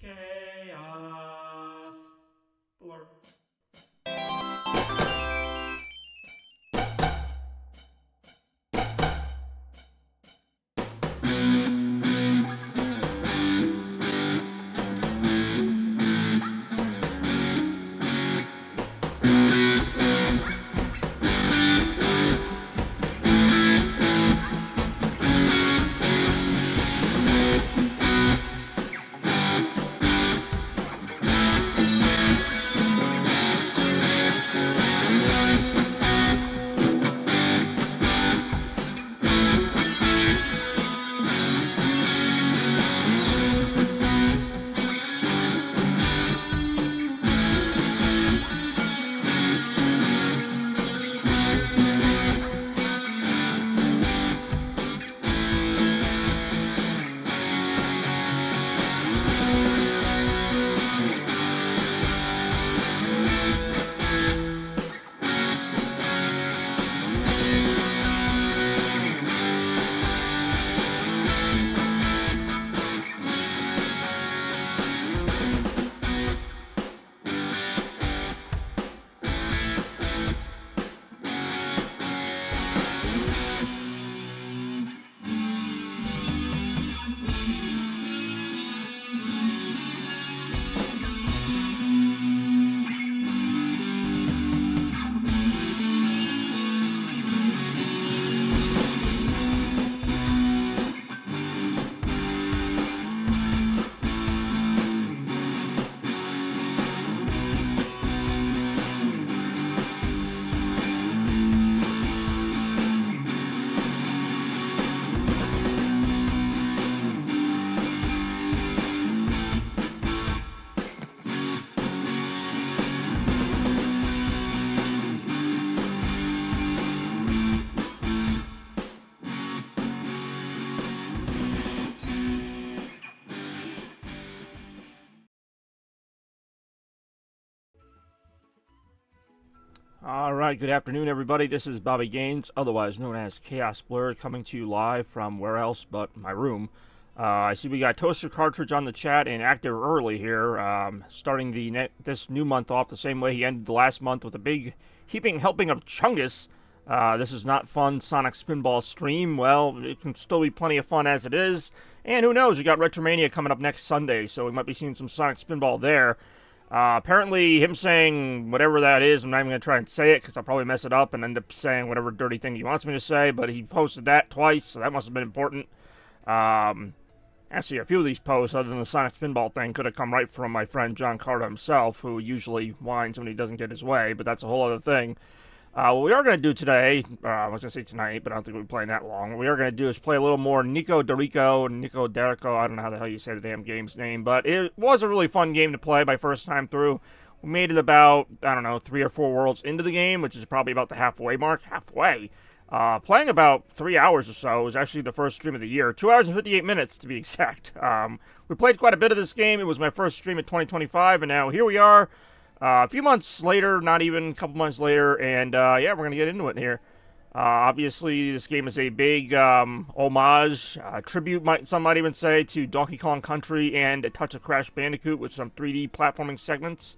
Chaos. Blur. Alright, good afternoon everybody. This is Bobby Gaines, otherwise known as Chaos Blur, coming to you live from where else but my room. I see we got Toaster Cartridge on the chat and active early here, starting this new month off the same way he ended the last month with a big heaping helping of Chungus. This is not fun Sonic Spinball stream. Well, it can still be plenty of fun as it is. And who knows, we got Retromania coming up next Sunday, so we might be seeing some Sonic Spinball there. Apparently, him saying whatever that is, I'm not even going to try and say it because I'll probably mess it up and end up saying whatever dirty thing he wants me to say, but he posted that twice, so that must have been important. Actually, a few of these posts, other than the Sonic Spinball thing, could have come right from my friend John Carter himself, who usually whines when he doesn't get his way, but that's a whole other thing. What we are going to do today, I was going to say tonight, but I don't think we'll be playing that long. What we are going to do is play a little more Nikoderiko, I don't know how the hell you say the damn game's name, but it was a really fun game to play my first time through. We made it about, I don't know, 3 or 4 worlds into the game, which is probably about the halfway mark. Halfway. Playing about 3 hours or so was actually the first stream of the year. 2 hours and 58 minutes, to be exact. We played quite a bit of this game. It was my first stream of 2025, and now here we are. A few months later, not even a couple months later, and yeah, we're going to get into it here. Obviously, this game is a big homage, tribute, some might even say, to Donkey Kong Country and a touch of Crash Bandicoot with some 3D platforming segments.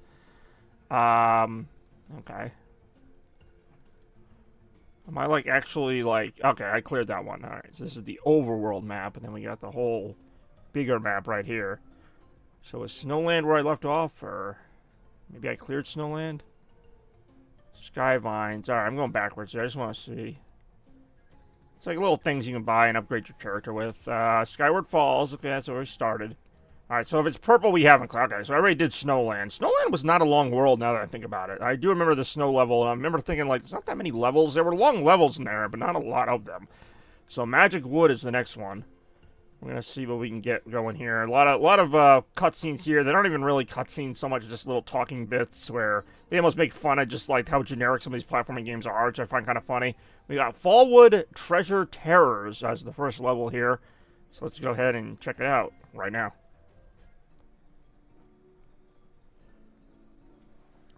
Okay. Am I, okay, I cleared that one. Alright, so this is the overworld map, and then we got the whole bigger map right here. So is Snowland where I left off, or... maybe I cleared Snowland? Skyvines. Alright, I'm going backwards here. I just want to see. It's like little things you can buy and upgrade your character with. Skyward Falls. Okay, that's where we started. Alright, so if it's purple, we haven't. Okay, so I already did Snowland. Snowland was not a long world now that I think about it. I do remember the snow level, and I remember thinking, like, there's not that many levels. There were long levels in there, but not a lot of them. So Magic Wood is the next one. We're going to see what we can get going here. A lot of cutscenes here. They aren't even really cutscenes so much, just little talking bits where they almost make fun of just like how generic some of these platforming games are, which I find kind of funny. We got Fallwood Treasure Terrors as the first level here. So let's go ahead and check it out right now.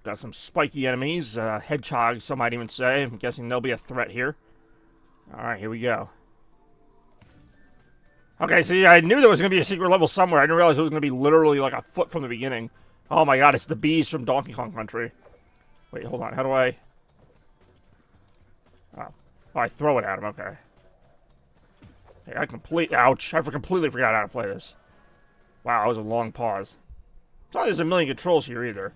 Got some spiky enemies, hedgehogs, some might even say. I'm guessing they'll be a threat here. Alright, here we go. Okay, see, I knew there was going to be a secret level somewhere. I didn't realize it was going to be literally like a foot from the beginning. Oh my god, it's the bees from Donkey Kong Country. Wait, hold on. How do I... Oh, I throw it at him. Okay. Hey, Ouch. I completely forgot how to play this. Wow, that was a long pause. It's not like there's a million controls here either.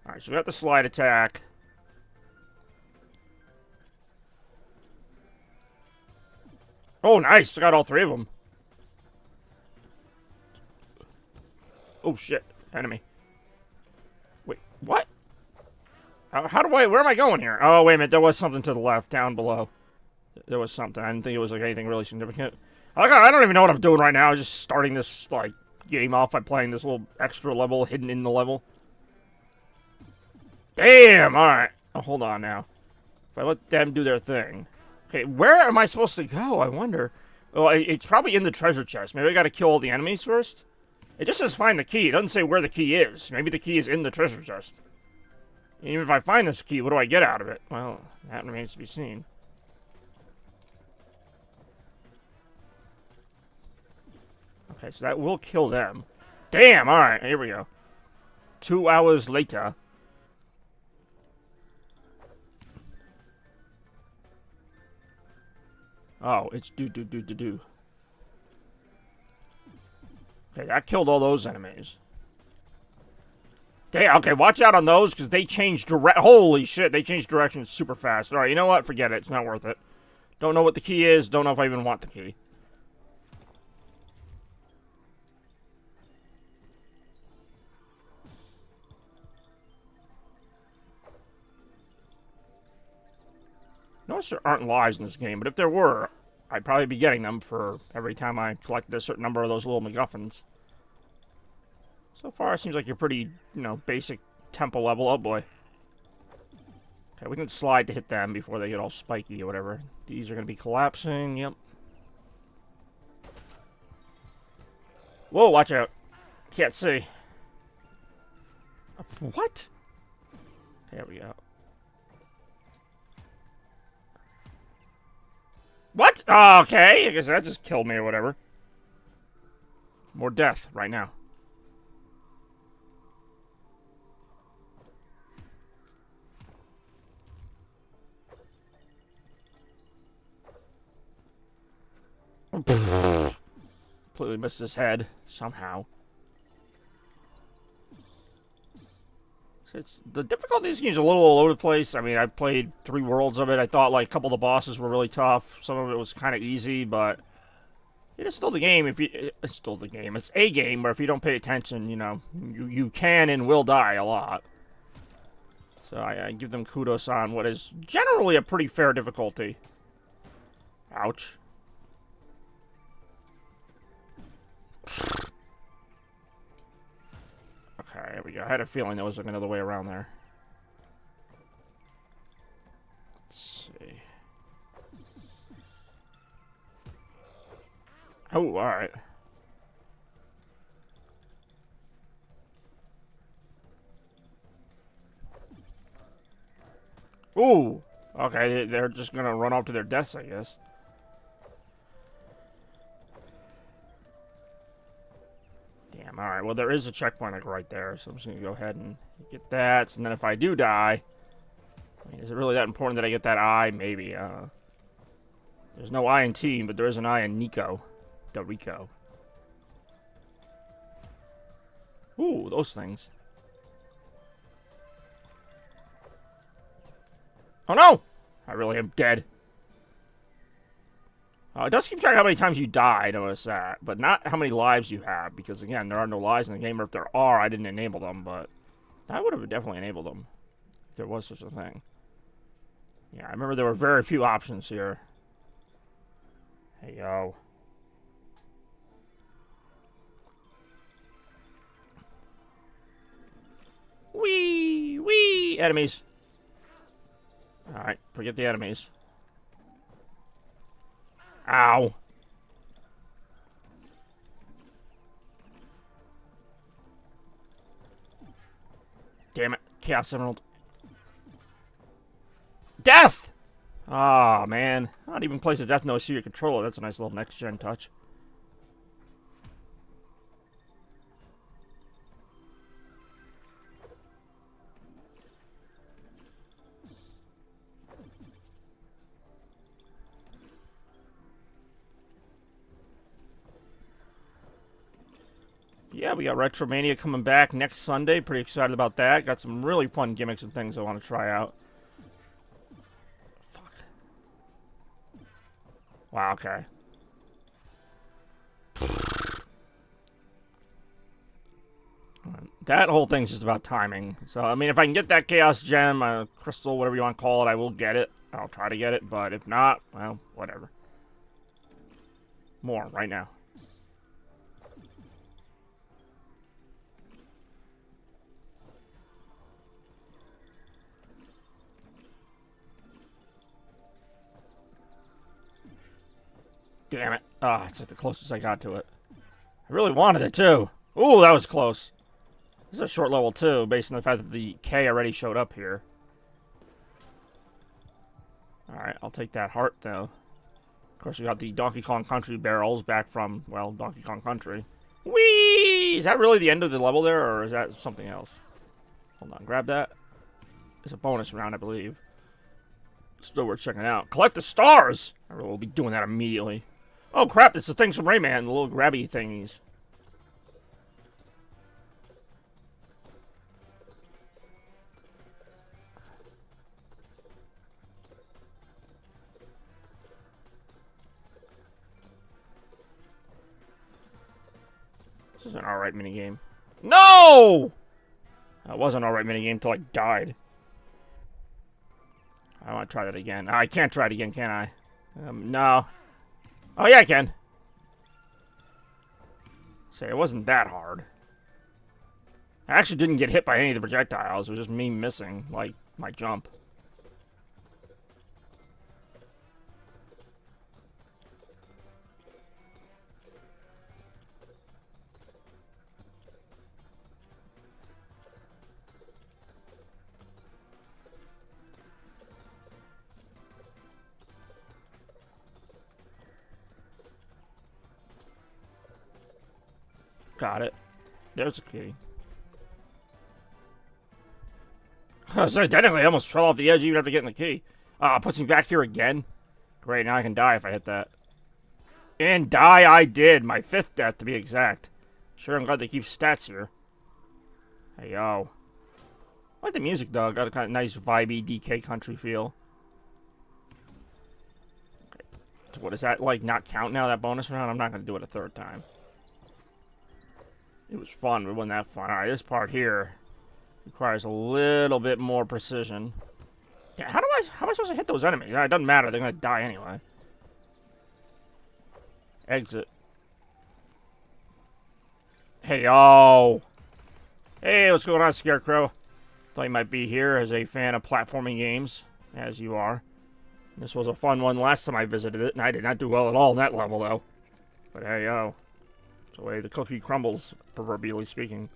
Alright, so we got the slide attack. Oh, nice. I got all three of them. Oh, shit. Enemy. Wait, what? How do I... Where am I going here? Oh, wait a minute. There was something to the left, down below. There was something. I didn't think it was like anything really significant. I don't even know what I'm doing right now. I'm just starting this, like, game off by playing this little extra level hidden in the level. Damn! Alright. Oh, hold on now. If I let them do their thing. Okay, where am I supposed to go? I wonder. Well, it's probably in the treasure chest. Maybe I gotta kill all the enemies first? It just says find the key. It doesn't say where the key is. Maybe the key is in the treasure chest. Even if I find this key, what do I get out of it? Well, that remains to be seen. Okay, so that will kill them. Damn! Alright, here we go. 2 hours later. Oh, it's do. Okay, that killed all those enemies. Damn, okay, watch out on those, because they change Holy shit, they change directions super fast. Alright, you know what? Forget it. It's not worth it. Don't know what the key is. Don't know if I even want the key. Notice there aren't lives in this game, but if there were, I'd probably be getting them for every time I collected a certain number of those little MacGuffins. So far, it seems like you're pretty, basic temple level. Oh boy. Okay, we can slide to hit them before they get all spiky or whatever. These are going to be collapsing, yep. Whoa, watch out. Can't see. What? There we go. What? Oh, okay, I guess that just killed me or whatever. More death right now. Completely missed his head somehow. The difficulty of this game is a little all over the place. I mean, I played 3 worlds of it. I thought like a couple of the bosses were really tough. Some of it was kind of easy, but it is still the game. It's still the game. It's a game where if you don't pay attention, you can and will die a lot. So I give them kudos on what is generally a pretty fair difficulty. Ouch. Okay, there we go. I had a feeling there was like another way around there. Let's see. Oh, alright. Ooh! Okay, they're just gonna run off to their deaths, I guess. Damn, alright, well there is a checkpoint like right there, so I'm just gonna go ahead and get that, and then if I do die, I mean, is it really that important that I get that eye? Maybe, there's no I in team, but there is an I in Nikoderiko. Ooh, those things. Oh no! I really am dead. It does keep track of how many times you die, I notice that, but not how many lives you have, because again, there are no lives in the game, or if there are, I didn't enable them, but I would have definitely enabled them, if there was such a thing. Yeah, I remember there were very few options here. Hey, yo. Wee! Enemies. Alright, forget the enemies. Ow. Damn it. Chaos Emerald. Death! Ah, man. Not even place a death no see your controller. That's a nice little next-gen touch. we got Retromania coming back next Sunday. Pretty excited about that. Got some really fun gimmicks and things I want to try out. Fuck. Wow, okay. That whole thing's just about timing. So, I mean, if I can get that Chaos Gem, Crystal, whatever you want to call it, I will get it. I'll try to get it, but if not, well, whatever. More, right now. Damn it. Ah, it's like the closest I got to it. I really wanted it, too. Ooh, that was close. This is a short level, too, based on the fact that the K already showed up here. Alright, I'll take that heart, though. Of course, we got the Donkey Kong Country barrels back from, well, Donkey Kong Country. Whee! Is that really the end of the level there, or is that something else? Hold on, grab that. It's a bonus round, I believe. Still worth checking out. Collect the stars! I really will be doing that immediately. Oh, crap, it's the things from Rayman, the little grabby thingies. This is an alright minigame. No! That was an alright minigame until I died. I want to try that again. I can't try it again, can I? No. Oh, yeah, I can. Say, it wasn't that hard. I actually didn't get hit by any of the projectiles. It was just me missing, like, my jump. Got it. There's a key. So technically, I almost fell off the edge even after getting the key. Puts me back here again. Great, now I can die if I hit that. And die I did. My 5th death, to be exact. Sure, I'm glad they keep stats here. Hey, yo. I like the music, though. Got a kind of nice, vibey DK country feel. Okay. So what, does that, like, not count now, that bonus round? I'm not going to do it a 3rd time. It was fun, but it wasn't that fun. Alright, this part here requires a little bit more precision. Yeah, how am I supposed to hit those enemies? It doesn't matter, they're gonna die anyway. Exit. Hey, yo! Hey, what's going on, Scarecrow? Thought you might be here as a fan of platforming games, as you are. This was a fun one last time I visited it, and I did not do well at all in that level, though. But hey, yo. The way the cookie crumbles, proverbially speaking.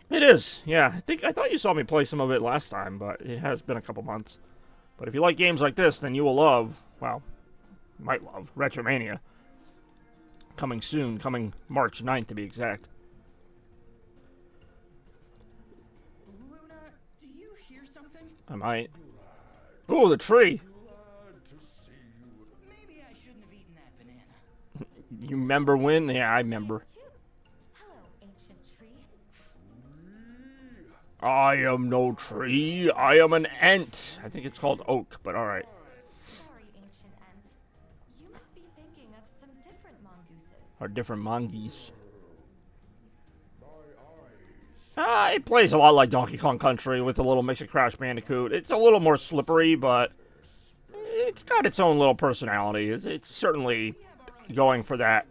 It is, yeah. I thought you saw me play some of it last time, but it has been a couple months. But if you like games like this, then you will love, well, you might love Retromania. Coming soon, coming March 9th to be exact. Luna, do you hear something? I might. Ooh, the tree! Maybe I shouldn't have eaten that banana. You remember when? Yeah, I remember. Hello, ancient tree. I am no tree. I am an ant. I think it's called oak, but alright. Sorry, ancient ant. You must be thinking of some different mongooses. Or different mongoose. It plays a lot like Donkey Kong Country with a little mix of Crash Bandicoot. It's a little more slippery, but it's got its own little personality. It's certainly going for that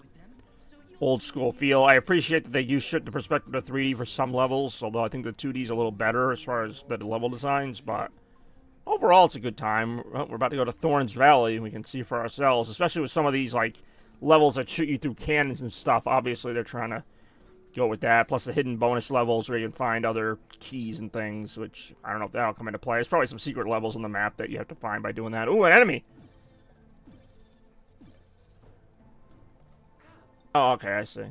old school feel. I appreciate that they do shift the perspective to 3D for some levels, although I think the 2D is a little better as far as the level designs, but overall it's a good time. We're about to go to Thorns Valley, and we can see for ourselves, especially with some of these like levels that shoot you through cannons and stuff. Obviously they're trying to go with that, plus the hidden bonus levels where you can find other keys and things, which I don't know if that'll come into play. There's probably some secret levels on the map that you have to find by doing that. Ooh, an enemy! Oh, okay, I see.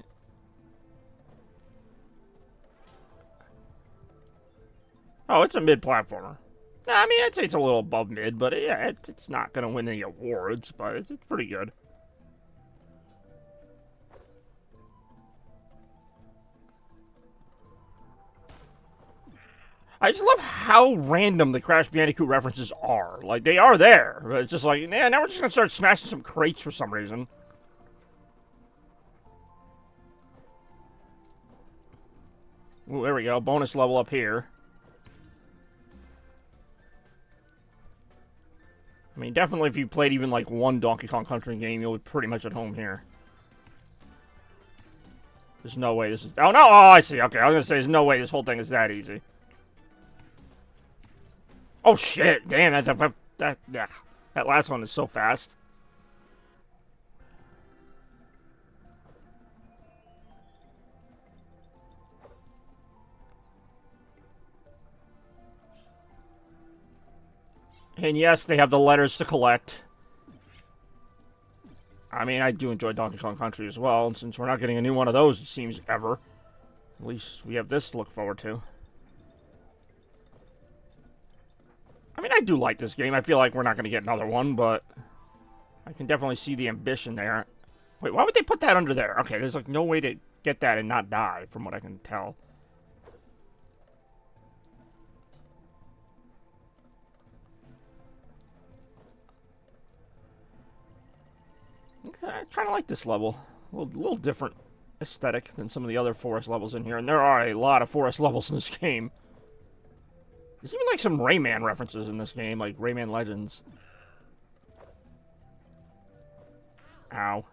Oh, it's a mid-platformer. I mean, I'd say it's a little above mid, but yeah, it's not going to win any awards, but it's pretty good. I just love how random the Crash Bandicoot references are. Like, they are there. But it's just like, man, now we're just gonna start smashing some crates for some reason. Ooh, there we go. Bonus level up here. I mean, definitely if you played even like one Donkey Kong Country game, you'll be pretty much at home here. There's no way this is... Oh, no! Oh, I see. Okay, I was gonna say, there's no way this whole thing is that easy. Oh, shit! Damn, that last one is so fast. And yes, they have the letters to collect. I mean, I do enjoy Donkey Kong Country as well, and since we're not getting a new one of those, it seems, ever. At least we have this to look forward to. I mean, I do like this game. I feel like we're not going to get another one, but I can definitely see the ambition there. Wait, why would they put that under there? Okay, there's like no way to get that and not die, from what I can tell. Okay, I kind of like this level. A little different aesthetic than some of the other forest levels in here, and there are a lot of forest levels in this game. There's even like some Rayman references in this game, like Rayman Legends. Ow.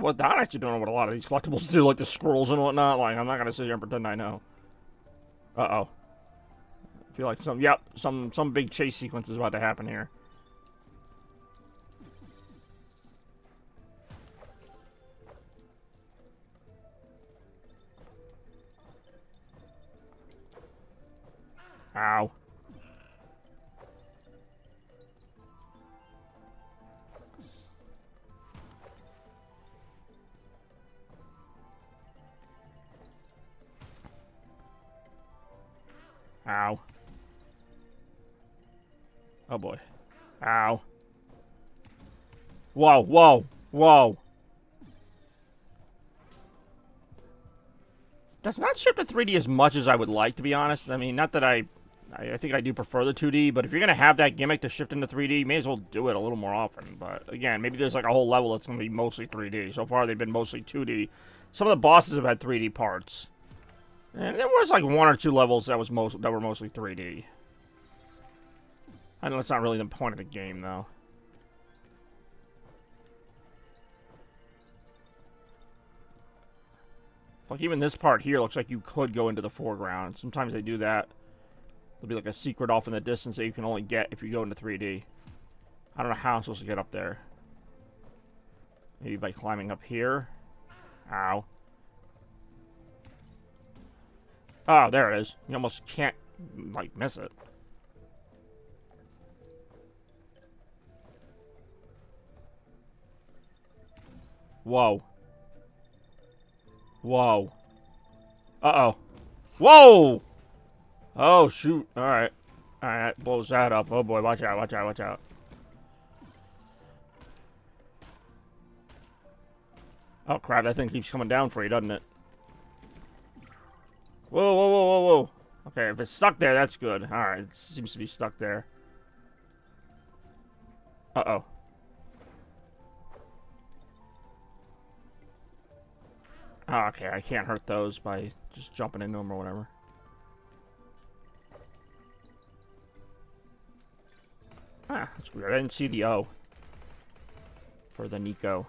I actually don't know what a lot of these collectibles do, like the scrolls and whatnot. Like, I'm not gonna sit here and pretend I know. Uh-oh. I feel like some big chase sequence is about to happen here. Ow. Ow. Oh boy. Ow. Whoa, whoa, whoa. Does not ship to 3D as much as I would like, to be honest. I mean, not that I think I do prefer the 2D, but if you're going to have that gimmick to shift into 3D, you may as well do it a little more often. But again, maybe there's like a whole level that's going to be mostly 3D. So far, they've been mostly 2D. Some of the bosses have had 3D parts. And there was like one or two levels that were mostly 3D. I know that's not really the point of the game, though. Like, even this part here looks like you could go into the foreground. Sometimes they do that. There'll be like a secret off in the distance that you can only get if you go into 3D. I don't know how I'm supposed to get up there. Maybe by climbing up here. Ow. Oh, there it is. You almost can't, like, miss it. Whoa. Whoa. Uh-oh. Whoa! Oh, shoot. Alright. Alright, that blows that up. Oh, boy. Watch out, watch out, watch out. Oh, crap. That thing keeps coming down for you, doesn't it? Whoa, whoa, whoa, whoa, whoa. Okay, if it's stuck there, that's good. Alright, it seems to be stuck there. Uh-oh. Oh, okay, I can't hurt those by just jumping into them or whatever. Ah, that's weird. I didn't see the O for the Nico.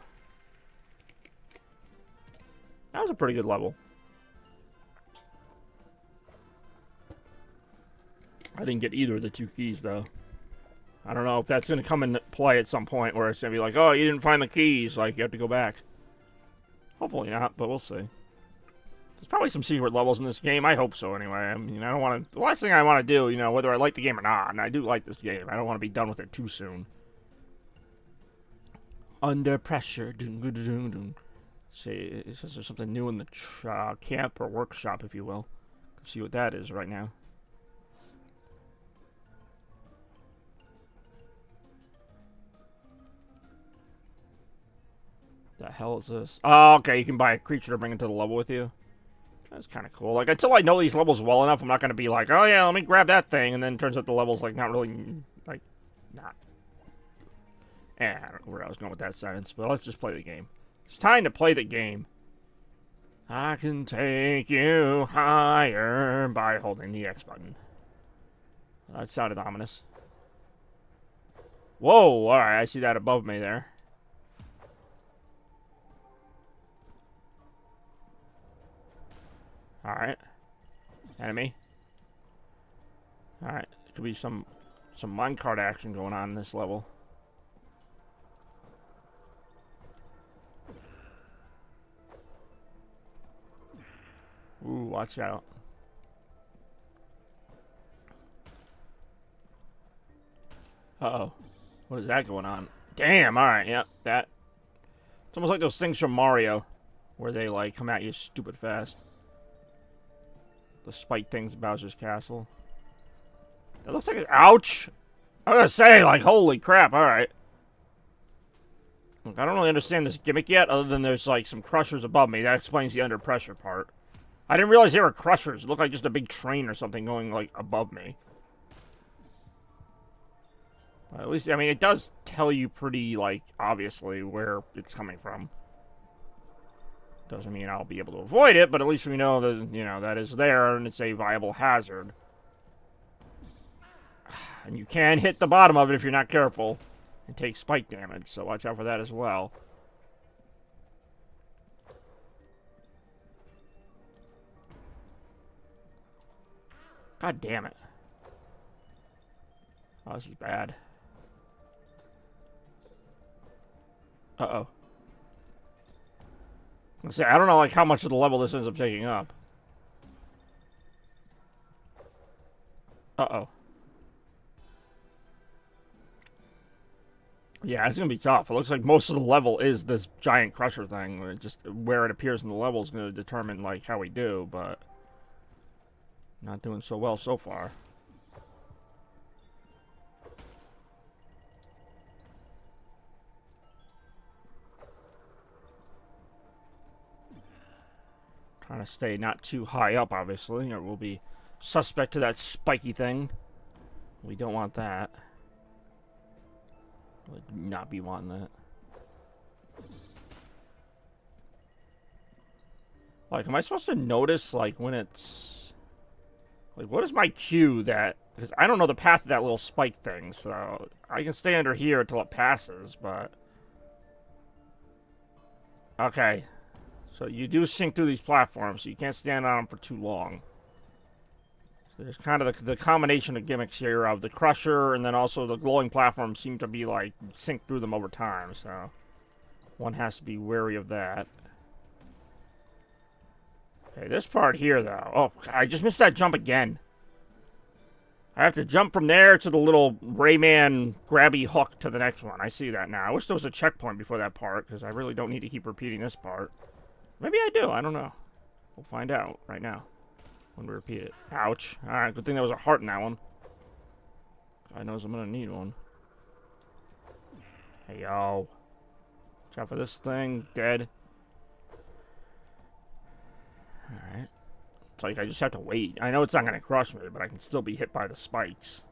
That was a pretty good level. I didn't get either of the two keys, though. I don't know if that's going to come into play at some point where it's going to be like, oh, you didn't find the keys, like, you have to go back. Hopefully not, but we'll see. There's probably some secret levels in this game. I hope so, anyway. I mean, I don't want to... The last thing I want to do, you know, whether I like the game or not, and I do like this game, I don't want to be done with it too soon. Under pressure. Dun, dun, dun, dun, dun. See, it says there's something new in the camp or workshop, if you will. Let's see what that is right now. The hell is this? Oh, okay, you can buy a creature to bring into the level with you. That's kind of cool. Like, until I know these levels well enough, I'm not going to be like, oh yeah, let me grab that thing, and then it turns out the level's, like, not really, like, not. I don't know where I was going with that sentence, but let's just play the game. It's time to play the game. I can take you higher by holding the X button. That sounded ominous. Whoa, alright, I see that above me there. Alright. Enemy. Alright. Could be some minecart action going on in this level. Ooh, watch out. Uh-oh. What is that going on? Damn, alright, yep, that. It's almost like those things from Mario, where they, like, come at you stupid fast. The spike things, Bowser's Castle. That looks like an ouch! I was gonna say, like, holy crap, alright. Look, I don't really understand this gimmick yet, other than there's, like, some crushers above me. That explains the under pressure part. I didn't realize they were crushers. It looked like just a big train or something going, like, above me. Well, at least, I mean, it does tell you pretty, like, obviously where it's coming from. Doesn't mean I'll be able to avoid it, but at least we know that, you know, that is there and it's a viable hazard. And you can hit the bottom of it if you're not careful and take spike damage, so watch out for that as well. God damn it. Oh, this is bad. Uh-oh. I don't know, like, how much of the level this ends up taking up. Uh-oh. Yeah, it's gonna be tough. It looks like most of the level is this giant crusher thing. Just where it appears in the level is gonna determine, like, how we do, but not doing so well so far. Trying to stay not too high up, obviously, or we'll be suspect to that spiky thing. We don't want that. Would not be wanting that. Like, am I supposed to notice, like, when it's... Like, what is my cue that... Because I don't know the path of that little spike thing, so... I can stay under here until it passes, but... Okay. So you do sink through these platforms, so you can't stand on them for too long. So there's kind of the combination of gimmicks here of the crusher and then also the glowing platforms seem to be like sink through them over time, so one has to be wary of that. Okay, this part here though. Oh, I just missed that jump again. I have to jump from there to the little Rayman grabby hook to the next one. I see that now. I wish there was a checkpoint before that part, because I really don't need to keep repeating this part. Maybe I do. I don't know. We'll find out right now when we repeat it. Ouch. Alright, good thing there was a heart in that one. God knows I'm going to need one. Hey, yo. Watch out for this thing. Dead. Alright. It's like I just have to wait. I know it's not going to crush me, but I can still be hit by the spikes.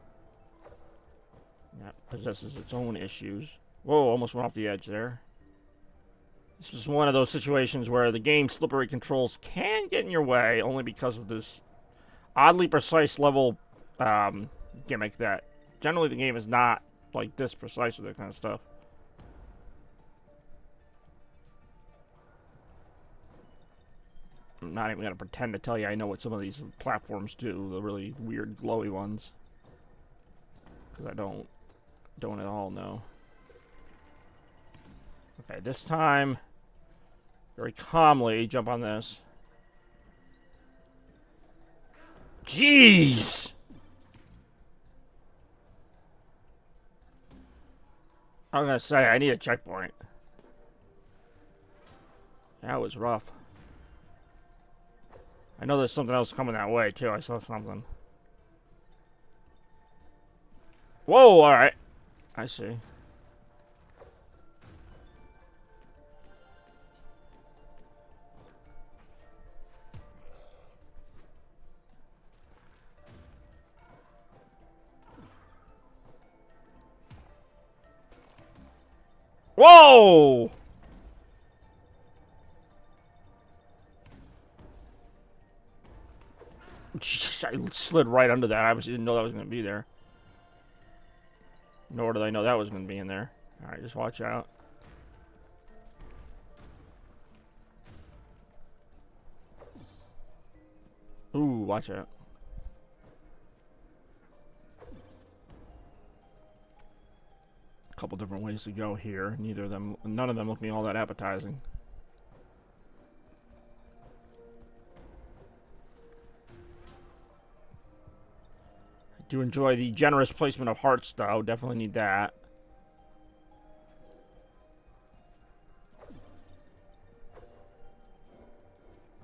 That possesses its own issues. Whoa, almost went off the edge there. This is one of those situations where the game's slippery controls can get in your way, only because of this oddly precise level gimmick that generally the game is not like this precise with that kind of stuff. I'm not even going to pretend to tell you I know what some of these platforms do, the really weird glowy ones. Because I don't at all know. Okay, this time... very calmly, jump on this. Jeez! I'm gonna say, I need a checkpoint. That was rough. I know there's something else coming that way, too. I saw something. Whoa, alright. I see. Whoa! Jeez, I slid right under that. I obviously didn't know that was going to be there. Nor did I know that was going to be in there. Alright, just watch out. Ooh, watch out. A couple different ways to go here. None of them look me all that appetizing. I do enjoy the generous placement of hearts, though. Definitely need that.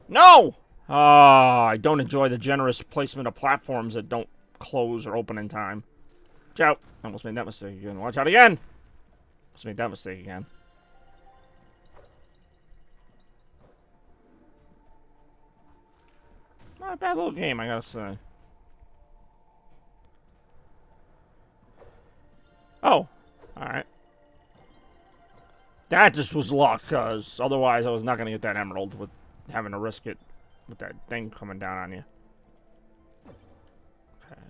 No! I don't enjoy the generous placement of platforms that don't close or open in time. Watch out. Almost made that mistake again. Watch out again! Almost made that mistake again. Not a bad little game, I gotta say. Oh. Alright. That just was luck, because otherwise I was not gonna get that emerald with having to risk it with that thing coming down on you. Okay.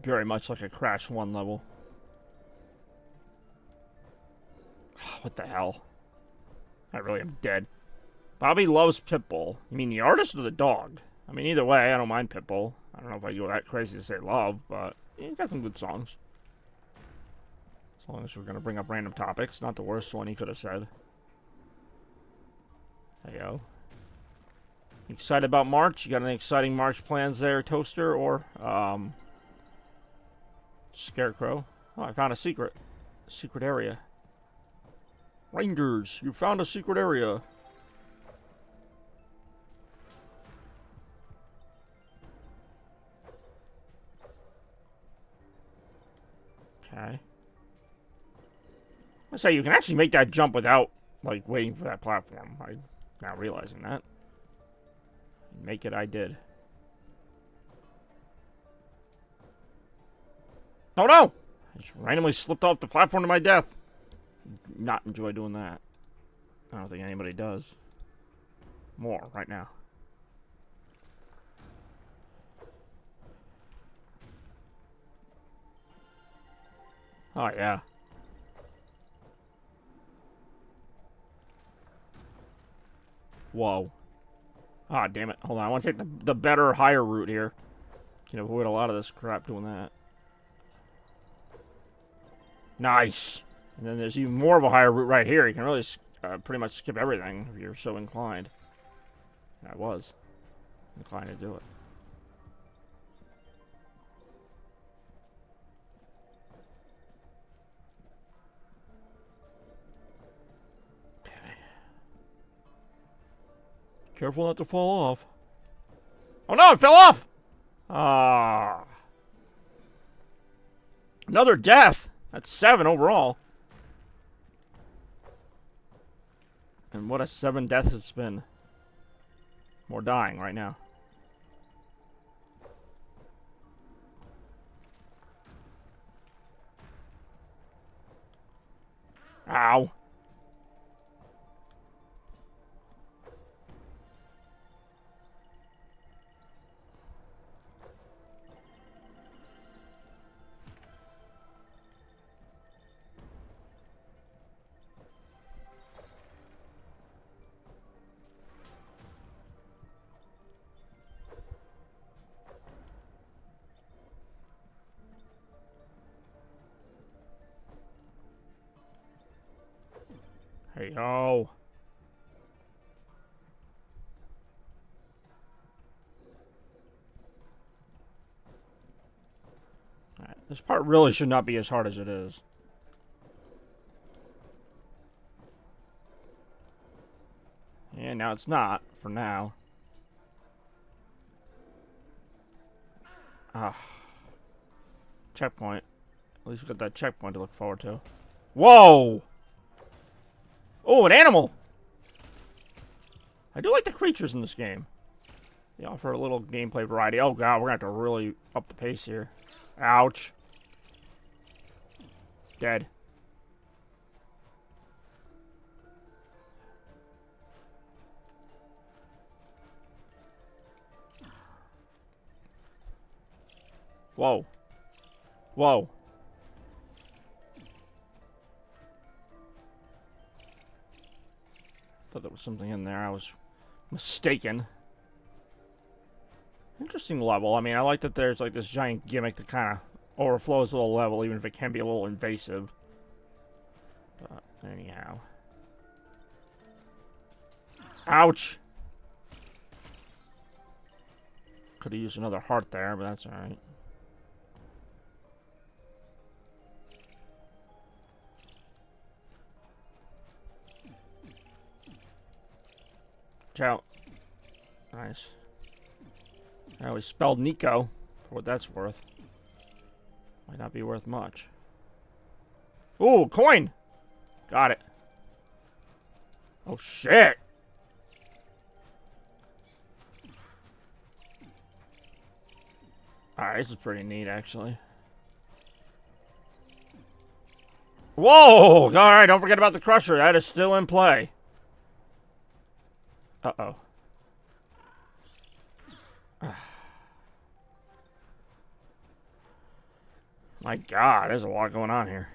Very much like a Crash 1 level. What the hell? I really am dead. Bobby loves Pitbull. You mean the artist or the dog? I mean, either way, I don't mind Pitbull. I don't know if I go that crazy to say love, but he's got some good songs. As long as we're going to bring up random topics. Not the worst one he could have said. There you go. You excited about March? You got any exciting March plans there, Toaster? Or, Scarecrow? Oh, I found a secret. Secret area. Rangers, you found a secret area. Okay. I say you can actually make that jump without, like, waiting for that platform. I'm not realizing that. Make it, I did. Oh no! I just randomly slipped off the platform to my death. Not enjoy doing that. I don't think anybody does. More right now. Oh yeah. Whoa. Ah, damn it. Hold on. I want to take the better, higher route here. Can avoid a lot of this crap doing that. Nice. And then there's even more of a higher route right here. You can really pretty much skip everything if you're so inclined. I was inclined to do it. Okay. Careful not to fall off. Oh no, it fell off! Ah. Another death. That's 7 overall. And what a 7 deaths it's been. More dying right now. Ow. Hey, yo. This part really should not be as hard as it is. And now it's not, for now. Ah. Checkpoint. At least we got that checkpoint to look forward to. Whoa! Oh, an animal! I do like the creatures in this game. They offer a little gameplay variety. Oh god, we're gonna have to really up the pace here. Ouch. Dead. Whoa. Whoa. Thought there was something in there. I was mistaken. Interesting level. I mean, I like that there's like this giant gimmick that kind of overflows the level, even if it can be a little invasive. But anyhow. Ouch! Could have used another heart there, but that's alright. Out. Nice. I always spelled Nico, for what that's worth. Might not be worth much. Ooh, coin! Got it. Oh, shit! Alright, this is pretty neat, actually. Whoa! Alright, don't forget about the crusher. That is still in play. Uh-oh. My god, there's a lot going on here.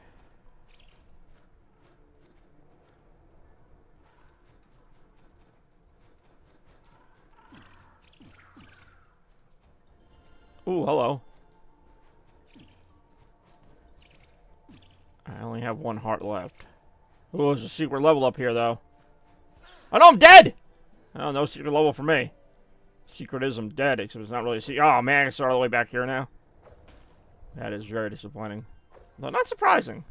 Ooh, hello. I only have one heart left. Ooh, there's a secret level up here, though. Oh, no, I'm dead! Oh, no secret level for me. Secret is I'm dead, except it's not really a secret. Oh, man, I can start all the way back here now. That is very disappointing. Though not surprising.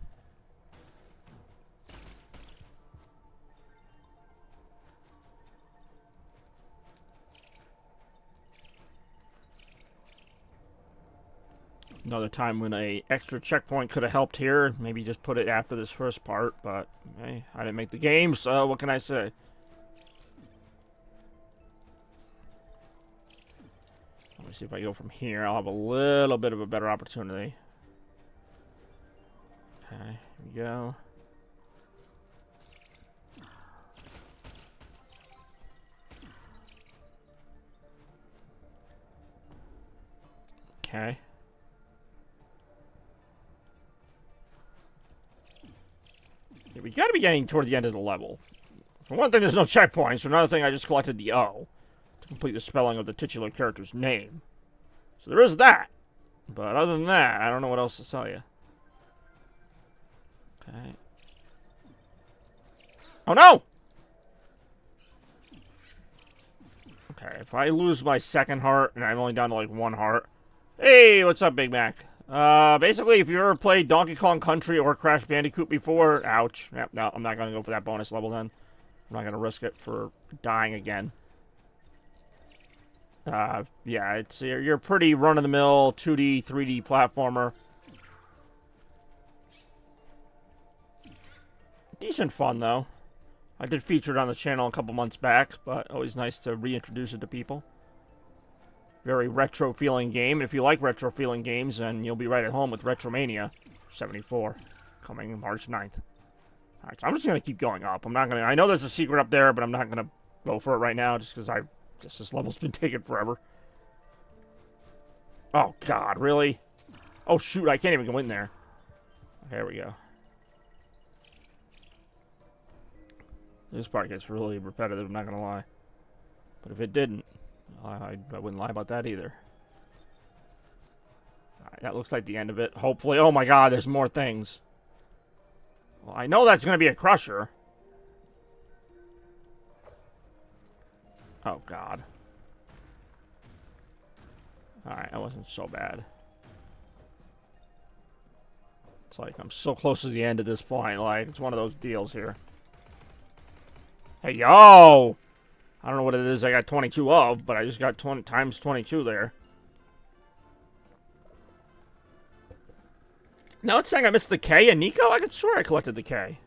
Another time when a extra checkpoint could have helped here. Maybe just put it after this first part, but hey, I didn't make the game, so what can I say? Let me see if I go from here. I'll have a little bit of a better opportunity. Okay, here we go. Okay. Yeah, we gotta be getting toward the end of the level. For one thing, there's no checkpoints. For another thing, I just collected the O to complete the spelling of the titular character's name. So there is that. But other than that, I don't know what else to tell you. Okay. Oh no! Okay, if I lose my second heart and I'm only down to like one heart. Hey, what's up, Big Mac? Basically, if you ever played Donkey Kong Country or Crash Bandicoot before, ouch. Yep, no, I'm not gonna go for that bonus level then. I'm not gonna risk it for dying again. Yeah, it's you're pretty run-of-the-mill 2D, 3D platformer. Decent fun, though. I did feature it on the channel a couple months back, but always nice to reintroduce it to people. Very retro-feeling game. If you like retro-feeling games, then you'll be right at home with Retromania 74, coming March 9th. Alright, so I'm just gonna keep going up. I'm not gonna... I know there's a secret up there, but I'm not gonna go for it right now, just because this level's been taking forever. Oh, God, really? Oh, shoot, I can't even go in there. There we go. This part gets really repetitive, I'm not gonna lie. But if it didn't, I wouldn't lie about that either. Alright, that looks like the end of it. Hopefully. Oh my god, there's more things. Well, I know that's gonna be a crusher. Oh god. Alright, that wasn't so bad. It's like I'm so close to the end at this point. Like, it's one of those deals here. Hey, yo! I don't know what it is I got 22 of, but I just got 20 times 22 there. Now it's saying I missed the K and Nico? I could swear I collected the K.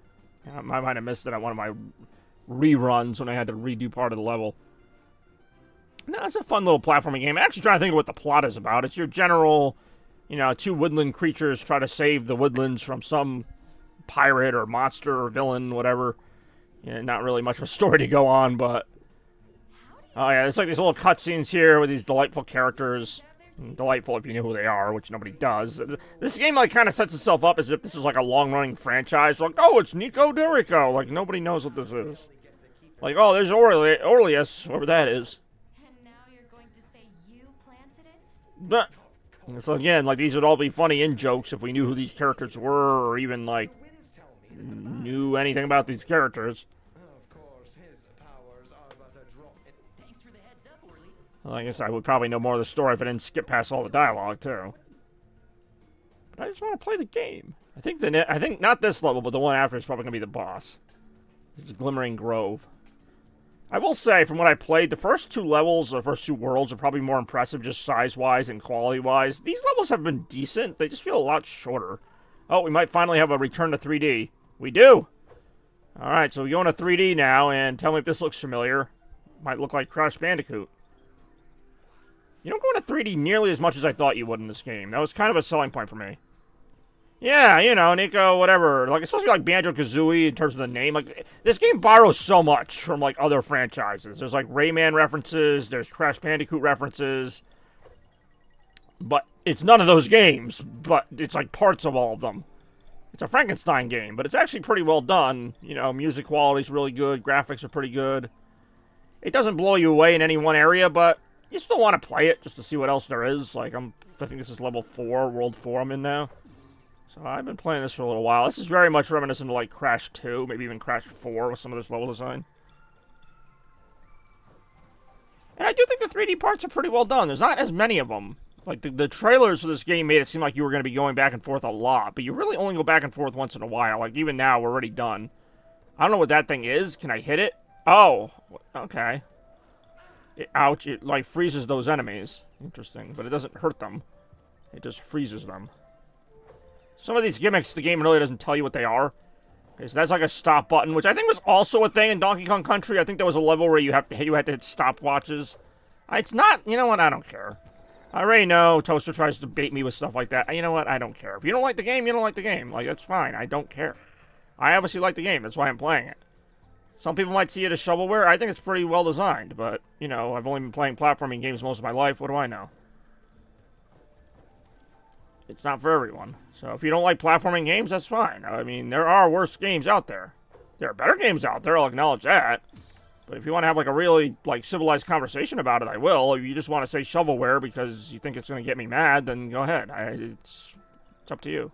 I might have missed it on one of my reruns when I had to redo part of the level. No, it's a fun little platforming game. I'm actually trying to think of what the plot is about. It's your general, you know, two woodland creatures try to save the woodlands from some pirate or monster or villain, whatever. You know, not really much of a story to go on, but... Oh yeah, it's like these little cutscenes here with these delightful characters. Delightful if you knew who they are, which nobody does. This game like kind of sets itself up as if this is like a long-running franchise. Like, oh, it's Nikoderiko. Like, nobody knows what this is. Like, oh, there's Orleus, whoever that is. And now you're going to say you planted it? But, so again, like, these would all be funny in-jokes if we knew who these characters were, or even, like, knew anything about these characters. Well, I guess I would probably know more of the story if I didn't skip past all the dialogue, too. But I just want to play the game. I think not this level, but the one after is probably going to be the boss. This is Glimmering Grove. I will say, from what I played, the first two levels, the first two worlds, are probably more impressive just size-wise and quality-wise. These levels have been decent. They just feel a lot shorter. Oh, we might finally have a return to 3D. We do! Alright, so we go into 3D now, and tell me if this looks familiar. Might look like Crash Bandicoot. You don't go into 3D nearly as much as I thought you would in this game. That was kind of a selling point for me. Yeah, you know, Nico, whatever. Like, it's supposed to be like Banjo-Kazooie in terms of the name. Like, this game borrows so much from, like, other franchises. There's, like, Rayman references. There's Crash Bandicoot references. But it's none of those games. But it's, like, parts of all of them. It's a Frankenstein game, but it's actually pretty well done. You know, music quality's really good. Graphics are pretty good. It doesn't blow you away in any one area, but... you still want to play it just to see what else there is. Like, I think this is level 4, World 4 I'm in now. So I've been playing this for a little while. This is very much reminiscent of, like, Crash 2, maybe even Crash 4 with some of this level design. And I do think the 3D parts are pretty well done. There's not as many of them. Like, the trailers for this game made it seem like you were going to be going back and forth a lot, but you really only go back and forth once in a while. Like, even now, we're already done. I don't know what that thing is. Can I hit it? Oh, okay. Ouch, it, like, freezes those enemies. Interesting, but it doesn't hurt them. It just freezes them. Some of these gimmicks, the game really doesn't tell you what they are. Okay, so that's like a stop button, which I think was also a thing in Donkey Kong Country. I think there was a level where you had to hit stopwatches. It's not, you know what, I don't care. I already know Toaster tries to bait me with stuff like that. You know what, I don't care. If you don't like the game, you don't like the game. Like, that's fine, I don't care. I obviously like the game, that's why I'm playing it. Some people might see it as shovelware. I think it's pretty well designed, but, you know, I've only been playing platforming games most of my life. What do I know? It's not for everyone. So if you don't like platforming games, that's fine. I mean, there are worse games out there. There are better games out there, I'll acknowledge that. But if you want to have, like, a really, like, civilized conversation about it, I will. If you just want to say shovelware because you think it's going to get me mad, then go ahead. It's up to you.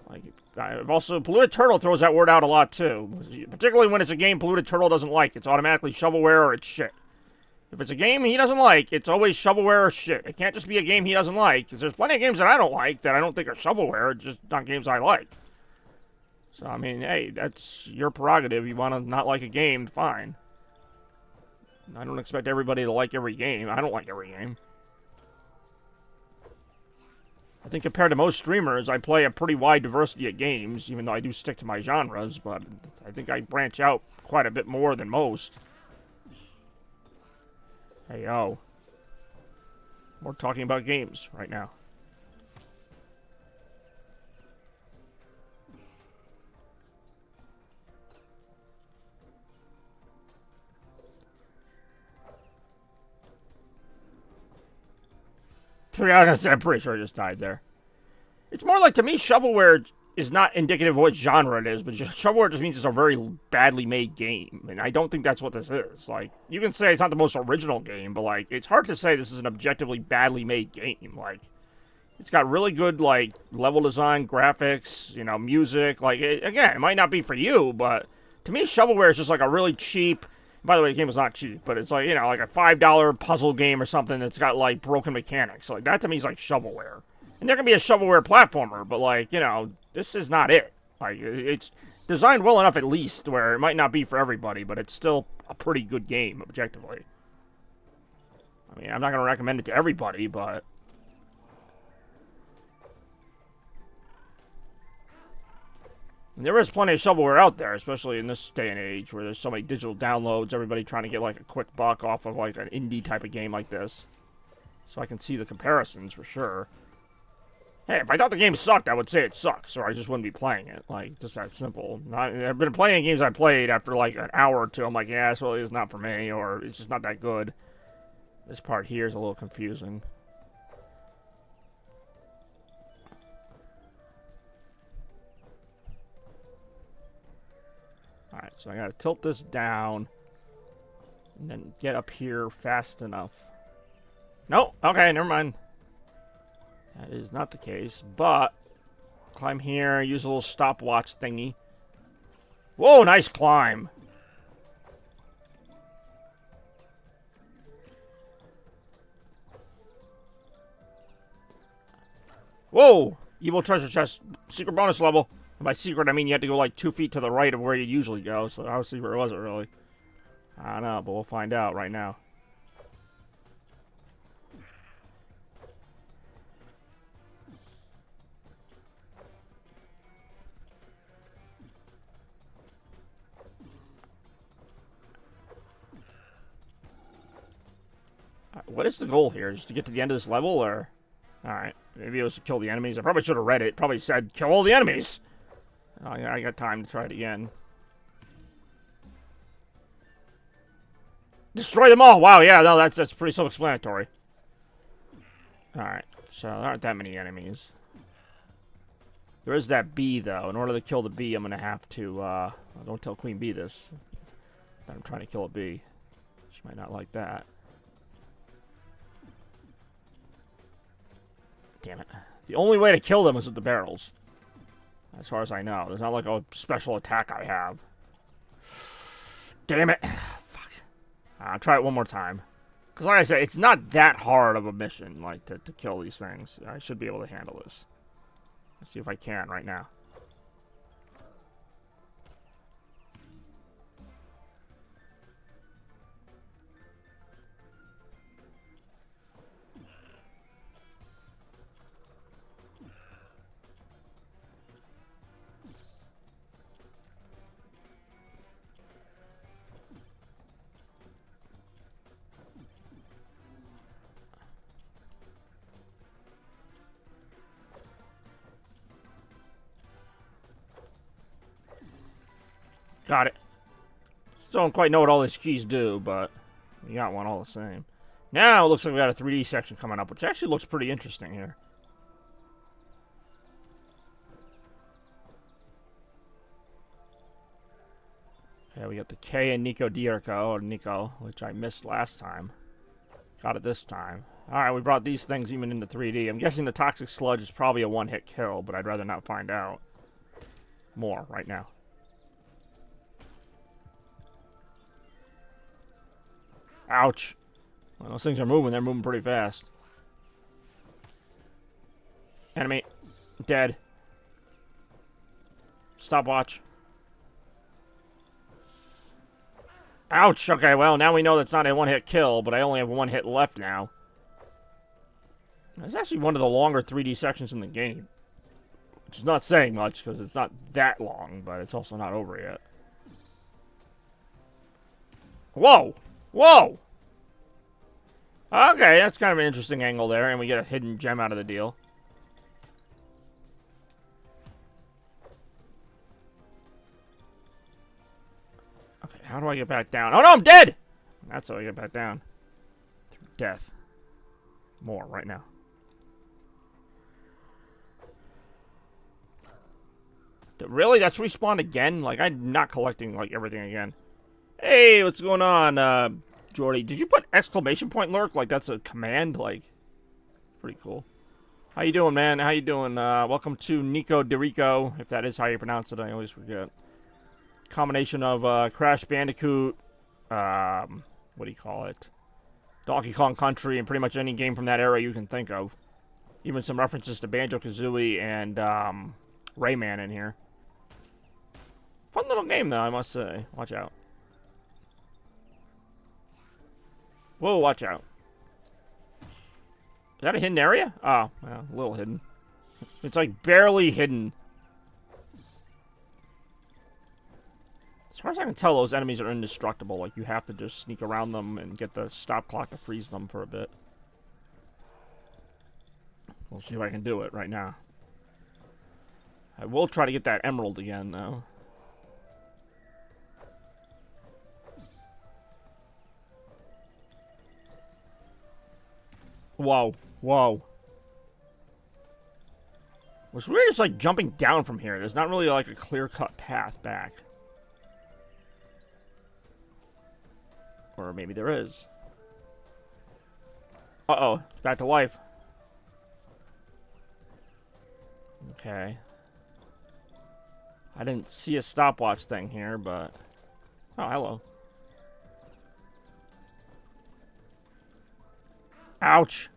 Like, I've also, Polluted Turtle throws that word out a lot, too. Particularly when it's a game Polluted Turtle doesn't like. It's automatically shovelware or it's shit. If it's a game he doesn't like, it's always shovelware or shit. It can't just be a game he doesn't like, because there's plenty of games that I don't like that I don't think are shovelware, it's just not games I like. So, I mean, hey, that's your prerogative. You want to not like a game, fine. I don't expect everybody to like every game. I don't like every game. I think compared to most streamers, I play a pretty wide diversity of games, even though I do stick to my genres, but I think I branch out quite a bit more than most. Hey, yo. We're talking about games right now. I'm pretty sure I just died there. It's more like, to me, shovelware is not indicative of what genre it is, but shovelware just means it's a very badly made game, and I don't think that's what this is. Like, you can say it's not the most original game, but, like, it's hard to say this is an objectively badly made game. Like, it's got really good, like, level design, graphics, you know, music. Like, again, it might not be for you, but to me, shovelware is just, like, a really cheap... By the way, the game was not cheap, but it's like, you know, like a $5 puzzle game or something that's got, like, broken mechanics. Like, that to me is like shovelware. And there can be a shovelware platformer, but, like, you know, this is not it. Like, it's designed well enough, at least, where it might not be for everybody, but it's still a pretty good game, objectively. I mean, I'm not going to recommend it to everybody, but... And there is plenty of shovelware out there, especially in this day and age, where there's so many digital downloads, everybody trying to get, like, a quick buck off of, like, an indie type of game like this. So I can see the comparisons, for sure. Hey, if I thought the game sucked, I would say it sucks, or I just wouldn't be playing it. Like, just that simple. I've been playing games I played after, like, an hour or two. I'm like, yeah, this really is not for me, or it's just not that good. This part here is a little confusing. Alright, so I gotta tilt this down, and then get up here fast enough. Nope, okay, never mind. That is not the case, but climb here, use a little stopwatch thingy. Whoa, nice climb. Whoa, evil treasure chest, secret bonus level. And by secret, I mean you had to go like 2 feet to the right of where you usually go, so how secret was it really? I don't know, but we'll find out right now. What is the goal here? Just to get to the end of this level, or? Alright, maybe it was to kill the enemies. I probably should have read it. Probably said, kill all the enemies! I got time to try it again. Destroy them all! Wow, yeah, no, that's pretty self-explanatory. Alright, so there aren't that many enemies. There is that bee, though. In order to kill the bee, I'm gonna have to, don't tell Queen Bee this. That I'm trying to kill a bee. She might not like that. Damn it. The only way to kill them is with the barrels. As far as I know. There's not like a special attack I have. Damn it. Fuck. I'll try it one more time. Because like I said, it's not that hard of a mission, like, to kill these things. I should be able to handle this. Let's see if I can right now. Got it. Still don't quite know what all these keys do, but we got one all the same. Now it looks like we got a 3D section coming up, which actually looks pretty interesting here. Okay, we got the K and Nikoderiko, or Nico, which I missed last time. Got it this time. Alright, we brought these things even into 3D. I'm guessing the toxic sludge is probably a one-hit kill, but I'd rather not find out more right now. Ouch. Well, those things are moving. They're moving pretty fast. Enemy. Dead. Stopwatch. Ouch. Okay, well, now we know that's not a one-hit kill, but I only have one hit left now. That's actually one of the longer 3D sections in the game. Which is not saying much, because it's not that long, but it's also not over yet. Whoa! Whoa! Okay, that's kind of an interesting angle there, and we get a hidden gem out of the deal. Okay, how do I get back down? Oh no, I'm dead! That's how I get back down. Through death. More right now. Really? That's respawned again? Like, I'm not collecting, like, everything again. Hey, what's going on, Jordy? Did you put exclamation point lurk? Like, that's a command? Like, pretty cool. How you doing, man? How you doing? Welcome to Nikoderiko, if that is how you pronounce it. I always forget. Combination of, Crash Bandicoot, what do you call it? Donkey Kong Country, and pretty much any game from that era you can think of. Even some references to Banjo-Kazooie and Rayman in here. Fun little game, though, I must say. Watch out. Whoa, watch out. Is that a hidden area? Oh, well, a little hidden. It's like barely hidden. As far as I can tell, those enemies are indestructible. Like, you have to just sneak around them and get the stop clock to freeze them for a bit. We'll see if I can do it right now. I will try to get that emerald again, though. Whoa. Whoa. What's weird is, like, jumping down from here. There's not really, like, a clear-cut path back. Or maybe there is. Uh-oh. It's back to life. Okay. I didn't see a stopwatch thing here, but... Oh, hello. Ouch!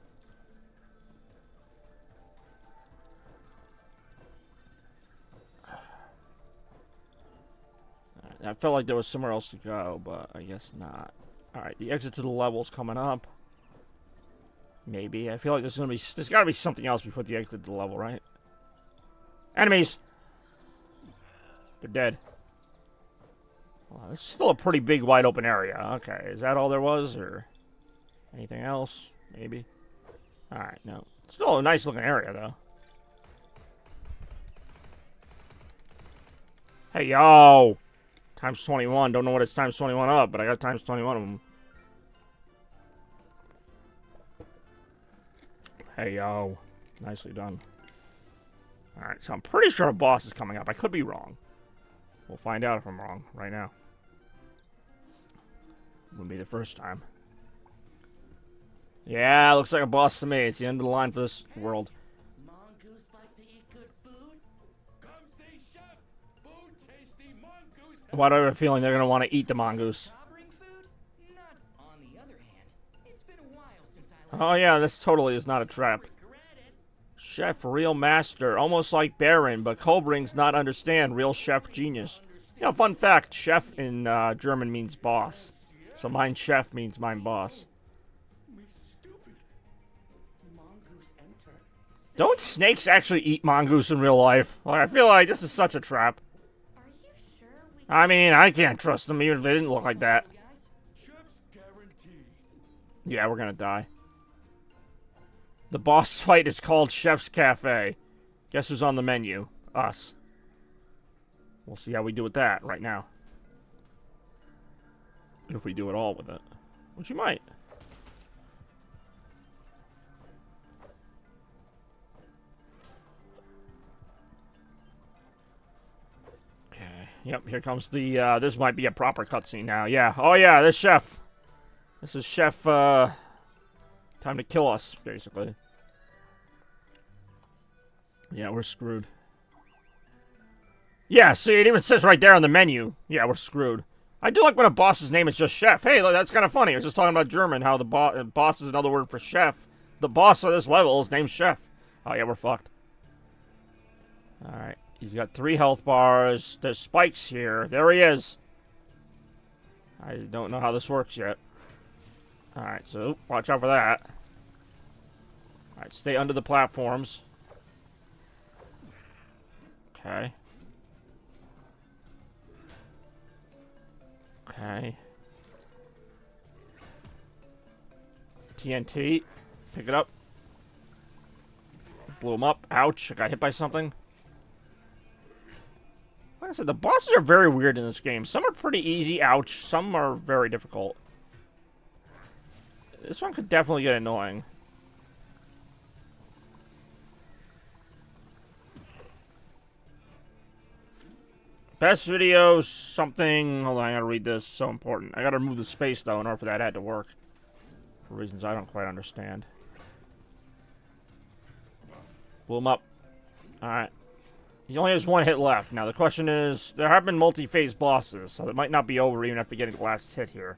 I felt like there was somewhere else to go, but I guess not. Alright, the exit to the level's coming up. Maybe. I feel like there's gotta be something else before the exit to the level, right? Enemies! They're dead. Well, this is still a pretty big, wide open area. Okay, is that all there was, or anything else? Maybe. Alright, no. Still a nice looking area, though. Hey, yo! Times 21. Don't know what it's times 21 up, but I got times 21 of them. Hey, yo. Nicely done. Alright, so I'm pretty sure a boss is coming up. I could be wrong. We'll find out if I'm wrong right now. Wouldn't be the first time. Yeah, looks like a boss to me. It's the end of the line for this world. Mongoose like to eat good food? Come see Chef! Food tasty mongoose! Why do I have a feeling they're going to want to eat the mongoose? Jobbering food? Not on the other hand. It's been a while since I Oh yeah, this totally is not a trap. regret it. Chef, real master, almost like Baron, but Colbrings not understand real chef genius. You know, fun fact, chef in German means boss. So mein Chef means mein boss. Me stupid. Mongoose enter. Don't snakes actually eat mongoose in real life? Like, I feel like this is such a trap. Are you sure we I mean, I can't trust them even if they didn't look like that. Guys, Chef's guaranteed. Yeah, we're gonna die. The boss fight is called Chef's Cafe. Guess who's on the menu? Us. We'll see how we do with that right now. If we do it all with it. Which you might. Okay. Yep, here comes the, this might be a proper cutscene now. Yeah. Oh yeah, this chef. This is Chef, time to kill us, basically. Yeah, we're screwed. Yeah, see, it even says right there on the menu. Yeah, we're screwed. I do like when a boss's name is just Chef. Hey, look, that's kind of funny. I was just talking about German, how the boss is another word for chef. The boss of this level is named Chef. Oh, yeah, we're fucked. Alright, he's got 3 health bars. There's spikes here. There he is. I don't know how this works yet. Alright, so watch out for that. Alright, stay under the platforms. Okay. Okay. TNT. Pick it up. Blew him up. Ouch. I got hit by something. Like I said, the bosses are very weird in this game. Some are pretty easy. Ouch. Some are very difficult. This one could definitely get annoying. Best videos, something... Hold on, I gotta read this. So important. I gotta remove the space, though, in order for that ad to work. For reasons I don't quite understand. Blew him up. Alright. He only has 1 hit left. Now, the question is... There have been multi-phase bosses, so it might not be over even after getting the last hit here.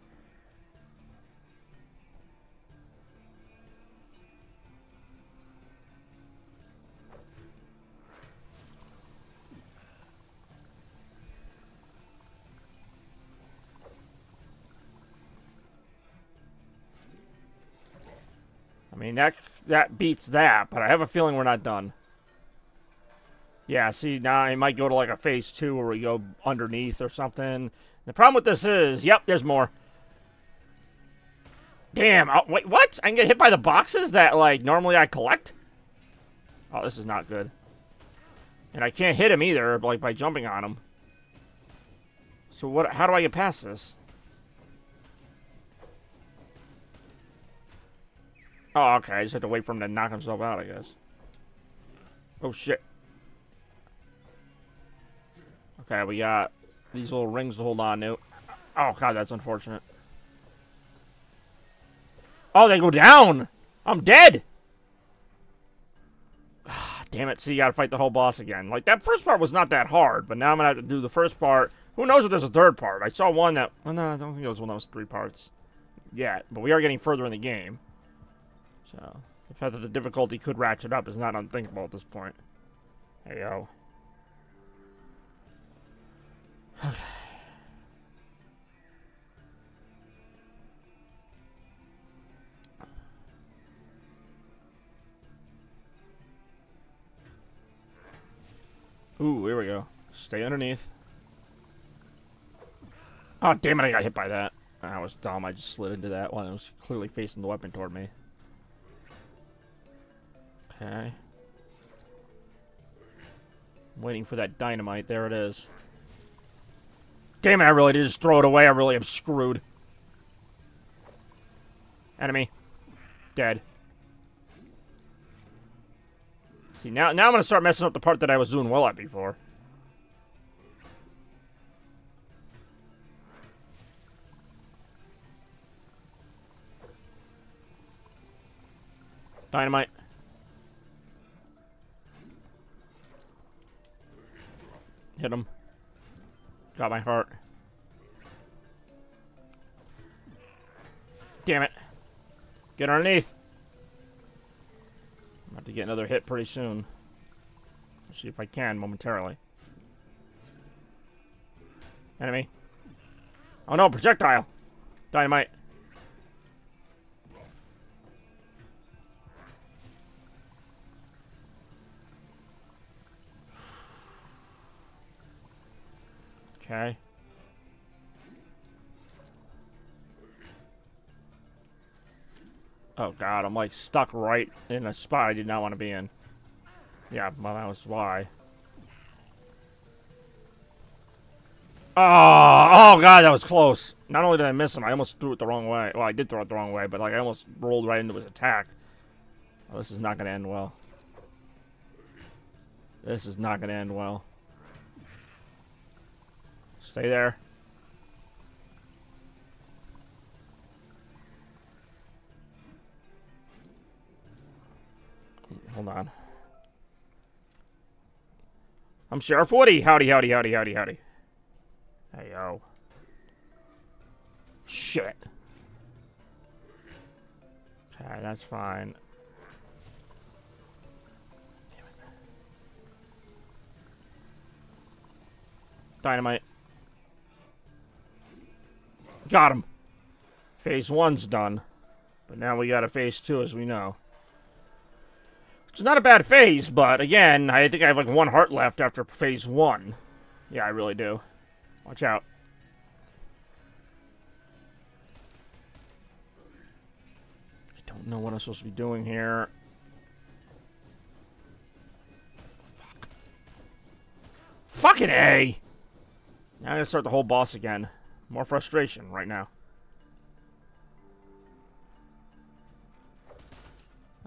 I mean, that beats that, but I have a feeling we're not done. Yeah, see, now I might go to like a phase 2 where we go underneath or something. The problem with this is, yep, there's more. Damn, wait, what? I can get hit by the boxes that, like, normally I collect? Oh, this is not good. And I can't hit him either, like, by jumping on him. So what? How do I get past this? Oh, okay, I just have to wait for him to knock himself out, I guess. Oh, shit. Okay, we got these little rings to hold on to. Oh, God, that's unfortunate. Oh, they go down! I'm dead! Damn it, see, you gotta fight the whole boss again. Like, that first part was not that hard, but now I'm gonna have to do the first part. Who knows if there's a third part? I saw one that... Well, no, I don't think there was one that was 3 parts. Yet, but we are getting further in the game. So, the fact that the difficulty could ratchet up is not unthinkable at this point. Hey, yo. Okay. Ooh, here we go. Stay underneath. Oh, damn it, I got hit by that. That was dumb. I just slid into that one. It was clearly facing the weapon toward me. Okay. I'm waiting for that dynamite. There it is. Damn it, I really did just throw it away. I really am screwed. Enemy. Dead. See, now I'm going to start messing up the part that I was doing well at before. Dynamite. Hit him. Got my heart. Damn it. Get underneath. I'm about to get another hit pretty soon. Let's see if I can momentarily. Enemy. Oh no, projectile. Dynamite. Okay. Oh god, I'm like stuck right in a spot I did not want to be in. Yeah, well that was why. Oh god, that was close. Not only did I miss him, I almost threw it the wrong way. Well, I did throw it the wrong way, but like I almost rolled right into his attack. Oh, this is not going to end well. This is not going to end well. Stay there. Hold on. I'm Sheriff Woody. Howdy, howdy, howdy, howdy, howdy. Hey, yo. Shit. Okay, that's fine. Dynamite. Got him. Phase 1's done. But now we got a phase 2, as we know. Which is not a bad phase, but again, I think I have like 1 heart left after phase 1. Yeah, I really do. Watch out. I don't know what I'm supposed to be doing here. Fuck. Fucking A! Now I'm gonna start the whole boss again. More frustration right now.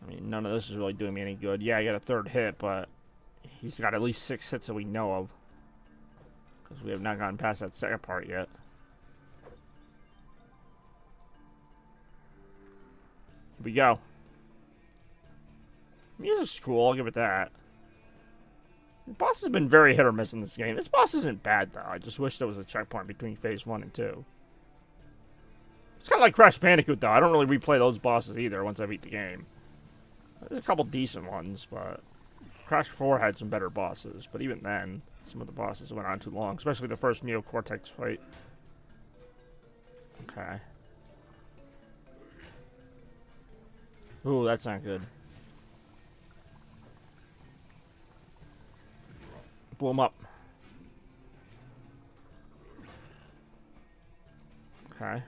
I mean, none of this is really doing me any good. Yeah, I got a 3rd hit, but he's got at least 6 hits that we know of. Because we have not gotten past that second part yet. Here we go. Music's cool, I'll give it that. The boss has been very hit or miss in this game. This boss isn't bad, though. I just wish there was a checkpoint between phase 1 and 2. It's kind of like Crash Bandicoot, though. I don't really replay those bosses either once I beat the game. There's a couple decent ones, but Crash 4 had some better bosses. But even then, some of the bosses went on too long, especially the first Neo Cortex fight. Okay. Ooh, that's not good. Blow him up. Okay.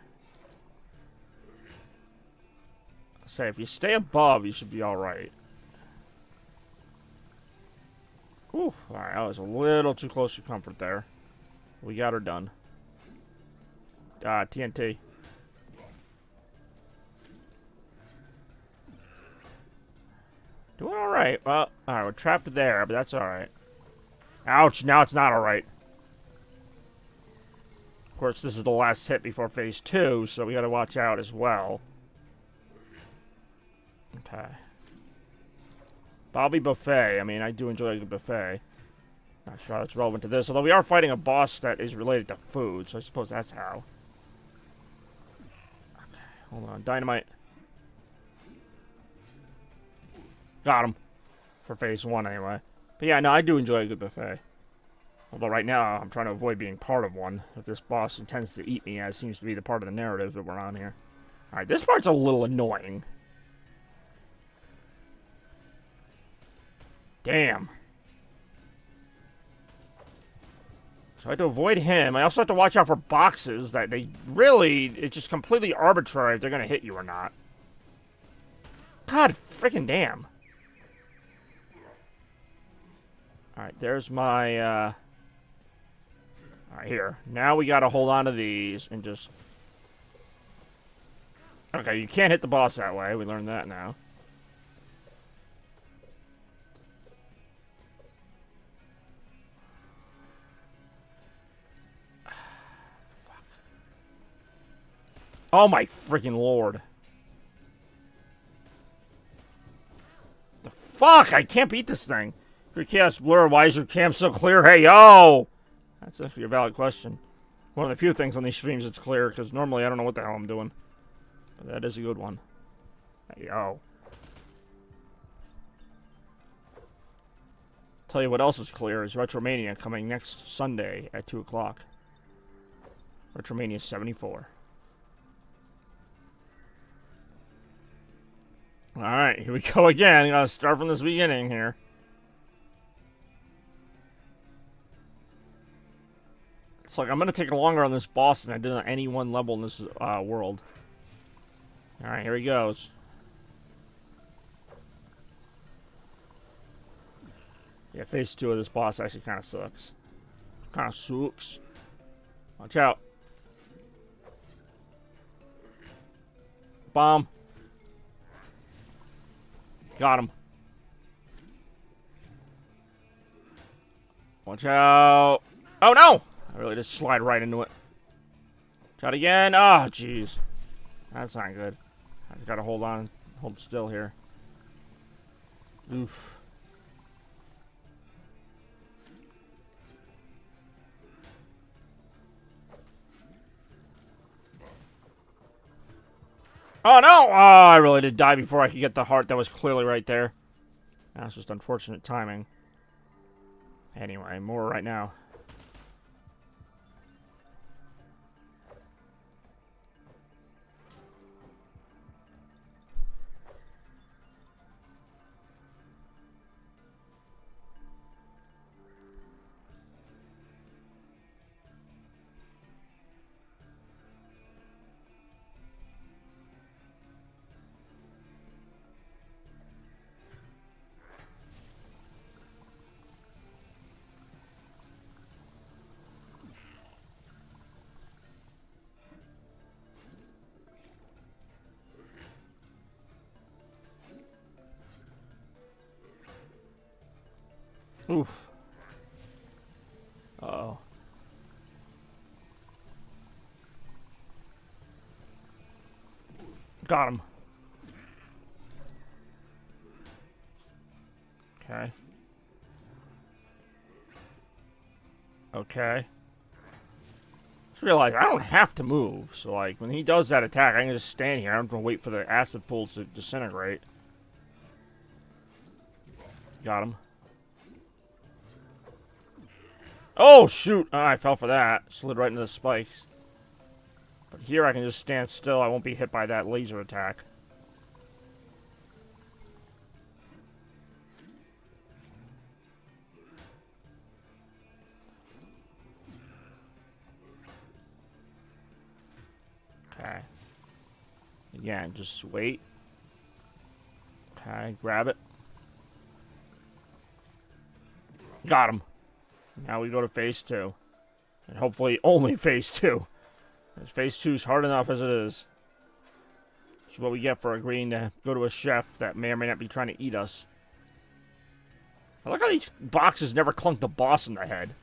Say, if you stay above, you should be alright. Ooh, alright, that was a little too close to comfort there. We got her done. TNT. Doing alright. Well, alright, we're trapped there, but that's alright. Ouch, now it's not alright. Of course, this is the last hit before phase 2, so we gotta watch out as well. Okay. Bobby Buffet. I mean, I do enjoy a good buffet. Not sure how that's relevant to this, although we are fighting a boss that is related to food, so I suppose that's how. Okay, hold on. Dynamite. Got him. For phase 1, anyway. But yeah, no, I do enjoy a good buffet. Although right now, I'm trying to avoid being part of one. If this boss intends to eat me, as seems to be the part of the narrative that we're on here. Alright, this part's a little annoying. Damn. So I have to avoid him. I also have to watch out for boxes that they really... It's just completely arbitrary if they're going to hit you or not. God freaking damn. Alright, there's my... Alright, here. Now we got to hold on to these and just... Okay, you can't hit the boss that way. We learned that now. Oh my freaking lord. The fuck? I can't beat this thing. Your chaos blur, why is your cam so clear? Hey, yo! That's actually a valid question. One of the few things on these streams that's clear, because normally I don't know what the hell I'm doing. But that is a good one. Hey, yo. Tell you what else is clear is Retromania coming next Sunday at 2 o'clock. Retromania 74. Alright, here we go again. Gotta start from this beginning here. It's like I'm gonna take longer on this boss than I did on any one level in this world. Alright, here he goes. Yeah, phase 2 of this boss actually kind of sucks. Kind of sucks. Watch out. Bomb. Got him. Watch out. Oh, no! I really just slide right into it. Try it again. Oh, jeez. That's not good. I just gotta hold on. Hold still here. Oof. Oh, no! Oh, I really did die before I could get the heart that was clearly right there. That's just unfortunate timing. Anyway, more right now. Oof. Uh-oh. Got him. Okay. Okay. Just realize I don't have to move, so like when he does that attack, I can just stand here. I'm gonna wait for the acid pools to disintegrate. Got him. Oh, shoot! Oh, I fell for that. Slid right into the spikes. But here I can just stand still. I won't be hit by that laser attack. Again, just wait. Okay, grab it. Got him. Now we go to phase 2. And hopefully only phase 2. Because phase 2 is hard enough as it is. Which is what we get for agreeing to go to a chef that may or may not be trying to eat us. I like how these boxes never clunk the boss in the head.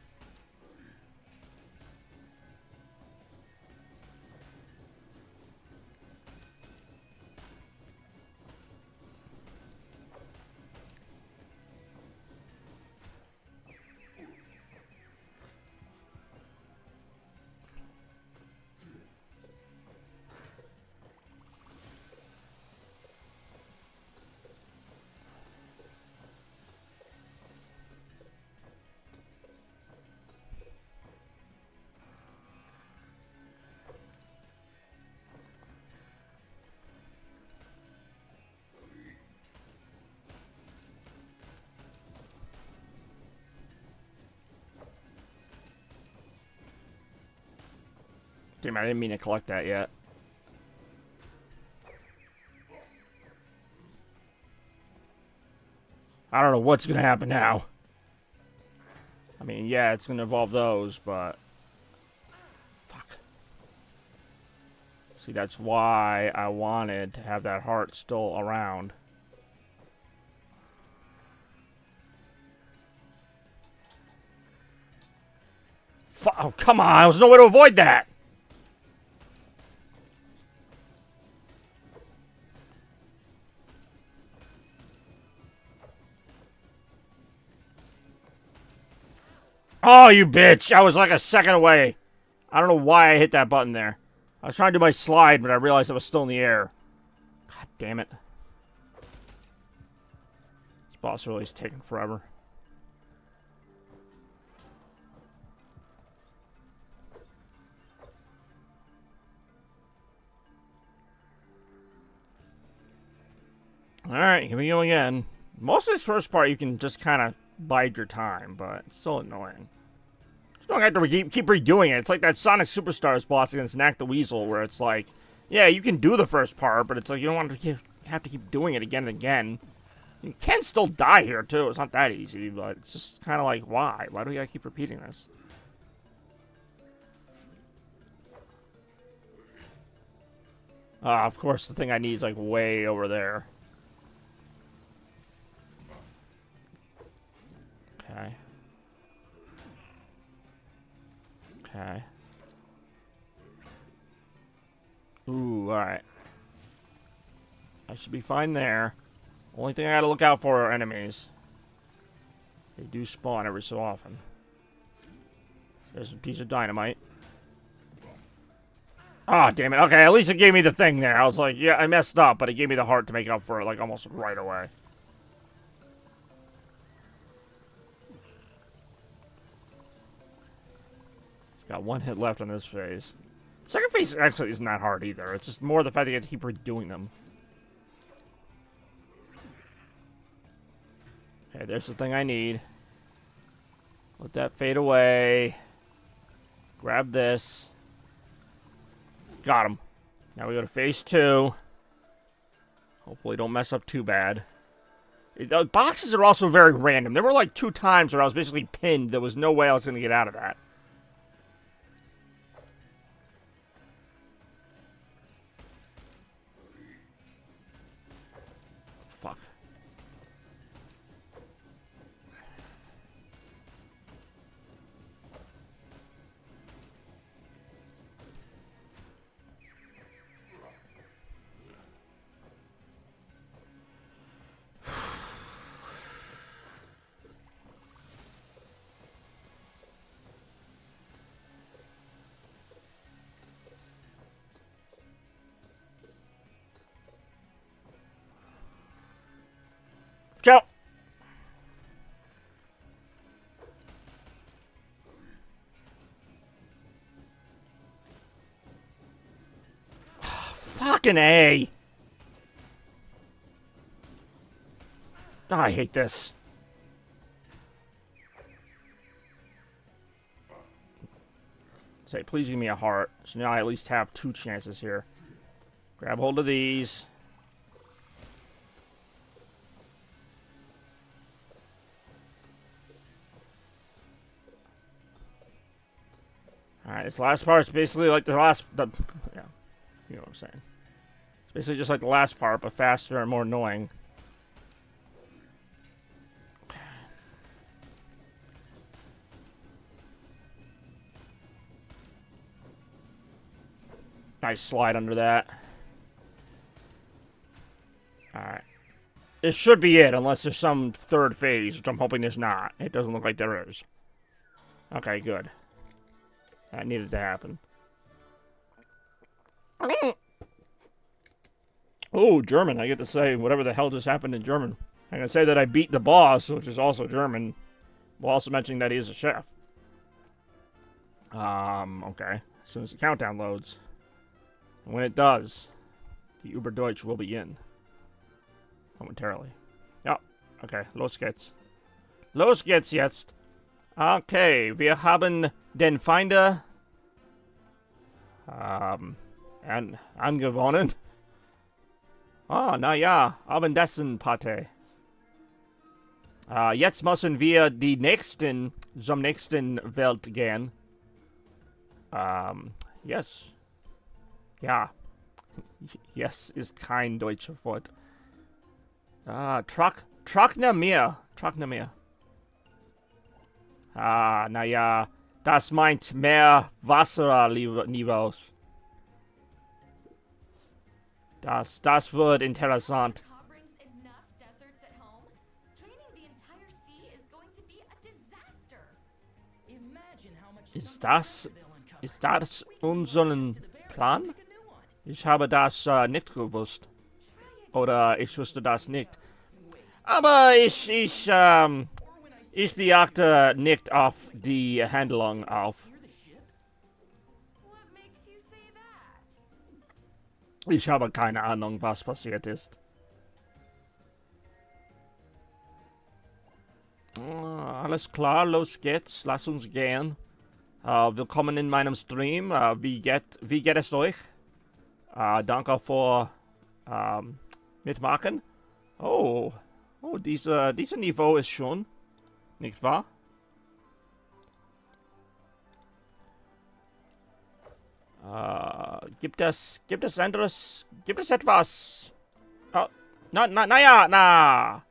Damn, I didn't mean to collect that yet. I don't know what's going to happen now. I mean, yeah, it's going to involve those, but... Fuck. See, that's why I wanted to have that heart still around. Oh, come on. There's no way to avoid that. Oh, you bitch. I was like a second away. I don't know why I hit that button there. I was trying to do my slide, but I realized I was still in the air. God damn it. This boss really is taking forever. Alright, here we go again. Most of this first part you can just kind of bide your time, but it's still annoying. You don't have to keep redoing it. It's like that Sonic Superstars boss against Knack the Weasel, where it's like, yeah, you can do the first part, but it's like you don't want to have to keep doing it again and again. You can still die here, too. It's not that easy, but it's just kind of like, why? Why do we gotta keep repeating this? Of course, the thing I need is, like, way over there. Okay. Okay. Ooh, alright. I should be fine there. Only thing I gotta look out for are enemies. They do spawn every so often. There's a piece of dynamite. Ah, oh, damn it. Okay, at least it gave me the thing there. I was like, yeah, I messed up, but it gave me the heart to make up for it, like, almost right away. Got one hit left on this phase. Second phase actually isn't that hard either. It's just more the fact that you have to keep redoing them. Okay, there's the thing I need. Let that fade away. Grab this. Got him. Now we go to phase 2. Hopefully don't mess up too bad. The boxes are also very random. There were like 2 times where I was basically pinned. There was no way I was going to get out of that. Fuck. Ciao. Fucking A. Oh, I hate this. Say, please give me a heart. So now I at least have 2 chances here. Grab hold of these. Alright, this last part's basically like yeah, you know what I'm saying. It's basically just like the last part, but faster and more annoying. Nice slide under that. Alright. This should be it, unless there's some third phase, which I'm hoping there's not. It doesn't look like there is. Okay, good. That needed to happen. Oh, German. I get to say whatever the hell just happened in German. I can say that I beat the boss, which is also German, while also mentioning that he is a chef. Okay. As soon as the countdown loads. And when it does, the Überdeutsch will begin. Momentarily. Ja, okay. Los geht's. Los geht's jetzt. Okay, wir haben den Feinde angewonnen. Ah, naja, Abendessen Party. Jetzt müssen wir zum nächsten Welt gehen. Yes. Ja. Yes ist kein deutscher Wort. Trockner Meer. Naja, das meint mehr Wasserniveaus. Das wird interessant. Brings enough deserts at home. Draining the entire sea is going to be a disaster. Imagine how much Ist das unser Plan? Ich habe das nicht gewusst. Oder ich wusste das nicht. Aber ich beachte nicht auf die Handlung auf. What makes you say that? Ich habe keine Ahnung, was passiert ist. Alles klar, los geht's. Lass uns gehen. Willkommen in meinem Stream. Wie geht es euch? Danke für mitmachen. Oh, dieser Niveau ist schon. Nicht wahr? Gibt es anderes? Gibt es etwas? Oh, naja.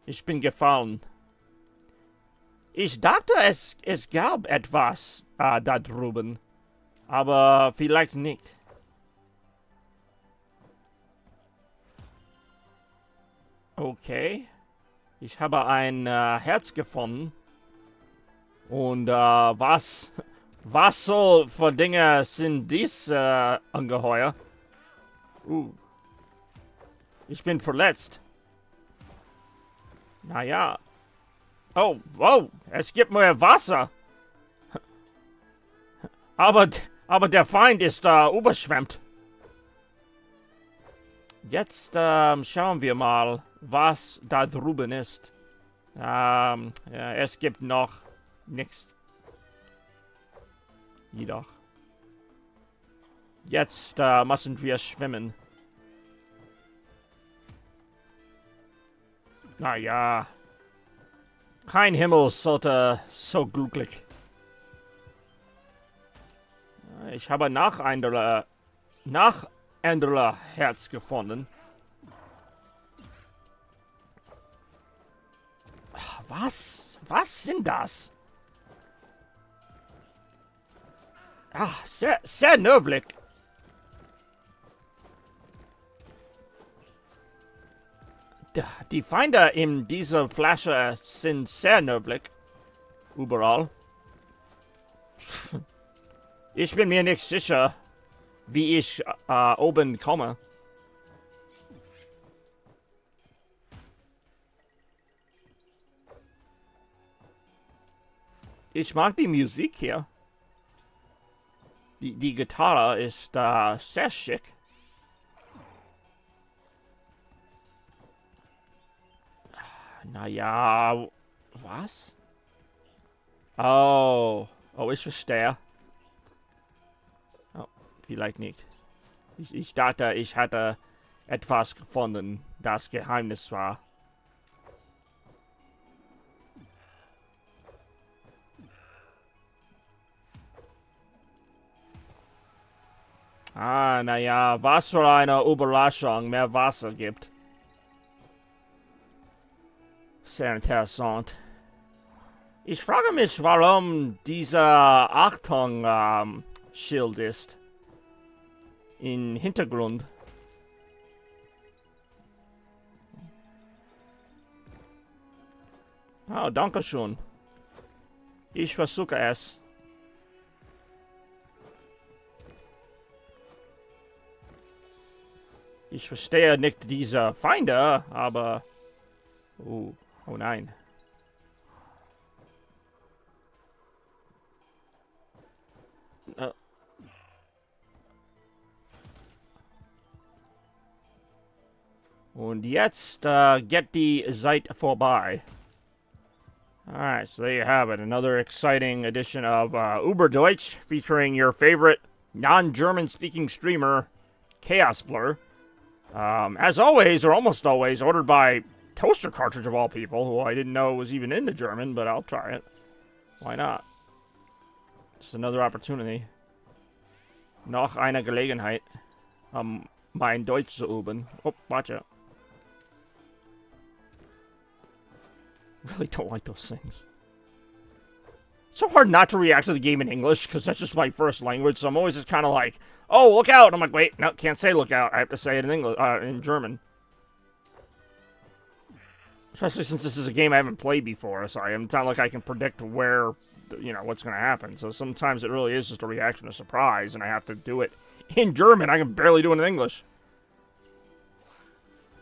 Ich bin gefallen. Ich dachte, es gab etwas da drüben. Aber vielleicht nicht. Okay. Ich habe ein Herz gefunden. Und was so für Dinge sind dies, Ungeheuer? Ich bin verletzt. Naja. Oh, wow, es gibt mehr Wasser. Aber der Feind ist überschwemmt. Jetzt schauen wir mal, was da drüben ist. Ja, es gibt noch nichts. Jedoch. Jetzt müssen wir schwimmen. Naja. Kein Himmel sollte so glücklich. Ich habe nach anderer Herz gefunden. Was? Was sind das? Ach, sehr nördlich. Die Feinde in dieser Flasche sind sehr nördlich. Überall. Ich bin mir nicht sicher, wie ich oben komme. Ich mag die Musik hier. Die Gitarre ist sehr schick. Naja, was? Oh, ich verstehe. vielleicht nicht. Ich dachte, ich hatte etwas gefunden, das Geheimnis war. Ah, naja, was für eine Überraschung, mehr Wasser gibt. Sehr interessant. Ich frage mich, warum dieser Achtung Schild ist. Im Hintergrund. Oh, danke schön. Ich versuche es. Ich verstehe nicht diese Feinde, aber... Oh nein. Und jetzt geht die Seite vorbei. Alright, so there you have it. Another exciting edition of Uberdeutsch, featuring your favorite non-German speaking streamer, Chaos Blur. As always, or almost always, ordered by Toaster Cartridge of all people, who I didn't know was even into German, but I'll try it. Why not? Just another opportunity. Noch eine Gelegenheit, mein Deutsch zu üben. Oh, watch out. Really don't like those things. It's so hard not to react to the game in English, because that's just my first language, so I'm always just kind of like, oh, look out! And I'm like, wait, no, can't say look out. I have to say it in English, in German. Especially since this is a game I haven't played before, so it's not like I can predict where, you know, what's going to happen. So sometimes it really is just a reaction of surprise, and I have to do it in German. I can barely do it in English.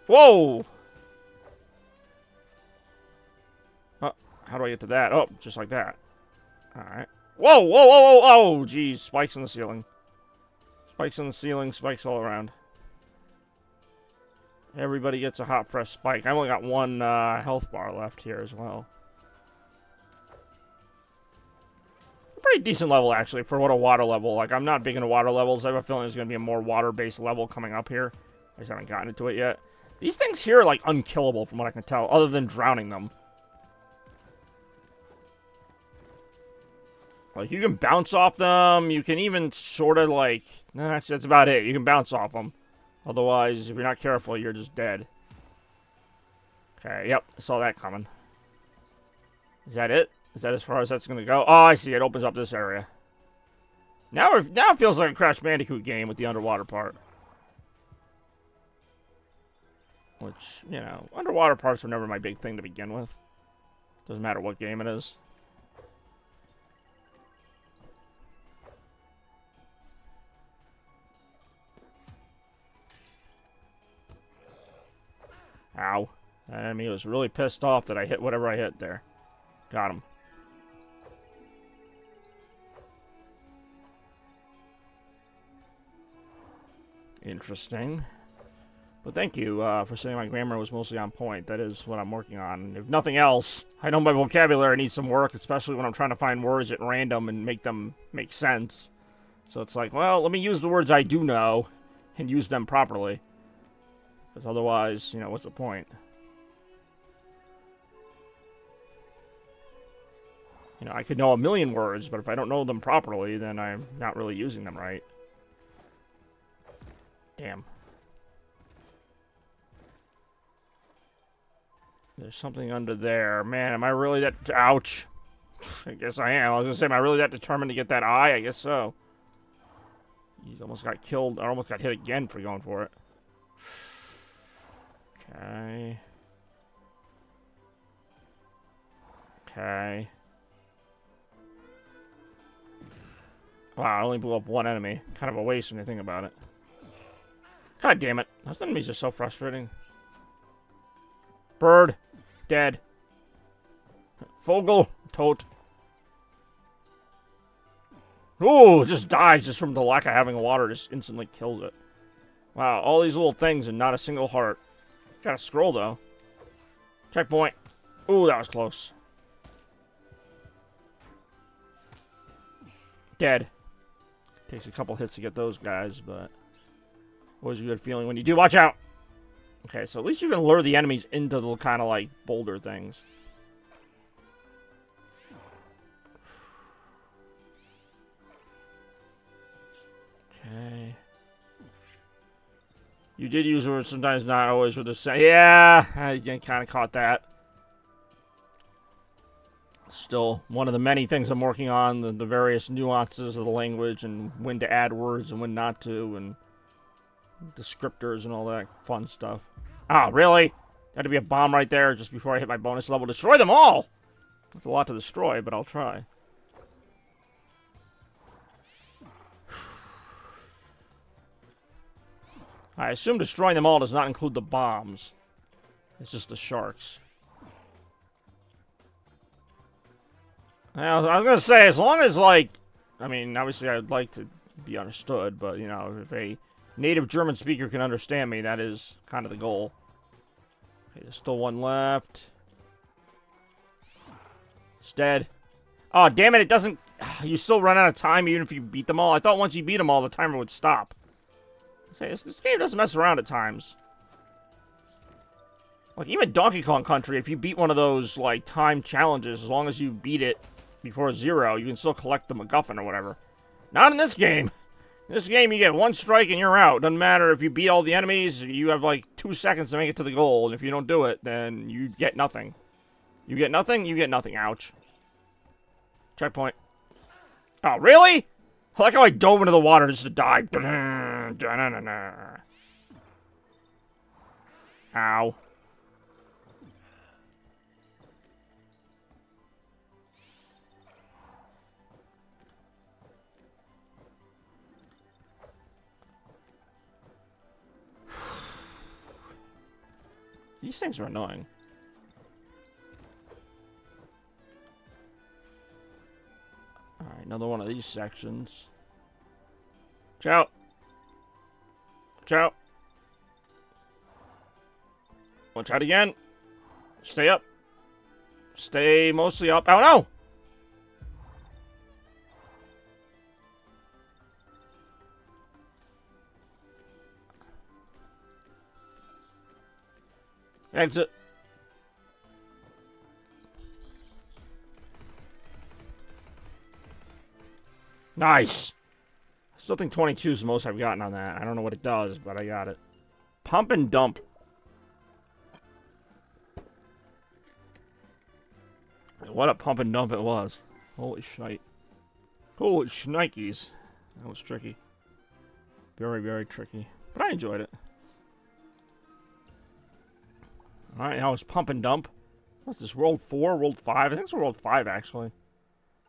Whoa! How do I get to that? Oh, just like that. Alright. Whoa, whoa, whoa, whoa, oh, geez. Spikes in the ceiling. Spikes in the ceiling, spikes all around. Everybody gets a hot, fresh spike. I only got one health bar left here as well. Pretty decent level, actually, for what a water level. Like, I'm not big into water levels. I have a feeling there's going to be a more water-based level coming up here. I just haven't gotten into it yet. These things here are, like, unkillable from what I can tell, other than drowning them. Like, you can bounce off them. You can even sort of, like... Nah, that's about it. You can bounce off them. Otherwise, if you're not careful, you're just dead. Okay, yep. I saw that coming. Is that it? Is that as far as that's going to go? Oh, I see. It opens up this area. Now it feels like a Crash Bandicoot game with the underwater part. Which, you know, underwater parts were never my big thing to begin with. Doesn't matter what game it is. Ow. That enemy was really pissed off that I hit whatever I hit there. Got him. Interesting. But thank you for saying my grammar was mostly on point. That is what I'm working on. If nothing else, I know my vocabulary needs some work, especially when I'm trying to find words at random and make them make sense. So it's like, well, let me use the words I do know and use them properly. Because otherwise, you know, what's the point? You know, I could know a million words, but if I don't know them properly, then I'm not really using them right. Damn. There's something under there. Man, am I really that... Ouch. I guess I am. I was gonna say, am I really that determined to get that eye? I guess so. He's almost got killed. I almost got hit again for going for it. Okay. Okay. Wow, I only blew up one enemy. Kind of a waste when you think about it. God damn it. Those enemies are so frustrating. Bird. Dead. Vogel. Tote. Ooh, just dies just from the lack of having water. Just instantly kills it. Wow, all these little things and not a single heart. Got a scroll, though. Checkpoint. Ooh, that was close. Dead. Takes a couple hits to get those guys, but always a good feeling when you do. Watch out! Okay, so at least you can lure the enemies into the kind of like boulder things. Okay. You did use words, sometimes not always with the same. Yeah, I kind of caught that. Still, one of the many things I'm working on, the various nuances of the language and when to add words and when not to, and descriptors and all that fun stuff. Oh, really? Had to be a bomb right there just before I hit my bonus level. Destroy them all! That's a lot to destroy, but I'll try. I assume destroying them all does not include the bombs. It's just the sharks. Now, I was going to say, as long as, like... I mean, obviously I'd like to be understood, but, you know, if a native German speaker can understand me, that is kind of the goal. Okay, there's still one left. It's dead. Oh, damn it, it doesn't... You still run out of time even if you beat them all? I thought once you beat them all, the timer would stop. Say, this game doesn't mess around at times. Like, even Donkey Kong Country, if you beat one of those, like, time challenges, as long as you beat it before 0, you can still collect the MacGuffin or whatever. Not in this game. In this game, you get one strike and you're out. Doesn't matter if you beat all the enemies, you have, like, 2 seconds to make it to the goal, and if you don't do it, then you get nothing. You get nothing, you get nothing. Ouch. Checkpoint. Oh, really? I like how I dove into the water just to die. Ow. These things are annoying. Alright, another one of these sections. Watch out! Watch out! Watch out again! Stay up! Stay mostly up. Oh no! Exit. Nice! I still think 22 is the most I've gotten on that. I don't know what it does, but I got it. Pump and dump. What a pump and dump it was. Holy shite. Holy shnikes. That was tricky. Very, very tricky. But I enjoyed it. Alright, now it's pump and dump. What's this, World 4? World 5? I think it's World 5, actually.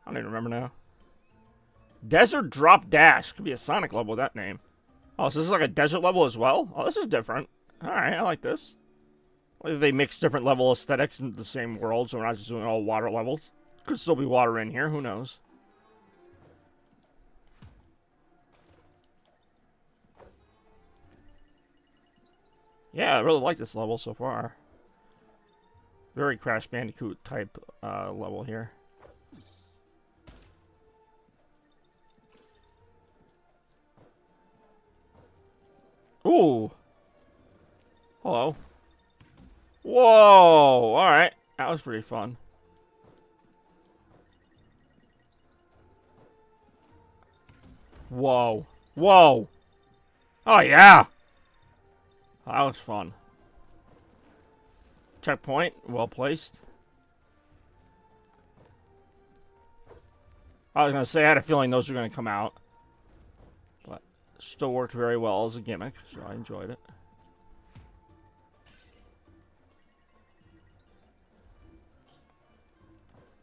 I don't even remember now. Desert Drop Dash. Could be a Sonic level with that name. Oh, so this is like a desert level as well? Oh, this is different. Alright, I like this. Whether they mix different level aesthetics into the same world, so we're not just doing all water levels. Could still be water in here, who knows? Yeah, I really like this level so far. Very Crash Bandicoot type level here. Ooh. Hello. Whoa! Alright. That was pretty fun. Whoa. Whoa! Oh, yeah! That was fun. Checkpoint. Well placed. I was going to say, I had a feeling those were going to come out. But still worked very well as a gimmick, so I enjoyed it.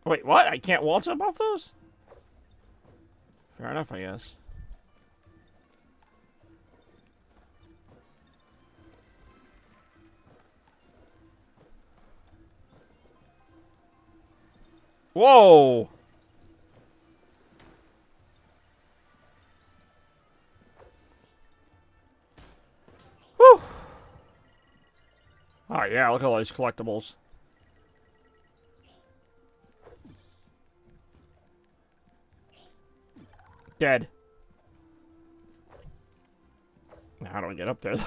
Wait, what? I can't wall jump off those? Fair enough, I guess. Whoa! Whew! Oh yeah, look at all these collectibles. Dead. How do I get up there, though?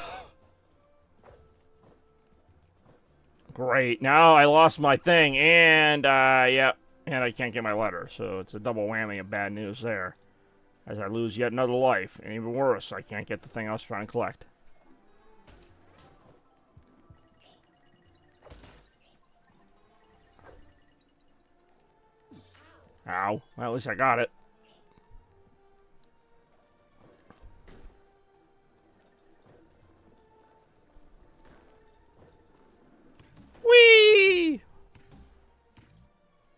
Great. Now I lost my thing, and, yeah, and I can't get my letter, so it's a double whammy of bad news there. As I lose yet another life, and even worse, I can't get the thing I was trying to collect. Ow. Well, at least I got it. Whee!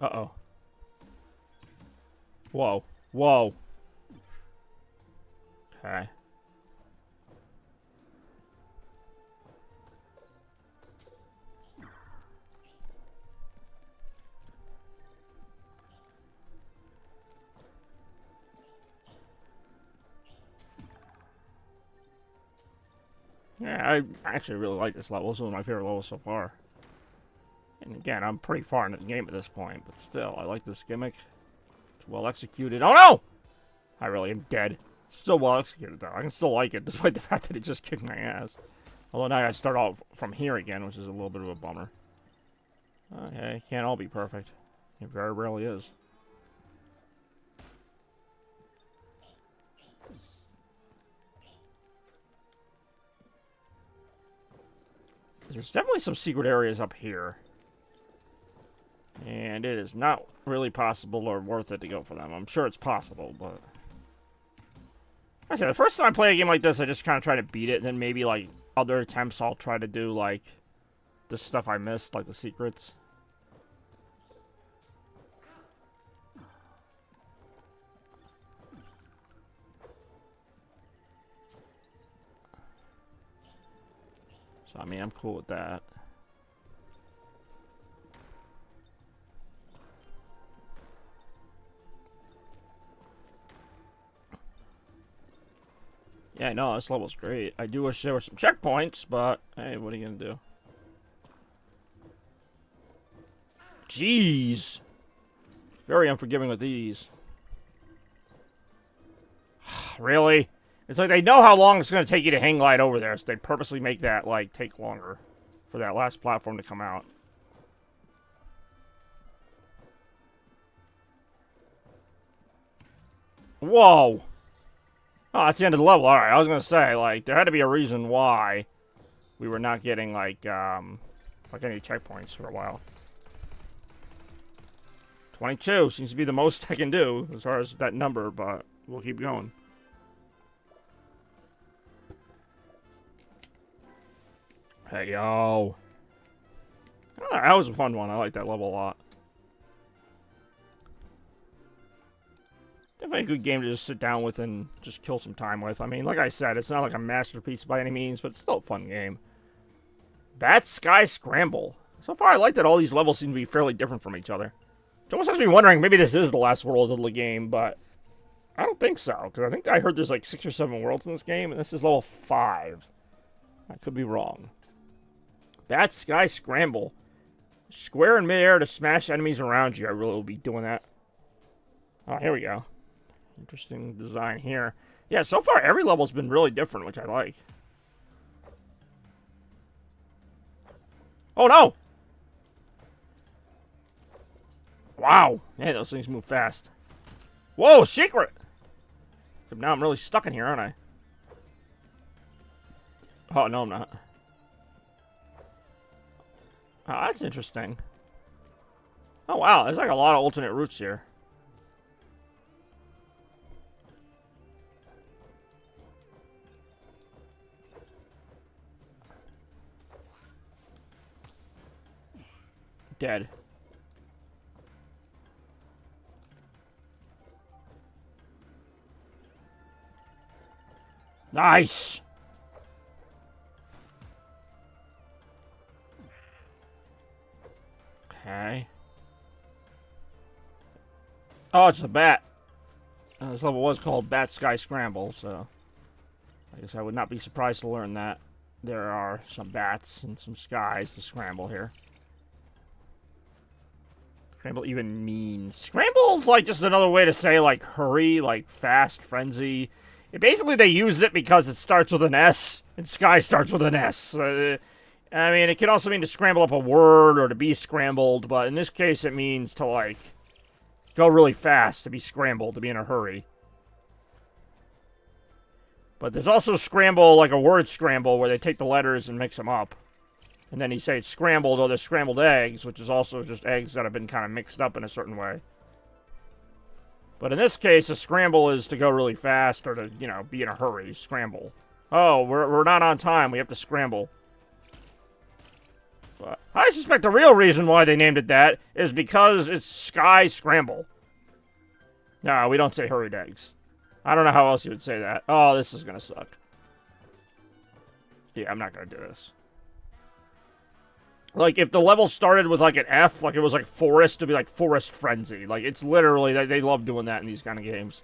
Uh-oh. Whoa. Whoa. Okay. Yeah, I actually really like this level. It's one of my favorite levels so far. And again, I'm pretty far into the game at this point, but still, I like this gimmick. It's well executed. Oh no! I really am dead. Still well executed though. I can still like it, despite the fact that it just kicked my ass. Although now I start off from here again, which is a little bit of a bummer. Okay, can't all be perfect. It very rarely is. There's definitely some secret areas up here. And it is not really possible or worth it to go for them. I'm sure it's possible, but... Like I said, the first time I play a game like this, I just kind of try to beat it, and then maybe, like, other attempts I'll try to do, like, the stuff I missed, like the secrets. So, I mean, I'm cool with that. Yeah, no, this level's great. I do wish there were some checkpoints, but hey, what are you gonna do? Jeez. Very unforgiving with these. Really? It's like they know how long it's gonna take you to hang glide over there, so they purposely make that, like, take longer for that last platform to come out. Whoa! Oh, that's the end of the level. Alright, I was gonna say, like, there had to be a reason why we were not getting, like any checkpoints for a while. 22 seems to be the most I can do as far as that number, but we'll keep going. Hey, yo. Oh, that was a fun one. I like that level a lot. Definitely a good game to just sit down with and just kill some time with. I mean, like I said, it's not like a masterpiece by any means, but it's still a fun game. Bat Sky Scramble. So far, I like that all these levels seem to be fairly different from each other. It almost has me wondering, maybe this is the last world of the game, but I don't think so, because I think I heard there's like 6 or 7 worlds in this game, and this is level 5. I could be wrong. Bat Sky Scramble. Square in midair to smash enemies around you. I really will be doing that. Oh, here we go. Interesting design here. Yeah, so far every level's been really different, which I like. Oh, no! Wow. Man, those things move fast. Whoa, secret! So now I'm really stuck in here, aren't I? Oh, no, I'm not. Oh, that's interesting. Oh, wow. There's like a lot of alternate routes here. Dead. Nice! Okay. Oh, it's a bat. This level was called Bat Sky Scramble, so I guess I would not be surprised to learn that there are some bats and some skies to scramble here. Scramble even means... Scramble's like just another way to say, like, hurry, like, fast, frenzy. Basically, they used it because it starts with an S, and Sky starts with an S. I mean, it can also mean to scramble up a word or to be scrambled, but in this case, it means to, like, go really fast, to be scrambled, to be in a hurry. But there's also scramble, like a word scramble, where they take the letters and mix them up. And then you say it's scrambled, or there's scrambled eggs, which is also just eggs that have been kind of mixed up in a certain way. But in this case, a scramble is to go really fast or to, you know, be in a hurry. Scramble. Oh, we're not on time. We have to scramble. But I suspect the real reason why they named it that is because it's Sky Scramble. No, we don't say hurried eggs. I don't know how else you would say that. Oh, this is going to suck. Yeah, I'm not going to do this. Like, if the level started with, like, an F, like it was, like, Forest, to be, like, Forest Frenzy. Like, it's literally, they love doing that in these kind of games.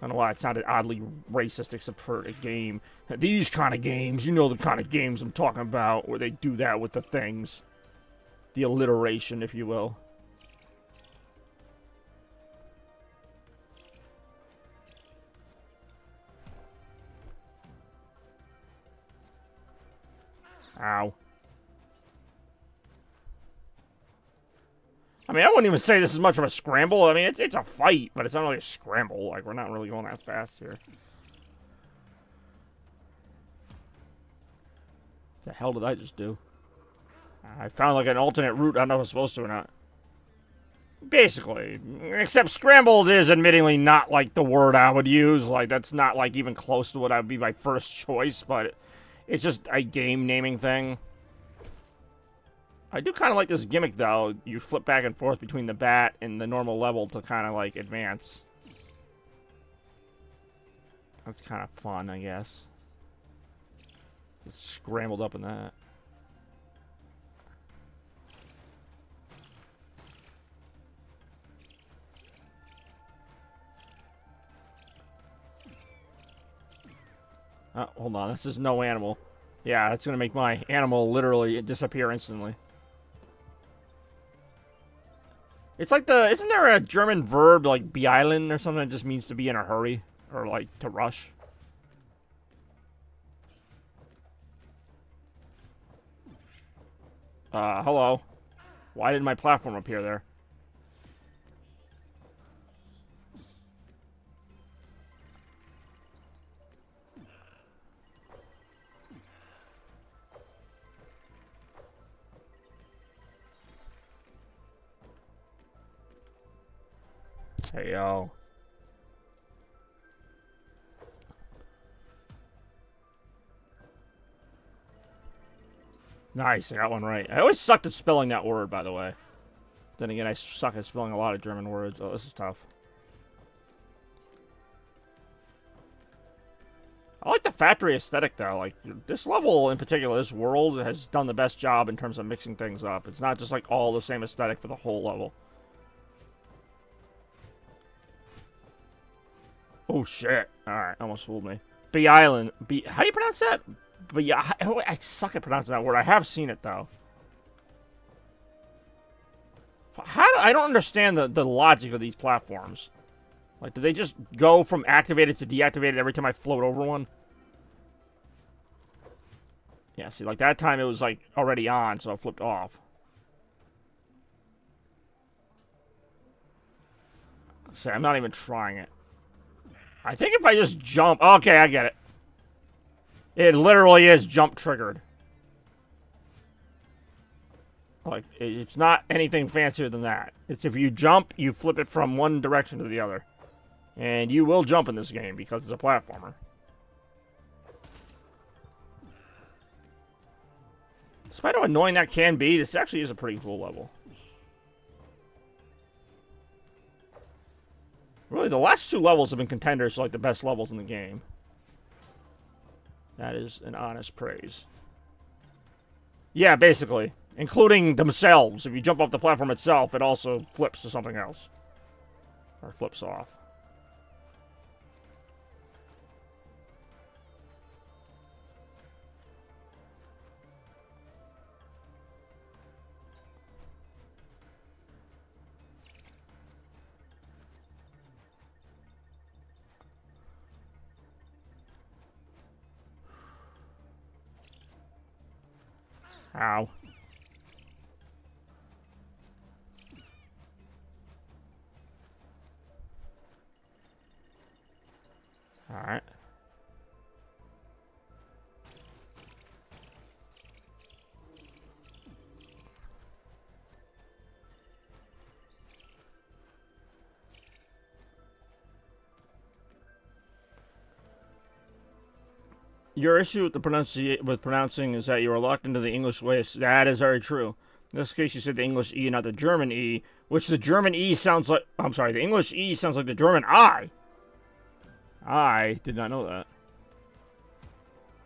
I don't know why it sounded oddly racist, except for a game. These kind of games, you know the kind of games I'm talking about, where they do that with the things. The alliteration, if you will. Ow. I mean, I wouldn't even say this is much of a scramble. I mean, it's a fight, but it's not really a scramble. Like, we're not really going that fast here. What the hell did I just do? I found, like, an alternate route. I don't know if I was supposed to or not. Basically. Except scrambled is admittingly not, like, the word I would use. Like, that's not, like, even close to what would be my first choice, but it's just a game naming thing. I do kind of like this gimmick, though. You flip back and forth between the bat and the normal level to kind of, like, advance. That's kind of fun, I guess. It's scrambled up in that. Oh, hold on. This is no animal. Yeah, that's going to make my animal literally disappear instantly. It's like the... Isn't there a German verb, like, beeilen or something that just means to be in a hurry? Or, like, to rush? Hello. Why didn't my platform appear there? Hey, yo. Nice, I got one right. I always sucked at spelling that word, by the way. Then again, I suck at spelling a lot of German words. Oh, this is tough. I like the factory aesthetic, though. Like, this level in particular, this world, has done the best job in terms of mixing things up. It's not just, like, all the same aesthetic for the whole level. Oh, shit. Alright, almost fooled me. Beeilen. How do you pronounce that? I suck at pronouncing that word. I have seen it, though. I don't understand the logic of these platforms. Like, do they just go from activated to deactivated every time I float over one? Yeah, see, like, that time it was, like, already on, so I flipped off. See, I'm not even trying it. I think if I just jump... Okay, I get it. It literally is jump triggered. Like, it's not anything fancier than that. It's if you jump, you flip it from one direction to the other. And you will jump in this game because it's a platformer. Despite how annoying that can be, this actually is a pretty cool level. Really, the last two levels have been contenders for, like, the best levels in the game. That is an honest praise. Yeah, basically. Including themselves. If you jump off the platform itself, it also flips to something else. Or flips off. Ow. Alright. Your issue with the pronouncing is that you are locked into the English way. That is very true. In this case, you said the English E, not the German E, which the German E sounds like... I'm sorry, the English E sounds like the German I. I did not know that.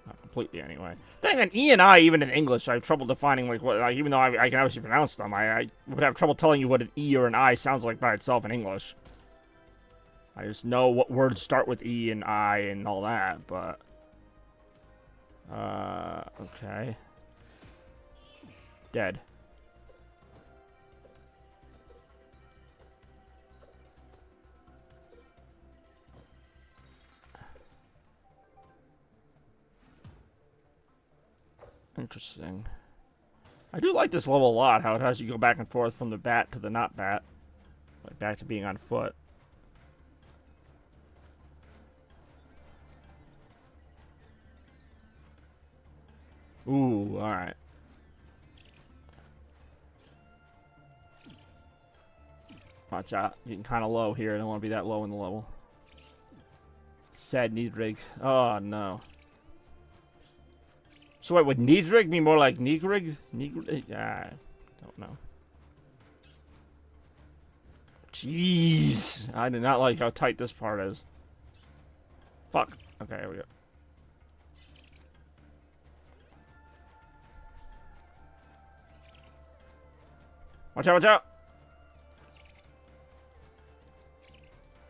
Not completely, anyway. Then again, E and I, even in English, I have trouble defining, like, what, like, even though I can obviously pronounce them, I would have trouble telling you what an E or an I sounds like by itself in English. I just know what words start with E and I and all that, but... okay. Dead. Interesting. I do like this level a lot, how it has you go back and forth from the bat to the not bat. Like back to being on foot. Ooh, alright. Watch out. Getting kind of low here. I don't want to be that low in the level. Sad Niedrig. Oh, no. So wait, would Niedrig be more like Nigrig? I don't know. Jeez. I do not like how tight this part is. Fuck. Okay, here we go. Watch out, watch out!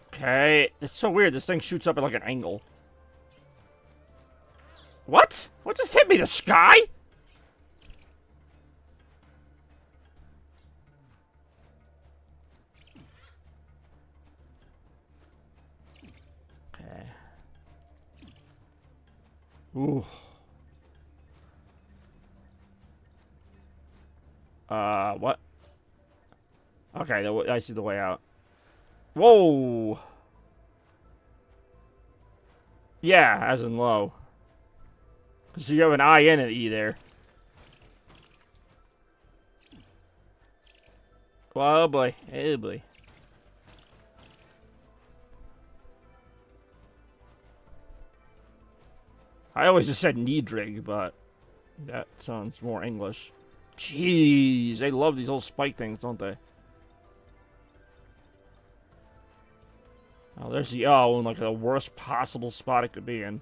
Okay, it's so weird. This thing shoots up at like an angle. What? What just hit me? The sky? Okay. Ooh. What? Okay, I see the way out. Whoa! Yeah, as in low. So you have an I and an E there. Oh boy, oh boy. I always just said Niedrig, but that sounds more English. Jeez, they love these old spike things, don't they? Oh, there's the O in like the worst possible spot it could be in.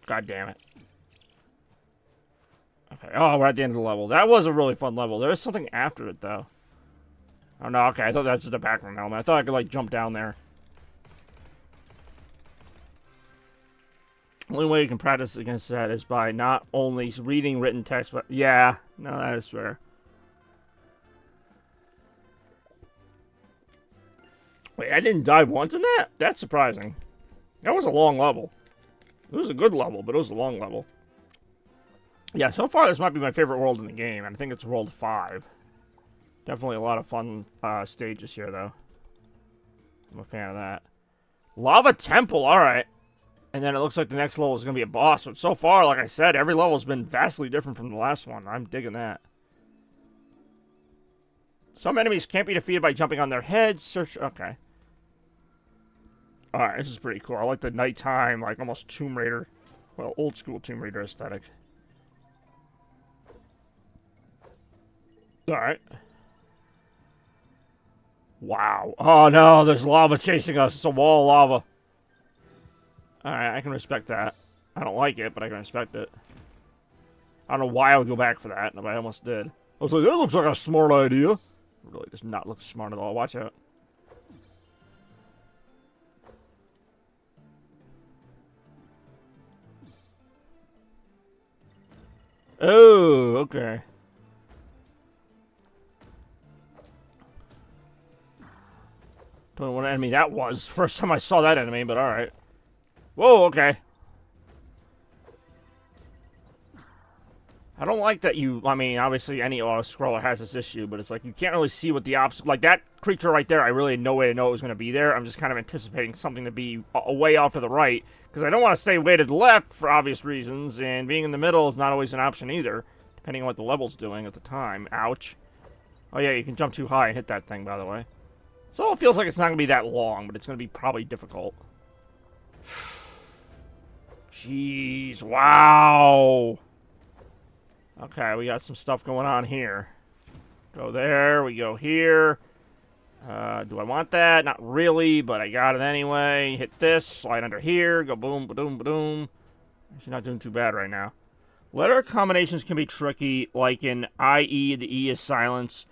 God damn it. Okay. Oh, we're at the end of the level. That was a really fun level. There is something after it, though. Oh, no. Okay. I thought that was just a background element. I thought I could, like, jump down there. The only way you can practice against that is by not only reading written text, but... Yeah. No, that is fair. Wait, I didn't die once in that? That's surprising. That was a long level. It was a good level, but it was a long level. Yeah, so far this might be my favorite world in the game, and I think it's World 5. Definitely a lot of fun stages here, though. I'm a fan of that. Lava Temple, alright. And then it looks like the next level is going to be a boss, but so far, like I said, every level has been vastly different from the last one. I'm digging that. Some enemies can't be defeated by jumping on their heads. Search... Okay. Alright, this is pretty cool. I like the nighttime, like almost Tomb Raider, well, old school Tomb Raider aesthetic. Alright. Wow. Oh no, there's lava chasing us. It's a wall of lava. Alright, I can respect that. I don't like it, but I can respect it. I don't know why I would go back for that, but I almost did. I was like, that looks like a smart idea. Really does not look smart at all. Watch out. Oh, okay. Don't know what enemy that was. First time I saw that enemy, but alright. Whoa, okay. I don't like that you, I mean, obviously any auto-scroller has this issue, but it's like you can't really see what the opposite, like that creature right there, I really had no way to know it was going to be there. I'm just kind of anticipating something to be way off to the right, because I don't want to stay way to the left for obvious reasons, and being in the middle is not always an option either, depending on what the level's doing at the time. Ouch. Oh yeah, you can jump too high and hit that thing, by the way. So it feels like it's not going to be that long, but it's going to be probably difficult. Jeez, wow. Okay, we got some stuff going on here. Go there, we go here. Do I want that? Not really, but I got it anyway. Hit this, slide under here, go boom, ba-doom, ba-doom. Actually not doing too bad right now. Letter combinations can be tricky, like in IE, the E is silence,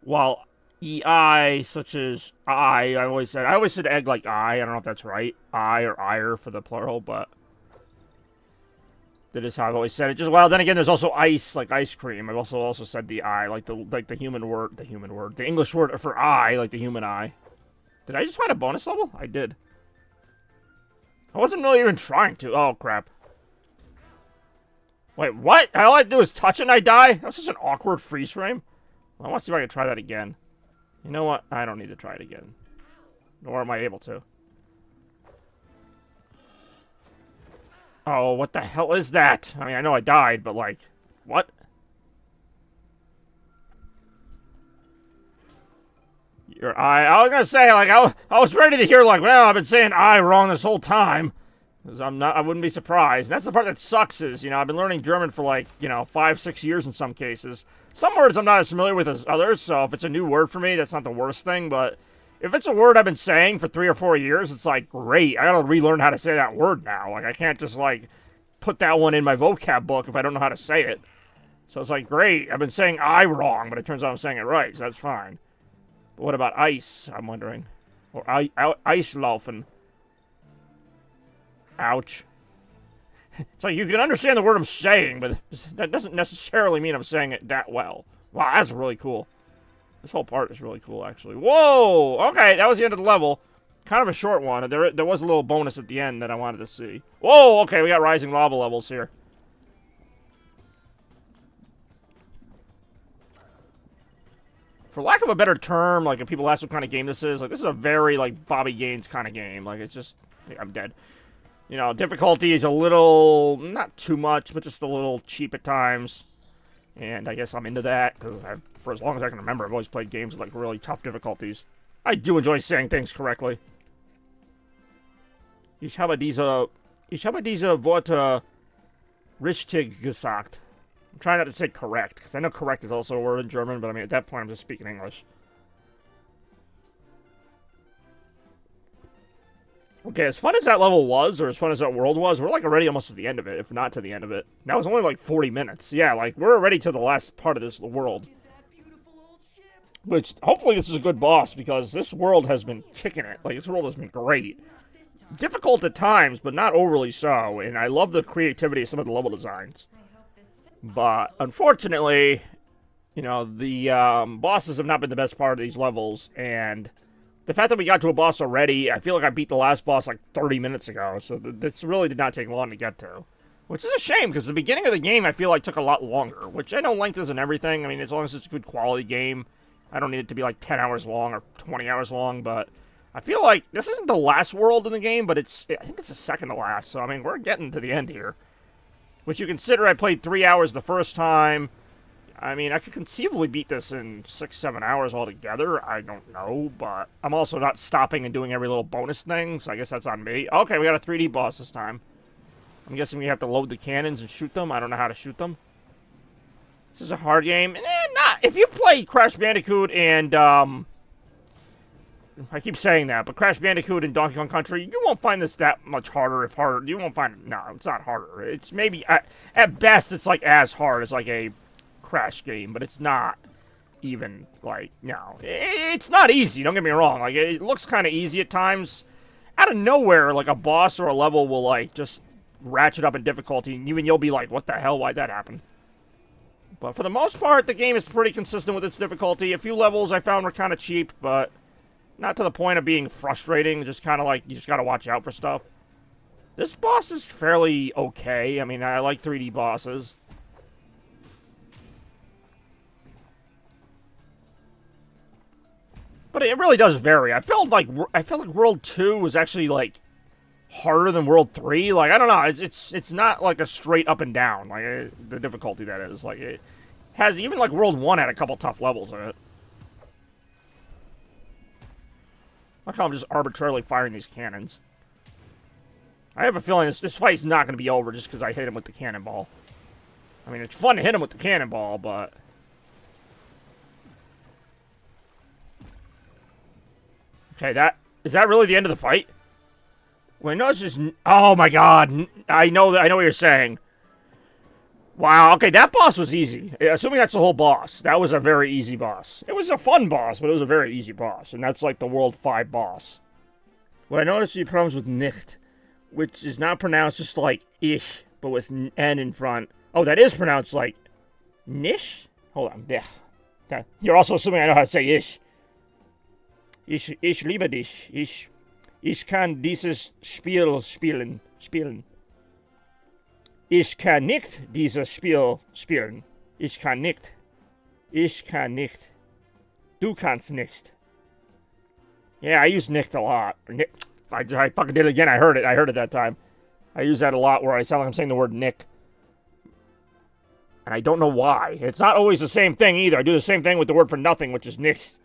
while EI, such as I always said egg like I don't know if that's right. I or ire for the plural, but that is how I've always said it. Just well, then again, there's also ice, like ice cream. I've also said the I, like the human word, the English word for I, like the human eye. Did I just find a bonus level? I did. I wasn't really even trying to. Oh crap! Wait, what? All I do is touch it and I die? That's such an awkward freeze frame. Well, I want to see if I can try that again. You know what? I don't need to try it again. Nor am I able to. Oh, what the hell is that? I mean, I know I died, but like, what? Your eye. I was gonna say, like, I was ready to hear, like, well, I've been saying I wrong this whole time. Because I wouldn't be surprised. And that's the part that sucks is, you know, I've been learning German for like, 5-6 years in some cases. Some words I'm not as familiar with as others, so if it's a new word for me, that's not the worst thing, but if it's a word I've been saying for 3 or 4 years, it's like, great, I gotta relearn how to say that word now. Like, I can't just, like, put that one in my vocab book if I don't know how to say it. So it's like, great, I've been saying I wrong, but it turns out I'm saying it right, so that's fine. But what about ice, I'm wondering? Or Eislaufen. Ouch. It's like, you can understand the word I'm saying, but that doesn't necessarily mean I'm saying it that well. Wow, that's really cool. This whole part is really cool, actually. Whoa! Okay, that was the end of the level. Kind of a short one. There was a little bonus at the end that I wanted to see. Whoa! Okay, we got rising lava levels here. For lack of a better term, like, if people ask what kind of game this is a very, like, Bobby Gaines kind of game. Like, it's just... I'm dead. You know, difficulty is a little... not too much, but just a little cheap at times. And I guess I'm into that, because for as long as I can remember, I've always played games with, like, really tough difficulties. I do enjoy saying things correctly. Ich habe diese Worte richtig gesagt. I'm trying not to say correct, because I know correct is also a word in German, but I mean, at that point, I'm just speaking English. Okay, as fun as that level was, or as fun as that world was, we're like already almost at the end of it, if not to the end of it. That was only like 40 minutes. Yeah, like, we're already to the last part of this world. Which, hopefully this is a good boss, because this world has been kicking it. Like, this world has been great. Difficult at times, but not overly so, and I love the creativity of some of the level designs. But, unfortunately, you know, the bosses have not been the best part of these levels, and the fact that we got to a boss already, I feel like I beat the last boss like 30 minutes ago, so this really did not take long to get to. Which is a shame, because the beginning of the game I feel like took a lot longer, which I know length isn't everything. I mean, as long as it's a good quality game, I don't need it to be like 10 hours long or 20 hours long, but I feel like this isn't the last world in the game, but I think it's the second to last, so I mean, we're getting to the end here. Which you consider I played 3 hours the first time. I mean, I could conceivably beat this in 6-7 hours altogether. I don't know, but I'm also not stopping and doing every little bonus thing, so I guess that's on me. Okay, we got a 3D boss this time. I'm guessing we have to load the cannons and shoot them. I don't know how to shoot them. This is a hard game. Not. If you've played Crash Bandicoot and, I keep saying that, but Crash Bandicoot and Donkey Kong Country, you won't find this that much harder, if harder. You won't find it. No, it's not harder. It's maybe, at best, it's like as hard as like a Crash game, but it's not. even, like, no. It's not easy, don't get me wrong. Like, it looks kind of easy at times. Out of nowhere, like, a boss or a level will, like, just ratchet up in difficulty, and even you'll be like, what the hell, why'd that happen? But for the most part, the game is pretty consistent with its difficulty. A few levels I found were kind of cheap, but not to the point of being frustrating. Just kind of like, you just gotta watch out for stuff. This boss is fairly okay. I mean, I like 3D bosses. But it really does vary. I felt like World 2 was actually, like, harder than World 3. Like, I don't know. It's not, like, a straight up and down. Like, the difficulty, that is. Like, it has... Even, like, World 1 had a couple tough levels in it. Look how I'm just arbitrarily firing these cannons. I have a feeling this fight's not going to be over just because I hit him with the cannonball. I mean, it's fun to hit him with the cannonball, but... Okay, is that really the end of the fight? Well, no, it's just... Oh my god. I know what you're saying. Wow, okay, that boss was easy. Assuming that's the whole boss. That was a very easy boss. It was a fun boss, but it was a very easy boss. And that's like the World 5 boss. What I noticed is problems with nicht, which is not pronounced just like ish, but with N in front. Oh, that is pronounced like nish? Hold on. Yeah. You're also assuming I know how to say ish. Ich liebe dich. Ich kann dieses Spiel spielen. Ich kann nicht dieses Spiel spielen. Ich kann nicht. Du kannst nicht. Yeah, I use nicht a lot. I fucking did it again. I heard it that time. I use that a lot where I sound like I'm saying the word Nick. And I don't know why. It's not always the same thing either. I do the same thing with the word for nothing, which is nicht.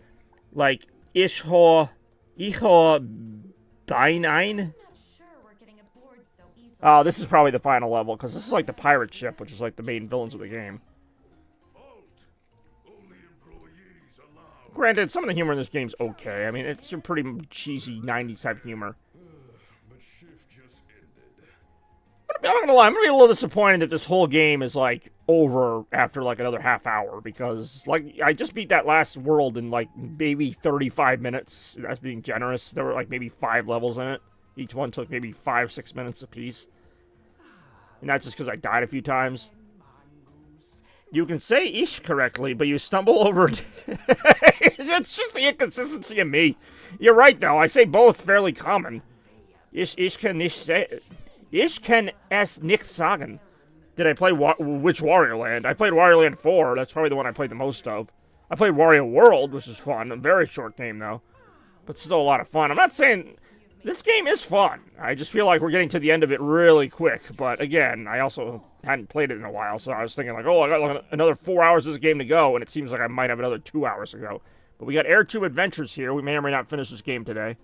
Like, ich ho bein ein. Oh, this is probably the final level, because this is like the pirate ship, which is like the main villains of the game. Granted, some of the humor in this game's okay. I mean, it's a pretty cheesy 90s type humor. But I'm not gonna lie, I'm gonna be a little disappointed that this whole game is like over after like another half hour, because like I just beat that last world in like maybe 35 minutes. That's being generous. There were like maybe 5 levels in it. Each one took maybe 5-6 minutes apiece. And that's just because I died a few times. You can say ish correctly, but you stumble over it. It's just the inconsistency in me. You're right, though. I say both fairly common. Ich kann nicht say... Ich kann es nicht sagen. Did I play which Wario Land? I played Wario Land 4. That's probably the one I played the most of. I played Wario World, which is fun. A very short game, though. But still a lot of fun. I'm not saying... This game is fun. I just feel like we're getting to the end of it really quick. But again, I also hadn't played it in a while, so I was thinking like, oh, I got like another 4 hours of this game to go, and it seems like I might have another 2 hours to go. But we got Air 2 Adventures here. We may or may not finish this game today.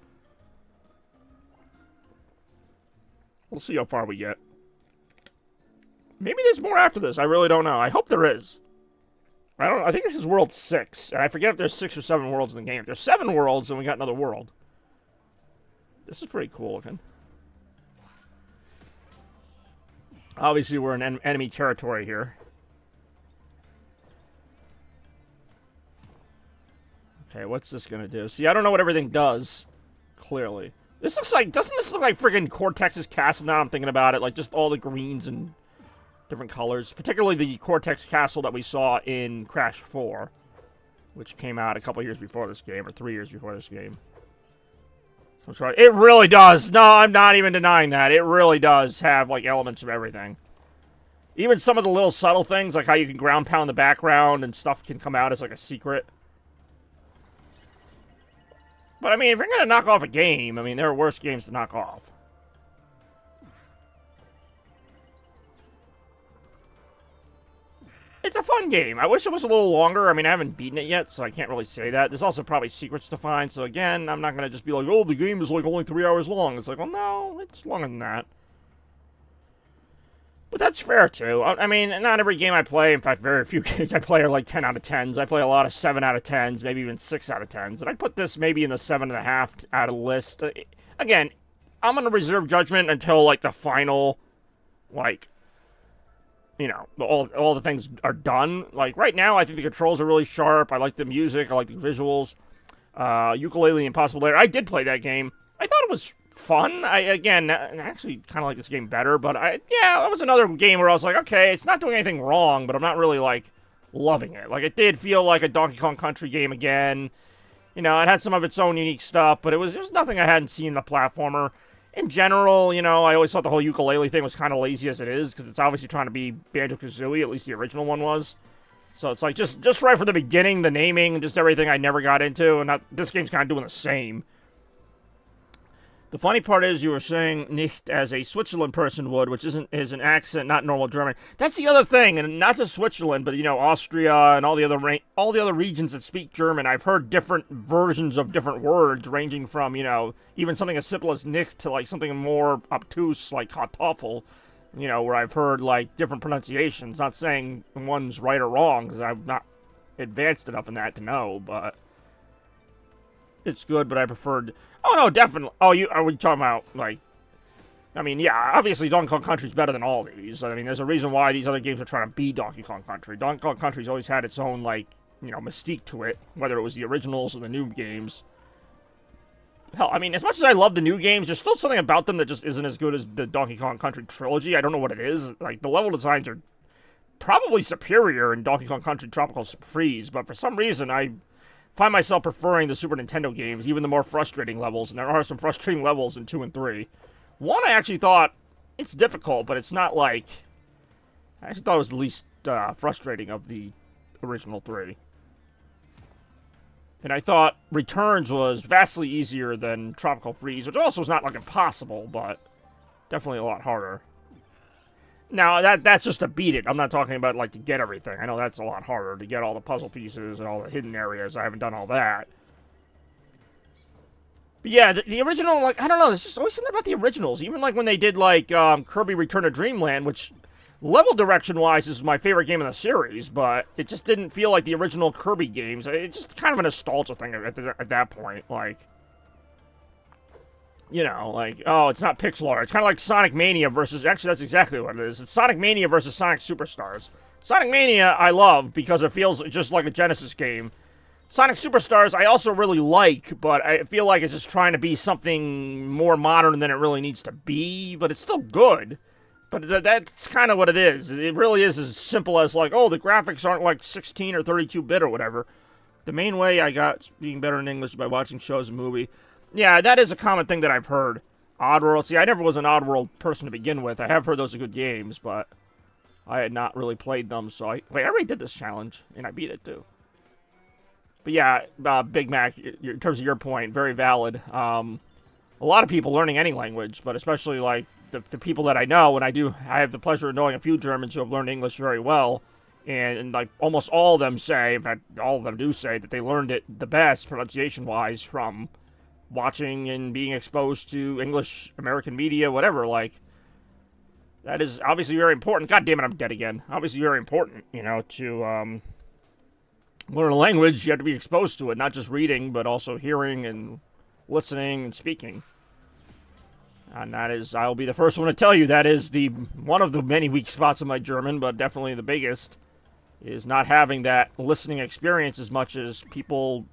We'll see how far we get. Maybe there's more after this. I really don't know. I hope there is. I think this is World 6, and I forget if there's 6 or 7 worlds in the game. If there's 7 worlds, then we got another world. This is pretty cool looking. Obviously, we're in enemy territory here. Okay, what's this gonna do? See, I don't know what everything does. Clearly. This looks like... Doesn't this look like friggin' Cortex's castle now I'm thinking about it? Like, just all the greens and different colors. Particularly the Cortex castle that we saw in Crash 4. Which came out a couple years before this game, or 3 years before this game. That's right. It really does. No, I'm not even denying that. It really does have, like, elements of everything. Even some of the little subtle things, like how you can ground pound the background and stuff can come out as, like, a secret. But, I mean, if you're going to knock off a game, I mean, there are worse games to knock off. It's a fun game. I wish it was a little longer. I mean, I haven't beaten it yet, so I can't really say that. There's also probably secrets to find, so again, I'm not going to just be like, oh, the game is like only 3 hours long. It's like, well, no, it's longer than that. But that's fair, too. I mean, not every game I play, in fact, very few games I play are like 10 out of 10s. I play a lot of 7 out of 10s, maybe even 6 out of 10s. And I put this maybe in the 7.5 out of list. Again, I'm going to reserve judgment until, like, the final, like... you know, all the things are done. Like, right now, I think the controls are really sharp. I like the music. I like the visuals. Ukulele Impossible Lair. I did play that game. I thought it was fun. I actually kind of like this game better, but that was another game where I was like, okay, it's not doing anything wrong, but I'm not really, like, loving it. Like, it did feel like a Donkey Kong Country game again. You know, it had some of its own unique stuff, but it was nothing I hadn't seen in the platformer. In general, you know, I always thought the whole ukulele thing was kind of lazy as it is, because it's obviously trying to be Banjo-Kazooie, at least the original one was. So it's like, just right from the beginning, the naming, just everything I never got into, and this game's kind of doing the same. The funny part is you were saying nicht as a Switzerland person would, which is an accent, not normal German. That's the other thing, and not just Switzerland, but, you know, Austria and all the other regions that speak German. I've heard different versions of different words, ranging from, you know, even something as simple as nicht to, like, something more obtuse, like Kartoffel, you know, where I've heard, like, different pronunciations. Not saying one's right or wrong, because I'm not advanced enough in that to know, but it's good, but I preferred... Oh, no, definitely. Oh, are we talking about, like... I mean, yeah, obviously Donkey Kong Country's better than all these. I mean, there's a reason why these other games are trying to be Donkey Kong Country. Donkey Kong Country's always had its own, like, you know, mystique to it, whether it was the originals or the new games. Hell, I mean, as much as I love the new games, there's still something about them that just isn't as good as the Donkey Kong Country trilogy. I don't know what it is. Like, the level designs are probably superior in Donkey Kong Country Tropical Freeze, but for some reason, I find myself preferring the Super Nintendo games, even the more frustrating levels, and there are some frustrating levels in 2 and 3. 1, I actually thought, it's difficult, but it's not like... I actually thought it was the least frustrating of the original 3. And I thought Returns was vastly easier than Tropical Freeze, which also is not, like, impossible, but definitely a lot harder. Now, that's just to beat it. I'm not talking about, like, to get everything. I know that's a lot harder, to get all the puzzle pieces and all the hidden areas. I haven't done all that. But yeah, the original, like, I don't know, there's just always something about the originals. Even, like, when they did, like, Kirby Return to Dreamland, which, level direction-wise, is my favorite game in the series, but it just didn't feel like the original Kirby games. It's just kind of a nostalgia thing at that point, like... You know, like, oh, it's not pixel art. It's kind of like Sonic Mania versus... Actually, that's exactly what it is. It's Sonic Mania versus Sonic Superstars. Sonic Mania, I love, because it feels just like a Genesis game. Sonic Superstars, I also really like, but I feel like it's just trying to be something more modern than it really needs to be, but it's still good. But that's kind of what it is. It really is as simple as, like, oh, the graphics aren't, like, 16 or 32-bit or whatever. The main way I got speaking better in English is by watching shows and movies. Yeah, that is a common thing that I've heard. Oddworld. See, I never was an Oddworld person to begin with. I have heard those are good games, but I had not really played them, so I already did this challenge, and I beat it, too. But yeah, Big Mac, in terms of your point, very valid. A lot of people learning any language, but especially, like, the people that I know, and I have the pleasure of knowing a few Germans who have learned English very well, and like, almost all of them say, in fact, all of them do say, that they learned it the best, pronunciation-wise, from watching and being exposed to English, American media, whatever, like, that is obviously very important. God damn it, I'm dead again. Obviously very important, you know, to learn a language. You have to be exposed to it, not just reading, but also hearing and listening and speaking. And that is, I'll be the first one to tell you, that is one of the many weak spots of my German, but definitely the biggest, is not having that listening experience as much as people...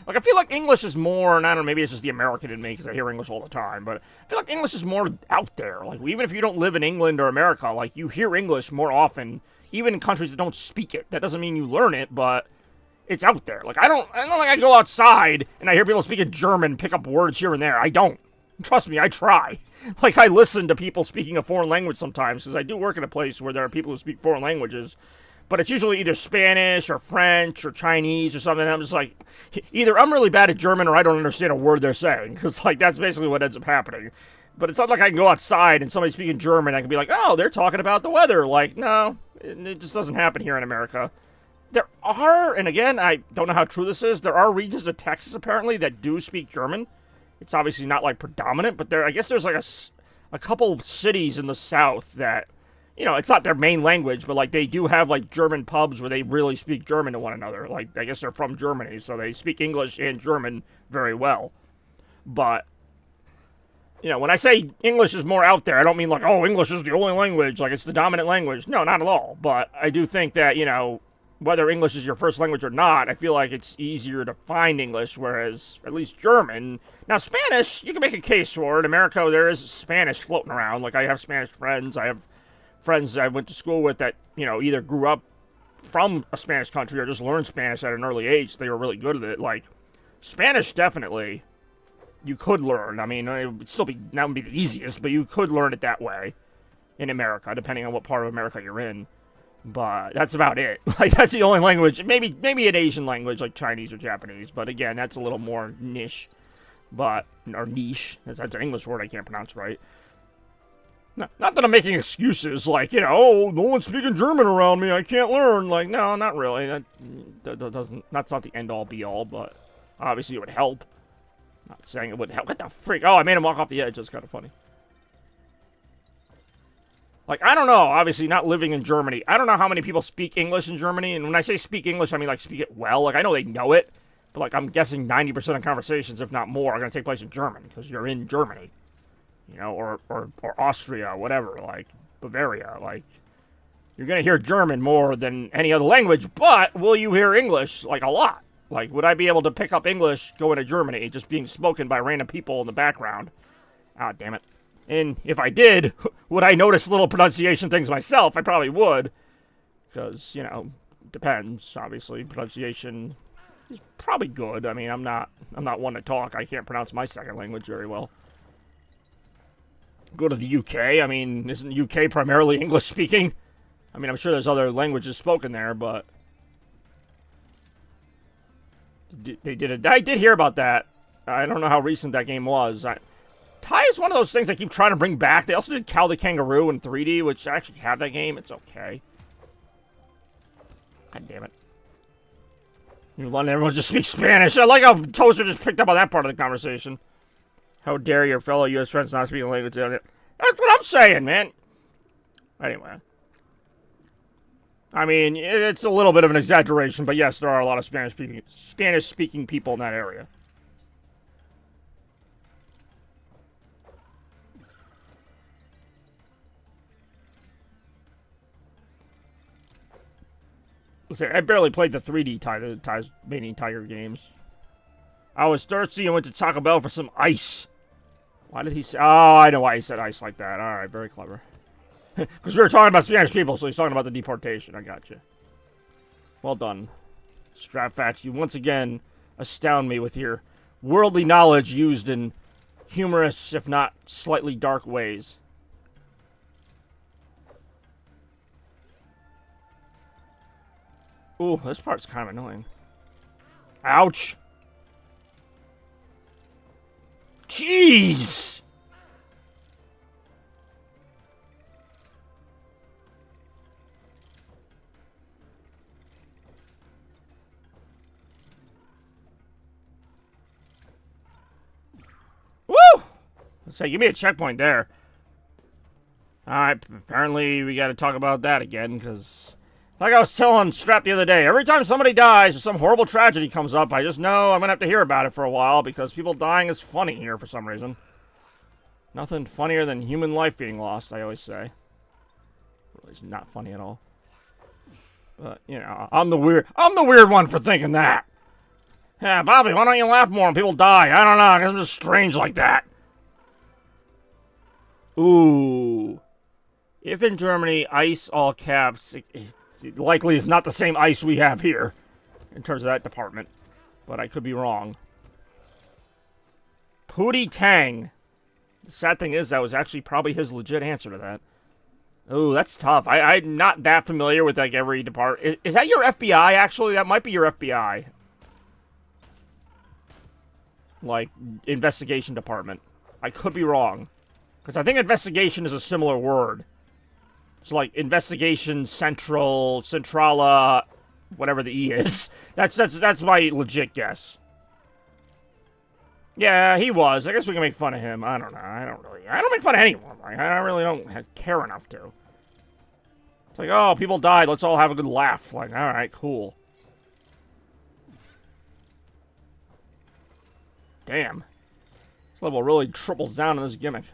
Like, I feel like English is more, and I don't know, maybe it's just the American in me, because I hear English all the time, but I feel like English is more out there. Like, even if you don't live in England or America, like, you hear English more often, even in countries that don't speak it. That doesn't mean you learn it, but it's out there. Like, I don't like I go outside, and I hear people speaking German, pick up words here and there. I don't. Trust me, I try. Like, I listen to people speaking a foreign language sometimes, because I do work in a place where there are people who speak foreign languages, but it's usually either Spanish or French or Chinese or something. And I'm just like, either I'm really bad at German or I don't understand a word they're saying. Because, like, that's basically what ends up happening. But it's not like I can go outside and somebody's speaking German, I can be like, oh, they're talking about the weather. Like, no, it just doesn't happen here in America. There are, and again, I don't know how true this is, there are regions of Texas, apparently, that do speak German. It's obviously not, like, predominant, but I guess there's, like, a couple of cities in the South that... You know, it's not their main language, but, like, they do have, like, German pubs where they really speak German to one another. Like, I guess they're from Germany, so they speak English and German very well. But you know, when I say English is more out there, I don't mean like, oh, English is the only language, like it's the dominant language. No, not at all. But I do think that, you know, whether English is your first language or not, I feel like it's easier to find English, whereas at least German. Now, Spanish, you can make a case for it. In America, there is Spanish floating around. Like, I have Spanish friends. I have friends I went to school with that, you know, either grew up from a Spanish country or just learned Spanish at an early age. They were really good at it. Like, Spanish, definitely, you could learn. I mean, it would still be, that would be the easiest, but you could learn it that way in America, depending on what part of America you're in. But that's about it. Like, that's the only language. Maybe an Asian language like Chinese or Japanese. But again, that's a little more niche. Or niche. That's an English word I can't pronounce right. Not that I'm making excuses like, you know, oh, no one's speaking German around me, I can't learn. Like, no, not really. That's not the end-all, be-all, but obviously it would help. Not saying it wouldn't help. What the freak? Oh, I made him walk off the edge. That's kind of funny. Like, I don't know, obviously not living in Germany. I don't know how many people speak English in Germany. And when I say speak English, I mean, like, speak it well. Like, I know they know it. But, like, I'm guessing 90% of conversations, if not more, are going to take place in German. Because you're in Germany. You know, or Austria, whatever. Like, Bavaria. Like, you're going to hear German more than any other language. But will you hear English, like, a lot? Like, would I be able to pick up English going to Germany just being spoken by random people in the background? Ah, damn it. And if I did, would I notice little pronunciation things myself? I probably would. Because, you know, depends, obviously. Pronunciation is probably good. I mean, I'm not one to talk. I can't pronounce my second language very well. Go to the UK. I mean, isn't the UK primarily English speaking? I mean, I'm sure there's other languages spoken there, but they did it. I did hear about that. I don't know how recent that game was. Thai is one of those things I keep trying to bring back. They also did Cow the Kangaroo in 3D, which I actually have that game. It's okay. God damn it. You're letting everyone just speak Spanish. I like how Toaster just picked up on that part of the conversation. How dare your fellow U.S. friends not speak the language on it. That's what I'm saying, man. Anyway. I mean, it's a little bit of an exaggeration, but yes, there are a lot of Spanish-speaking people in that area. I barely played the 3D Tasmanian Tiger games. I was thirsty and went to Taco Bell for some ice. Why did he say... Oh, I know why he said ice like that. Alright, very clever. Because we were talking about Spanish people, so he's talking about the deportation. I got you. Well done. Strapfax, you once again astound me with your worldly knowledge used in humorous, if not slightly dark ways. Ooh, this part's kind of annoying. Ouch! Jeez! Woo! Let's say, give me a checkpoint there. Alright, apparently we gotta talk about that again, because... Like I was telling Strap the other day, every time somebody dies or some horrible tragedy comes up, I just know I'm going to have to hear about it for a while because people dying is funny here for some reason. Nothing funnier than human life being lost, I always say. Really, it's not funny at all. But, you know, I'm the weird one for thinking that. Yeah, Bobby, why don't you laugh more when people die? I don't know, I guess I'm just strange like that. Ooh. If in Germany, ice all caps... It likely is not the same ice we have here, in terms of that department. But I could be wrong. Pootie Tang. The sad thing is, that was actually probably his legit answer to that. Ooh, that's tough. I'm not that familiar with, like, every department. Is that your FBI, actually? That might be your FBI. Like, investigation department. I could be wrong. Because I think investigation is a similar word. So, like, investigation, centrala, whatever the E is. That's my legit guess. Yeah, he was. I guess we can make fun of him. I don't know. I don't make fun of anyone. Like, I really don't care enough to. It's like, oh, people died. Let's all have a good laugh. Like, all right, cool. Damn. This level really triples down on this gimmick.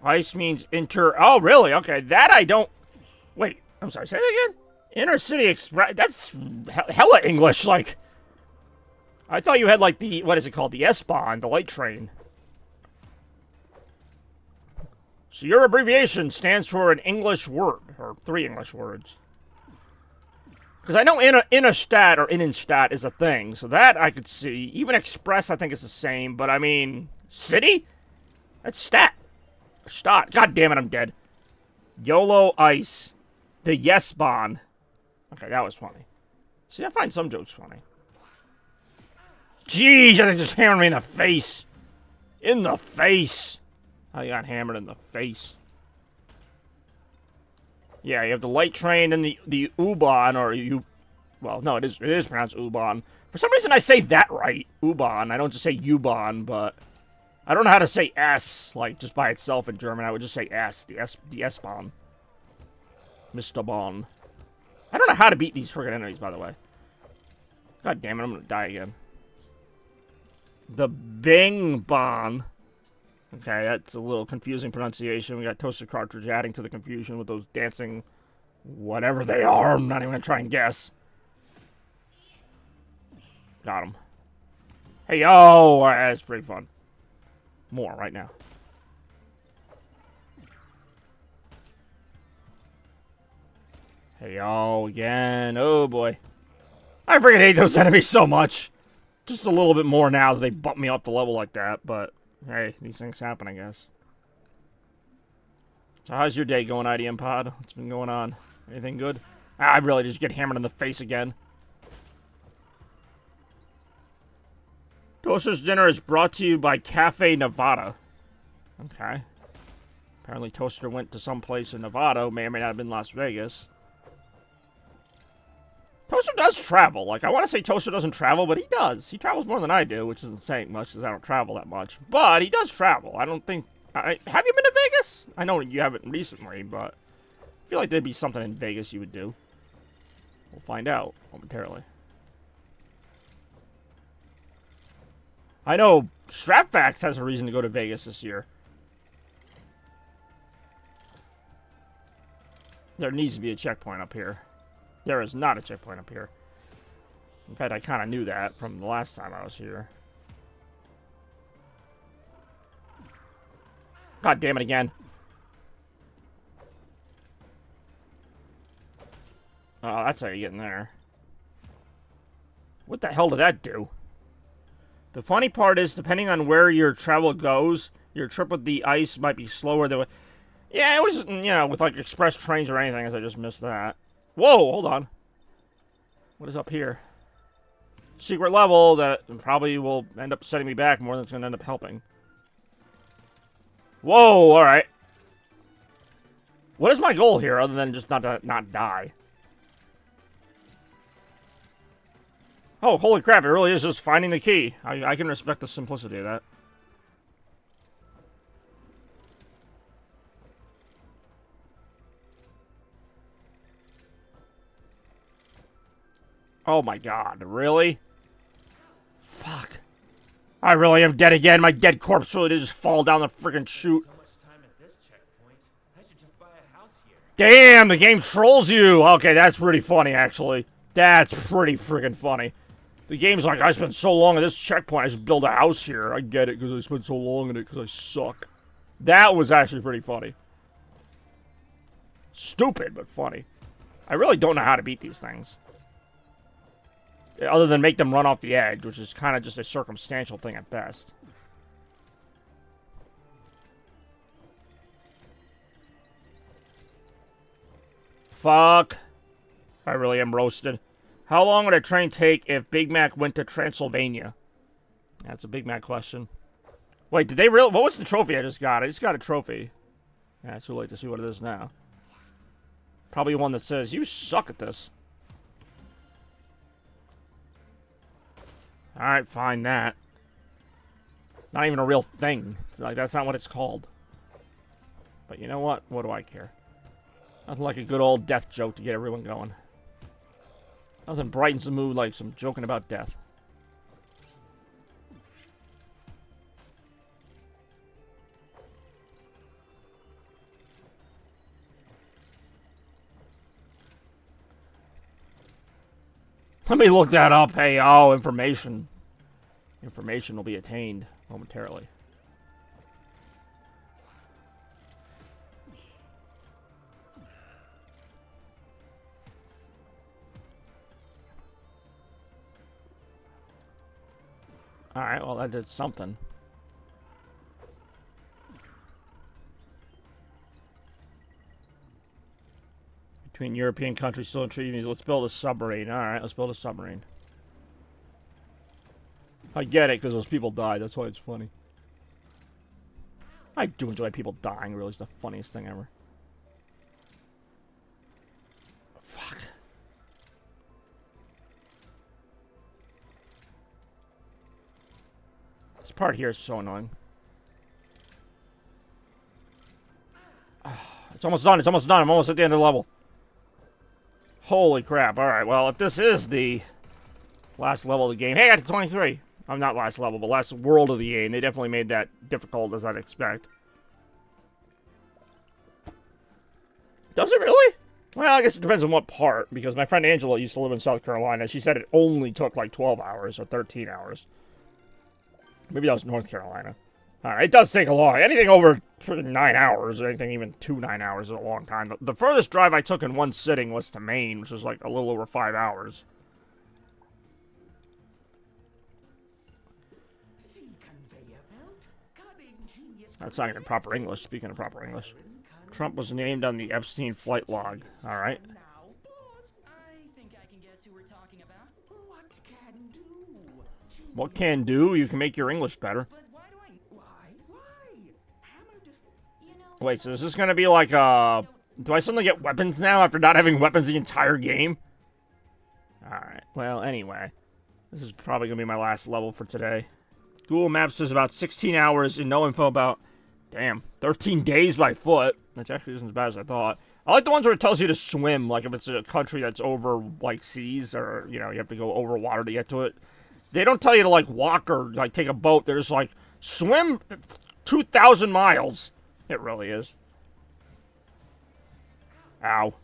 Ice means inter... Oh, really? Okay, that I don't... Wait, I'm sorry, say that again? Intercity Express... That's hella English, like... I thought you had, like, the... What is it called? The S-Bahn, the light train. So your abbreviation stands for an English word, or 3 English words. Because I know Innenstadt or Innenstadt is a thing, so that I could see. Even Express I think is the same, but I mean... City? That's stat. Stadt. God damn it, I'm dead. YOLO Ice. The Yes-Bahn. Okay, that was funny. See, I find some jokes funny. Jeez, I think just hammered me in the face. In the face. I got hammered in the face. Yeah, you have the light train and the U-Bahn, or U... Well, no, it is pronounced U-Bahn. For some reason I say that right. U-Bahn. I don't just say U-Bahn, but... I don't know how to say S, like, just by itself in German. I would just say S. The S-Bahn. Mr. Bahn. I don't know how to beat these friggin' enemies, by the way. God damn it, I'm gonna die again. The Bing Bahn. Okay, that's a little confusing pronunciation. We got Toaster Cartridge adding to the confusion with those dancing... whatever they are. I'm not even gonna try and guess. Got him. Hey, yo! That's pretty fun. More right now. Hey, yo, again. Oh, boy. I freaking hate those enemies so much. Just a little bit more now that they bump me up the level like that, but hey, these things happen, I guess. So how's your day going, IDM Pod? What's been going on? Anything good? I really just get hammered in the face again. Toaster's dinner is brought to you by Cafe Nevada. Okay. Apparently Toaster went to some place in Nevada. May or may not have been Las Vegas. Toaster does travel. Like, I want to say Toaster doesn't travel, but he does. He travels more than I do, which isn't saying much because I don't travel that much. But he does travel. I don't think... have you been to Vegas? I know you haven't recently, but... I feel like there'd be something in Vegas you would do. We'll find out momentarily. I know Strapfax has a reason to go to Vegas this year. There needs to be a checkpoint up here. There is not a checkpoint up here. In fact, I kind of knew that from the last time I was here. God damn it again. Oh, that's how you get in there. What the hell did that do? The funny part is, depending on where your travel goes, your trip with the ice might be slower than... Yeah, it was, you know, with like express trains or anything, as I just missed that. Whoa, hold on. What is up here? Secret level that probably will end up setting me back more than it's going to end up helping. Whoa, alright. What is my goal here, other than just not die? Oh, holy crap, it really is just finding the key. I can respect the simplicity of that. Oh my god, really? Fuck. I really am dead again. My dead corpse really did just fall down the freaking chute. So much time at this checkpoint. I should just buy a house here. Damn, the game trolls you. Okay, that's pretty funny, actually. That's pretty freaking funny. The game's like, I spent so long at this checkpoint, I should build a house here. I get it, because I spent so long in it, because I suck. That was actually pretty funny. Stupid, but funny. I really don't know how to beat these things. Other than make them run off the edge, which is kind of just a circumstantial thing at best. Fuck. I really am roasted. How long would a train take if Big Mac went to Transylvania? That's a Big Mac question. Wait, did they really... What was the trophy I just got? I just got a trophy. Yeah, it's too late to see what it is now. Probably one that says, you suck at this. Alright, fine that. Not even a real thing. It's like, that's not what it's called. But you know what? What do I care? Nothing like a good old death joke to get everyone going. Nothing brightens the mood like some joking about death. Let me look that up. Hey, oh, information. Information will be attained momentarily. Alright, well, that did something. Between European countries still in treaties. Let's build a submarine. Alright, let's build a submarine. I get it, because those people died. That's why it's funny. I do enjoy people dying, really. It's the funniest thing ever. Fuck. This part here is so annoying. It's almost done. It's almost done. I'm almost at the end of the level. Holy crap. Alright, well, if this is the last level of the game... Hey, I got to 23. I'm not last level, but last world of the game. They definitely made that difficult, as I'd expect. Does it really? Well, I guess it depends on what part, because my friend Angela used to live in South Carolina. She said it only took like 12 hours or 13 hours. Maybe that was North Carolina. Alright, it does take a long... Anything over 9 hours, or anything even 9 hours is a long time. The furthest drive I took in one sitting was to Maine, which was like a little over 5 hours. That's not even proper English, speaking of proper English. Trump was named on the Epstein flight log. Alright. What can do? You can make your English better. Wait, so is this gonna be like, do I suddenly get weapons now after not having weapons the entire game? Alright, well, anyway. This is probably gonna be my last level for today. Google Maps says about 16 hours and no info about, damn, 13 days by foot. Which actually isn't as bad as I thought. I like the ones where it tells you to swim, like if it's a country that's over, like, seas, or, you know, you have to go over water to get to it. They don't tell you to, like, walk or, like, take a boat. They're just like, swim 2,000 miles. It really is. Ow.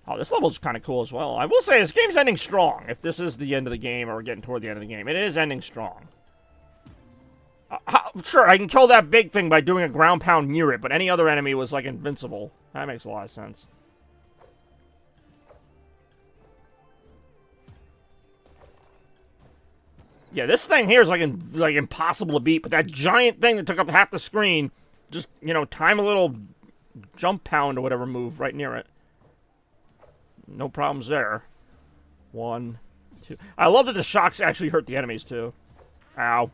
Oh, this level's kind of cool as well. I will say, this game's ending strong. If this is the end of the game, or we're getting toward the end of the game. It is ending strong. Sure, I can kill that big thing by doing a ground pound near it, but any other enemy was, like, invincible. That makes a lot of sense. Yeah, this thing here is, like impossible to beat, but that giant thing that took up half the screen, just, you know, time a little jump pound or whatever move right near it. No problems there. 1, 2... I love that the shocks actually hurt the enemies, too. Ow.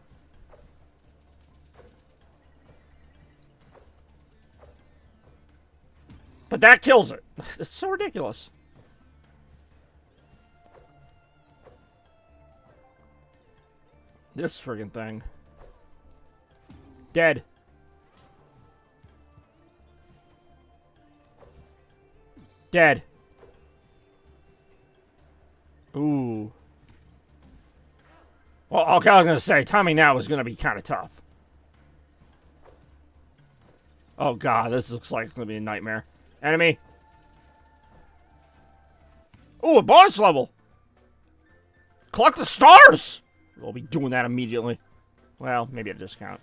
But that kills it. It's so ridiculous. This friggin' thing. Dead. Dead. Ooh. Well, okay, I was gonna say, timing now is gonna be kind of tough. Oh god, this looks like it's gonna be a nightmare. Enemy. Ooh, a bonus level. Collect the stars. We'll be doing that immediately. Well, maybe at a discount.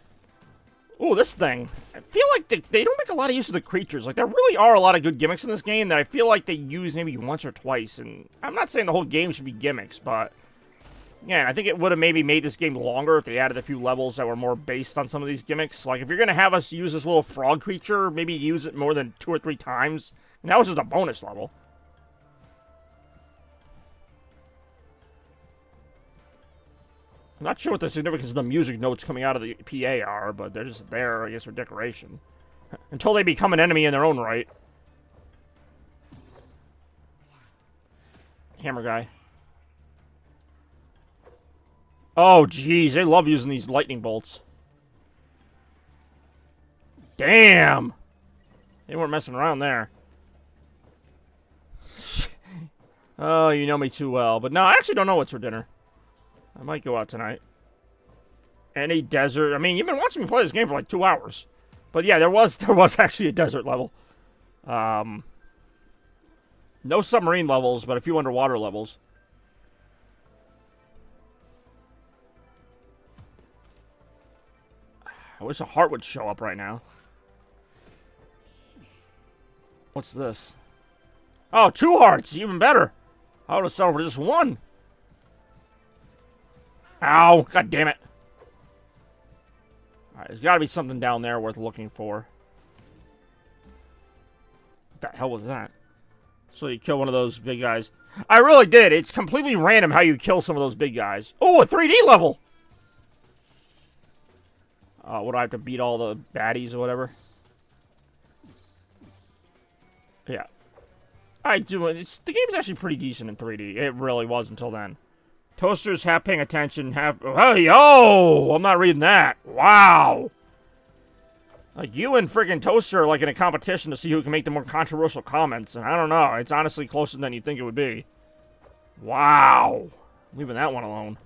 Ooh, this thing. I feel like they don't make a lot of use of the creatures. Like, there really are a lot of good gimmicks in this game that I feel like they use maybe once or twice. And I'm not saying the whole game should be gimmicks, but... yeah, I think it would have maybe made this game longer if they added a few levels that were more based on some of these gimmicks. Like, if you're going to have us use this little frog creature, maybe use it more than 2 or 3 times. And that was just a bonus level. I'm not sure what the significance of the music notes coming out of the PA are, but they're just there, I guess, for decoration. Until they become an enemy in their own right. Hammer guy. Oh, jeez, they love using these lightning bolts. Damn! They weren't messing around there. Oh, you know me too well. But no, I actually don't know what's for dinner. I might go out tonight. Any desert. I mean, you've been watching me play this game for like 2 hours. But yeah, there was actually a desert level. No submarine levels, but a few underwater levels. I wish a heart would show up right now. What's this? Oh, 2 hearts! Even better! I would have settled for just 1. Ow! God damn it! Alright, there's gotta be something down there worth looking for. What the hell was that? So you kill one of those big guys. I really did. It's completely random how you kill some of those big guys. Oh, a 3D level! What do I have to beat all the baddies or whatever? Yeah. I do. The game's actually pretty decent in 3D. It really was until then. Toaster's half paying attention, half... Hey, yo! I'm not reading that. Wow! Like, you and friggin' Toaster are like in a competition to see who can make the more controversial comments, and I don't know. It's honestly closer than you'd think it would be. Wow! Leaving that one alone.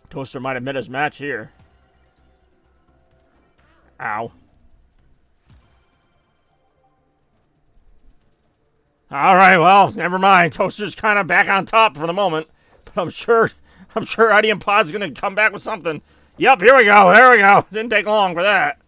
Toaster might have missed his match here. Ow. Alright, well, never mind. Toaster's kind of back on top for the moment. But I'm sure Eddie and Pod's going to come back with something. Yep, here we go. There we go. Didn't take long for that.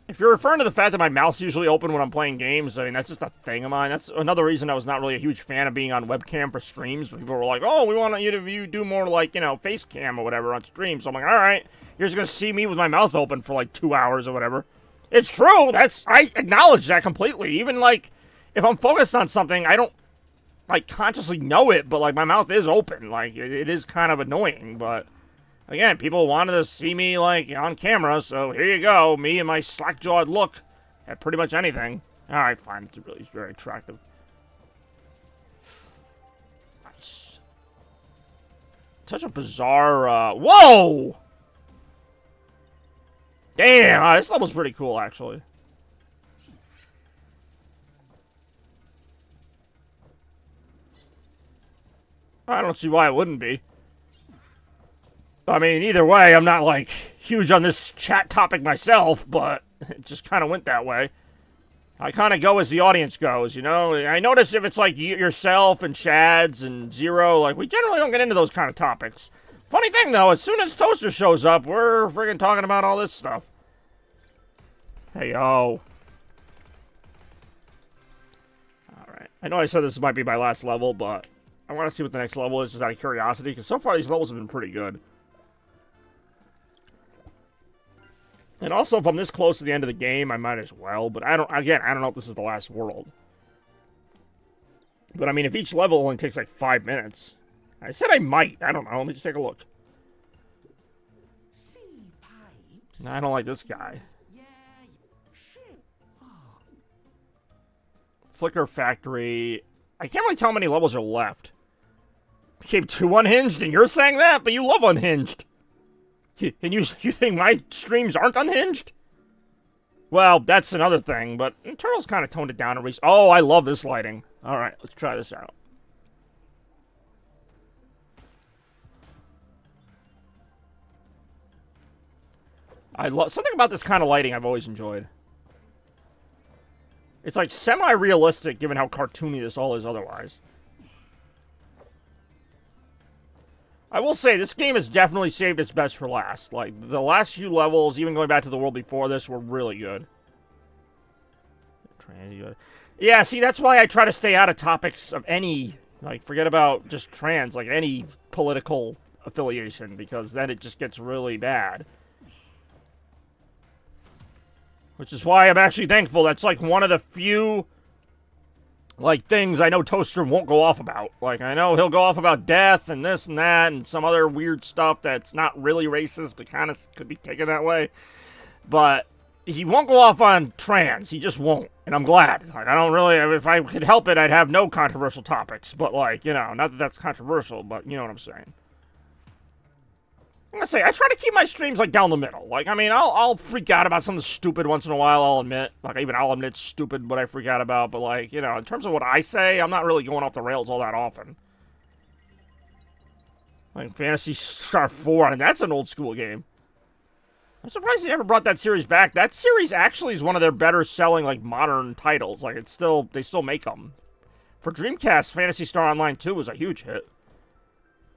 If you're referring to the fact that my mouth's usually open when I'm playing games, I mean, that's just a thing of mine. That's another reason I was not really a huge fan of being on webcam for streams. People were like, oh, we want you to do more like, you know, face cam or whatever on stream. So I'm like, all right, you're just going to see me with my mouth open for like 2 hours or whatever. It's true. I acknowledge that completely. Even like, if I'm focused on something, I don't like consciously know it, but like my mouth is open. Like, it is kind of annoying, but... Again, people wanted to see me, like, on camera, so here you go. Me and my slack-jawed look at pretty much anything. Alright, fine. It's very attractive. Nice. Such a bizarre, Whoa! Damn, this level's pretty cool, actually. I don't see why it wouldn't be. I mean, either way, I'm not, like, huge on this chat topic myself, but it just kind of went that way. I kind of go as the audience goes, you know? I notice if it's, like, yourself and Shads and Zero, like, we generally don't get into those kind of topics. Funny thing, though, as soon as Toaster shows up, we're friggin' talking about all this stuff. Hey, yo. Alright. I know I said this might be my last level, but I want to see what the next level is just out of curiosity, because so far these levels have been pretty good. And also, if I'm this close to the end of the game, I might as well. But I don't know if this is the last world. But I mean, if each level only takes like 5 minutes. I said I might. I don't know. Let me just take a look. No, I don't like this guy. Flicker Factory. I can't really tell how many levels are left. Became too unhinged, and you're saying that? But you love unhinged. And you think my streams aren't unhinged? Well, that's another thing, but Turtles kind of toned it down. Oh, I love this lighting. Alright, let's try this out. I love something about this kind of lighting I've always enjoyed. It's like semi-realistic given how cartoony this all is otherwise. I will say, this game has definitely saved its best for last. Like, the last few levels, even going back to the world before this, were really good. Yeah, see, that's why I try to stay out of topics of any, like, forget about just trans, like, any political affiliation, because then it just gets really bad. Which is why I'm actually thankful that's, like, one of the few... like, things I know Toaster won't go off about. Like, I know he'll go off about death and this and that and some other weird stuff that's not really racist, but kind of could be taken that way. But he won't go off on trans. He just won't. And I'm glad. Like, I don't really... if I could help it, I'd have no controversial topics. But, like, you know, not that that's controversial, but you know what I'm saying. I'm gonna say, I try to keep my streams, like, down the middle. Like, I mean, I'll freak out about something stupid once in a while, I'll admit. Like, even I'll admit it's stupid what I freak out about, but, like, you know, in terms of what I say, I'm not really going off the rails all that often. Like, Phantasy Star 4, and that's an old school game. I'm surprised they never brought that series back. That series actually is one of their better selling, like, modern titles. Like, it's still, they still make them. For Dreamcast, Phantasy Star Online 2 was a huge hit.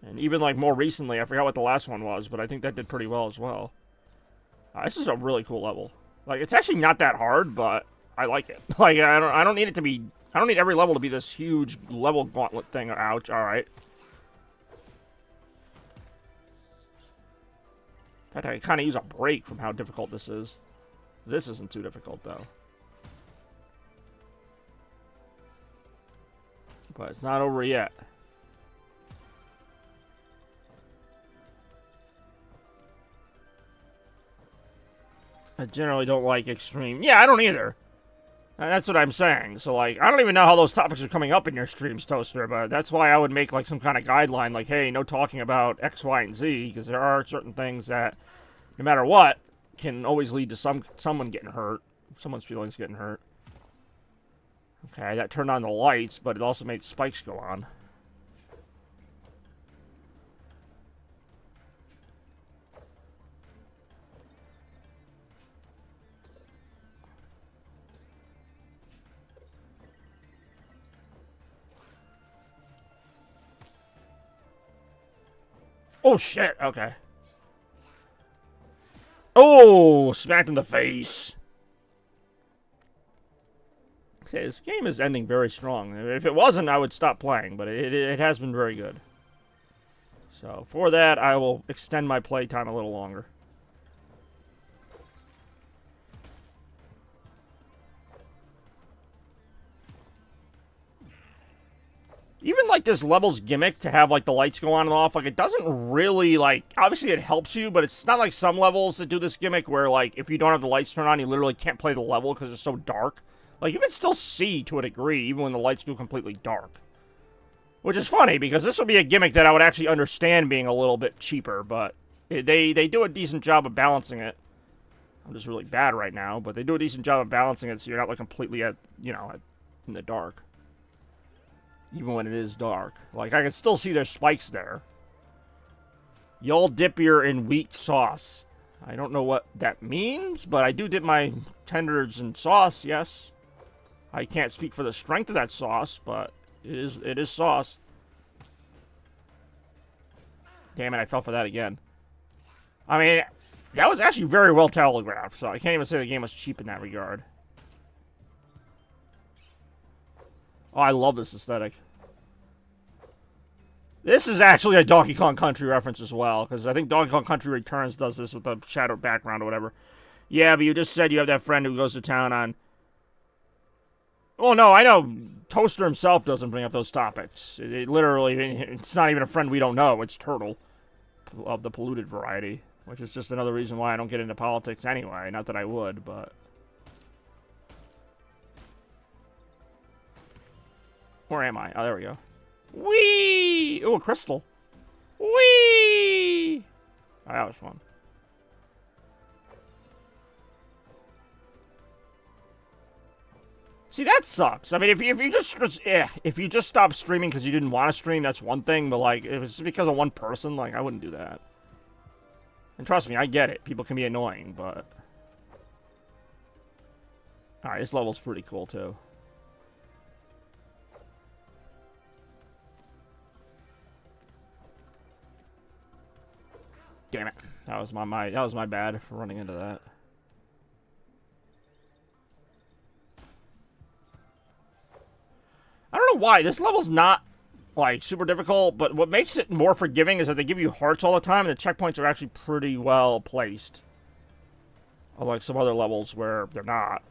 And even, like, more recently, I forgot what the last one was, but I think that did pretty well as well. This is a really cool level. Like, it's actually not that hard, but I like it. Like, I don't need it to be, I don't need every level to be this huge level gauntlet thing. Ouch, alright. In fact, I kind of use a break from how difficult this is. This isn't too difficult, though. But it's not over yet. I generally don't like extreme. Yeah, I don't either. And that's what I'm saying. So, like, I don't even know how those topics are coming up in your streams, Toaster, but that's why I would make, like, some kind of guideline, like, hey, no talking about X, Y, and Z, because there are certain things that, no matter what, can always lead to someone getting hurt. Someone's feelings getting hurt. Okay, that turned on the lights, but it also made spikes go on. Oh, shit. Okay. Oh, smacked in the face. Say, this game is ending very strong. If it wasn't, I would stop playing, but it has been very good. So, for that, I will extend my playtime a little longer. Even, like, this level's gimmick to have, like, the lights go on and off, like, it doesn't really, like, obviously it helps you, but it's not like some levels that do this gimmick where, like, if you don't have the lights turned on, you literally can't play the level because it's so dark. Like, you can still see to a degree, even when the lights go completely dark. Which is funny, because this would be a gimmick that I would actually understand being a little bit cheaper, but they do a decent job of balancing it. I'm just really bad right now, but they do a decent job of balancing it so you're not, like, completely at, you know, in the dark. Even when it is dark. Like, I can still see there's spikes there. Y'all dip your in weak sauce. I don't know what that means, but I do dip my tenders in sauce, yes. I can't speak for the strength of that sauce, but it is sauce. Damn it, I fell for that again. I mean, that was actually very well telegraphed, so I can't even say the game was cheap in that regard. Oh, I love this aesthetic. This is actually a Donkey Kong Country reference as well, because I think Donkey Kong Country Returns does this with the shadowed background or whatever. Yeah, but you just said you have that friend who goes to town on... Oh, no, I know. Toaster himself doesn't bring up those topics. It literally, it's not even a friend we don't know. It's Turtle, of the polluted variety, which is just another reason why I don't get into politics anyway. Not that I would, but... Where am I? Oh, there we go. Whee! Oh, a crystal. Whee! Oh, that was fun. See, that sucks. I mean, if you just stop streaming because you didn't want to stream, that's one thing. But like, if it's because of one person, like, I wouldn't do that. And trust me, I get it. People can be annoying, but all right, this level's pretty cool too. Damn it. That was my bad for running into that. I don't know why. This level's not, like, super difficult, but what makes it more forgiving is that they give you hearts all the time, and the checkpoints are actually pretty well placed. Unlike some other levels where they're not.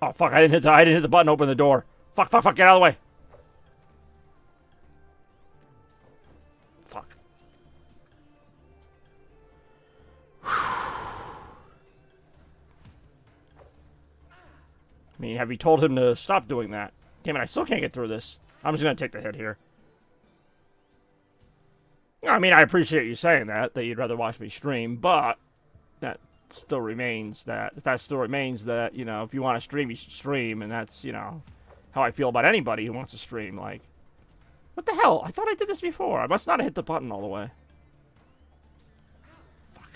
Oh, fuck, I didn't hit the button to open the door. Fuck, get out of the way. Fuck. I mean, have you told him to stop doing that? Damn it, I still can't get through this. I'm just gonna take the hit here. I mean, I appreciate you saying that you'd rather watch me stream, but that still remains that, the fact still remains that, you know, if you want to stream, you should stream, and that's, you know, how I feel about anybody who wants to stream. Like, what the hell? I thought I did this before. I must not have hit the button all the way. Fuck.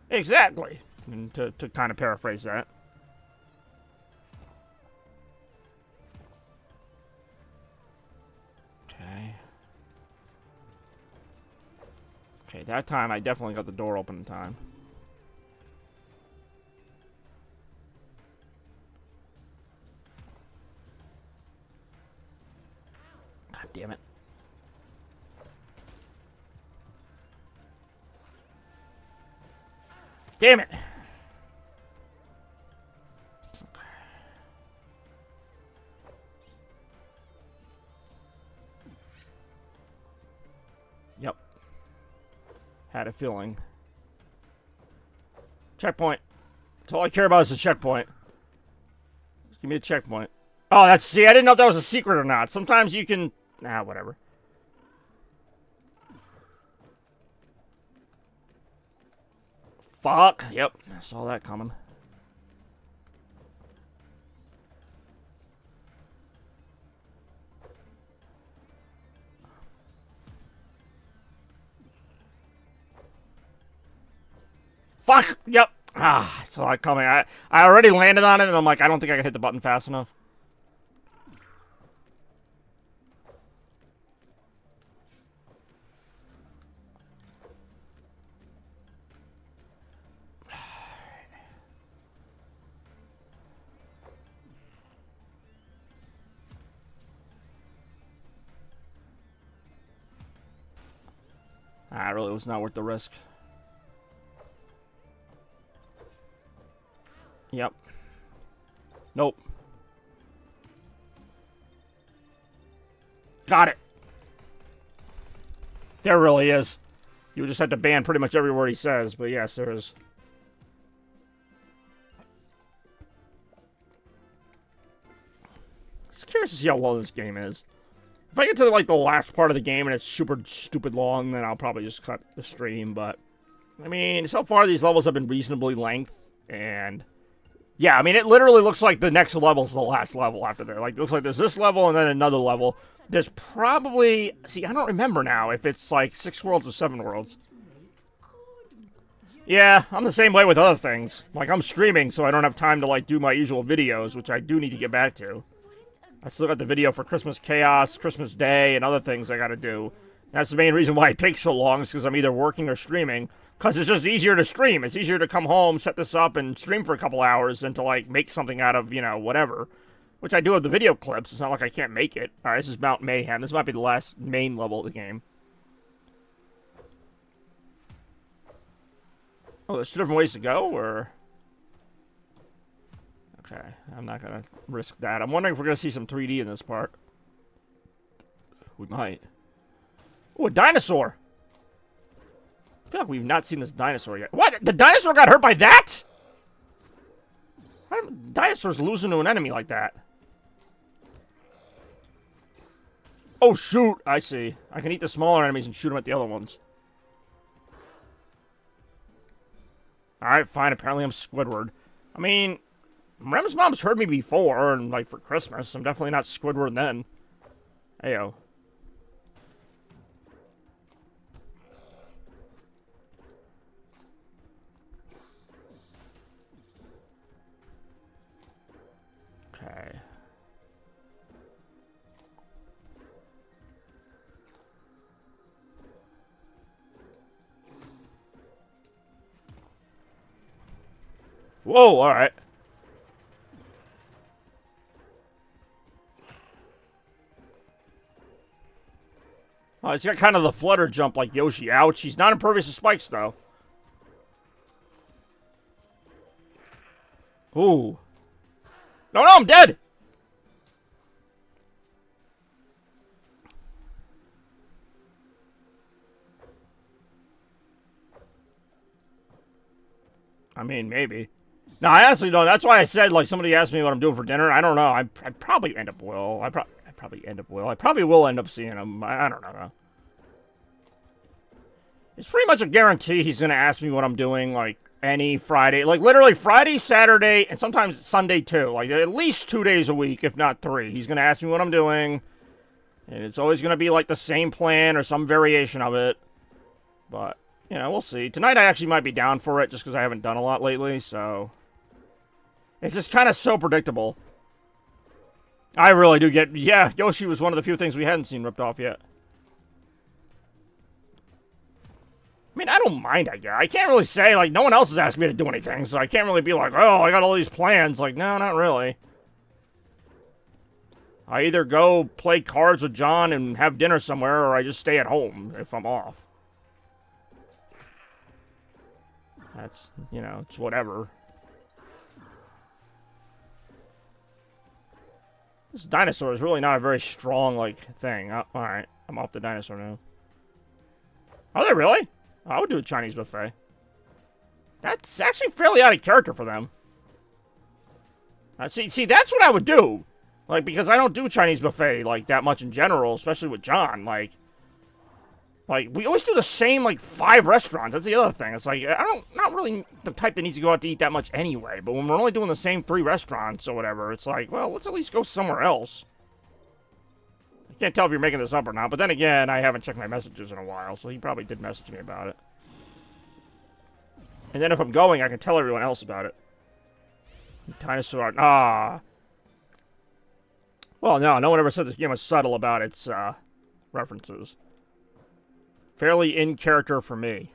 Exactly. And to kind of paraphrase that. Okay. Okay, that time I definitely got the door open in time. God damn it. Damn it! Yep. Had a feeling. Checkpoint. That's all I care about is the checkpoint. Just give me a checkpoint. Oh, that's... See, I didn't know if that was a secret or not. Sometimes you can... Nah, whatever. Fuck. Yep. I saw that coming. Fuck! Yep. Ah, I saw that coming. I already landed on it, and I'm like, I don't think I can hit the button fast enough. Ah, it really was not worth the risk. Yep. Nope. Got it. There really is. You just have to ban pretty much every word he says, but yes, there is. Just curious to see how long this game is. If I get to like the last part of the game and it's super stupid long, then I'll probably just cut the stream, but I mean, so far these levels have been reasonably length, and yeah, I mean, it literally looks like the next level's the last level after there. Like, it looks like there's this level and then another level. There's probably... See, I don't remember now if it's, like, 6 worlds or 7 worlds. Yeah, I'm the same way with other things. Like, I'm streaming, so I don't have time to, like, do my usual videos, which I do need to get back to. I still got the video for Christmas Chaos, Christmas Day, and other things I gotta do. That's the main reason why it takes so long, is because I'm either working or streaming. Because it's just easier to stream. It's easier to come home, set this up, and stream for a couple hours than to, like, make something out of, you know, whatever. Which I do have the video clips. It's not like I can't make it. Alright, this is Mount Mayhem. This might be the last main level of the game. Oh, there's 2 different ways to go, or... Okay, I'm not gonna risk that. I'm wondering if we're gonna see some 3D in this part. We might. Oh, a dinosaur! I feel like we've not seen this dinosaur yet. What? The dinosaur got hurt by that? How do dinosaurs losing to an enemy like that? Oh, shoot. I see. I can eat the smaller enemies and shoot them at the other ones. Alright, fine. Apparently I'm Squidward. I mean, Rem's mom's heard me before, and like for Christmas. I'm definitely not Squidward then. Heyo. Okay. Whoa, alright. Oh, it's got kind of the flutter jump like Yoshi. Ouch. He's not impervious to spikes, though. Ooh. No, I'm dead! I mean, maybe. No, I honestly don't. That's why I said, like, somebody asked me what I'm doing for dinner. I don't know. I probably end up will. I probably end up will. I probably will end up seeing him. I don't know. It's pretty much a guarantee he's going to ask me what I'm doing, like, any Friday. Like, literally Friday, Saturday, and sometimes Sunday, too. Like, at least 2 days a week, if not 3. He's going to ask me what I'm doing. And it's always going to be, like, the same plan or some variation of it. But, you know, we'll see. Tonight I actually might be down for it just because I haven't done a lot lately, so... It's just kind of so predictable. I really do get... Yeah, Yoshi was one of the few things we hadn't seen ripped off yet. I mean, I don't mind, I guess. I can't really say, like, no one else has asked me to do anything, so I can't really be like, oh, I got all these plans. Like, no, not really. I either go play cards with John and have dinner somewhere, or I just stay at home if I'm off. That's, you know, it's whatever. This dinosaur is really not a very strong, like, thing. Alright, I'm off the dinosaur now. Are they really? I would do a Chinese buffet. That's actually fairly out of character for them. See, that's what I would do. Like, because I don't do Chinese buffet, like, that much in general, especially with John. Like, we always do the same, like, 5 restaurants. That's the other thing. It's like, not really the type that needs to go out to eat that much anyway. But when we're only doing the same 3 restaurants or whatever, it's like, well, let's at least go somewhere else. I can't tell if you're making this up or not. But then again, I haven't checked my messages in a while, so he probably did message me about it. And then if I'm going, I can tell everyone else about it. Dinosaur. Well, no one ever said this game was subtle about its references. Fairly in character for me.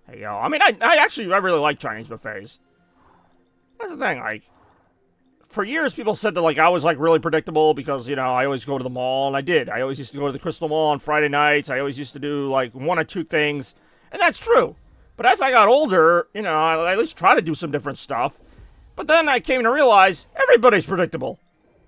Hey, yo. I mean, I really like Chinese buffets. That's the thing, like, for years people said that, like, I was, like, really predictable because, you know, I always go to the mall, and I did. I always used to go to the Crystal Mall on Friday nights. I always used to do, like, 1 or 2 things, and that's true. But as I got older, you know, I at least try to do some different stuff. But then I came to realize everybody's predictable.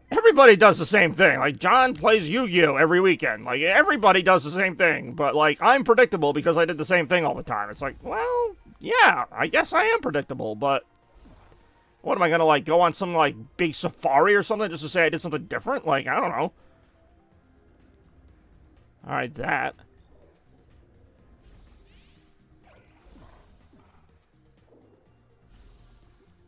Everybody does the same thing. Like, John plays Yu-Gi-Oh! Every weekend. Like, everybody does the same thing. But, like, I'm predictable because I did the same thing all the time. It's like, well, yeah, I guess I am predictable, but... What, am I gonna, like, go on some, like, big safari or something just to say I did something different? Like, I don't know. Alright, that.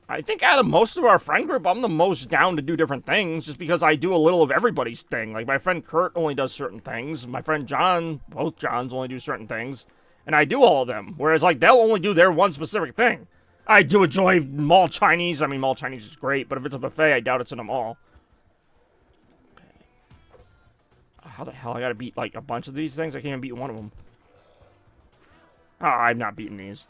I think out of most of our friend group, I'm the most down to do different things just because I do a little of everybody's thing. Like, my friend Kurt only does certain things. My friend John, both Johns only do certain things. And I do all of them. Whereas, like, they'll only do their one specific thing. I do enjoy mall Chinese. I mean, mall Chinese is great, but if it's a buffet, I doubt it's in a mall. Okay. How the hell? I gotta beat, like, a bunch of these things? I can't even beat one of them. Oh, I'm not beating these.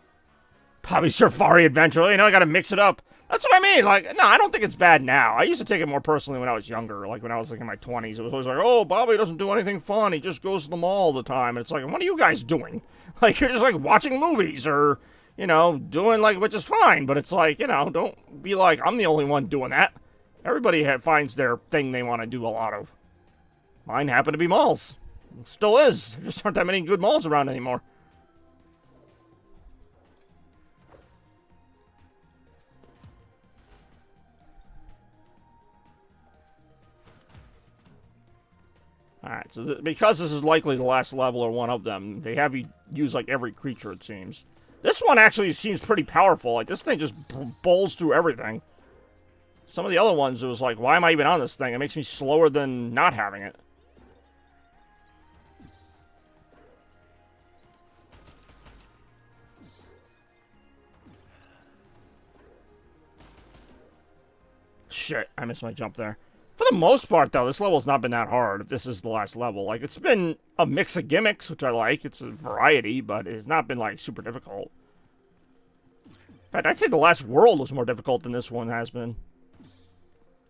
Probably Safari Adventure. You know, I gotta mix it up. That's what I mean. Like, no, I don't think it's bad now. I used to take it more personally when I was younger. Like, when I was, like, in my 20s. It was always like, oh, Bobby doesn't do anything fun. He just goes to the mall all the time. And it's like, what are you guys doing? Like, you're just, like, watching movies or, you know, doing, like, which is fine. But it's like, you know, don't be like, I'm the only one doing that. Everybody finds their thing they want to do a lot of. Mine happen to be malls. Still is. There just aren't that many good malls around anymore. Alright, so because this is likely the last level or one of them, they have you use, like, every creature, it seems. This one actually seems pretty powerful. Like, this thing just bowls through everything. Some of the other ones, it was like, why am I even on this thing? It makes me slower than not having it. Shit, I missed my jump there. For the most part, though, this level's not been that hard, if this is the last level. Like, it's been a mix of gimmicks, which I like. It's a variety, but it's not been, like, super difficult. In fact, I'd say the last world was more difficult than this one has been.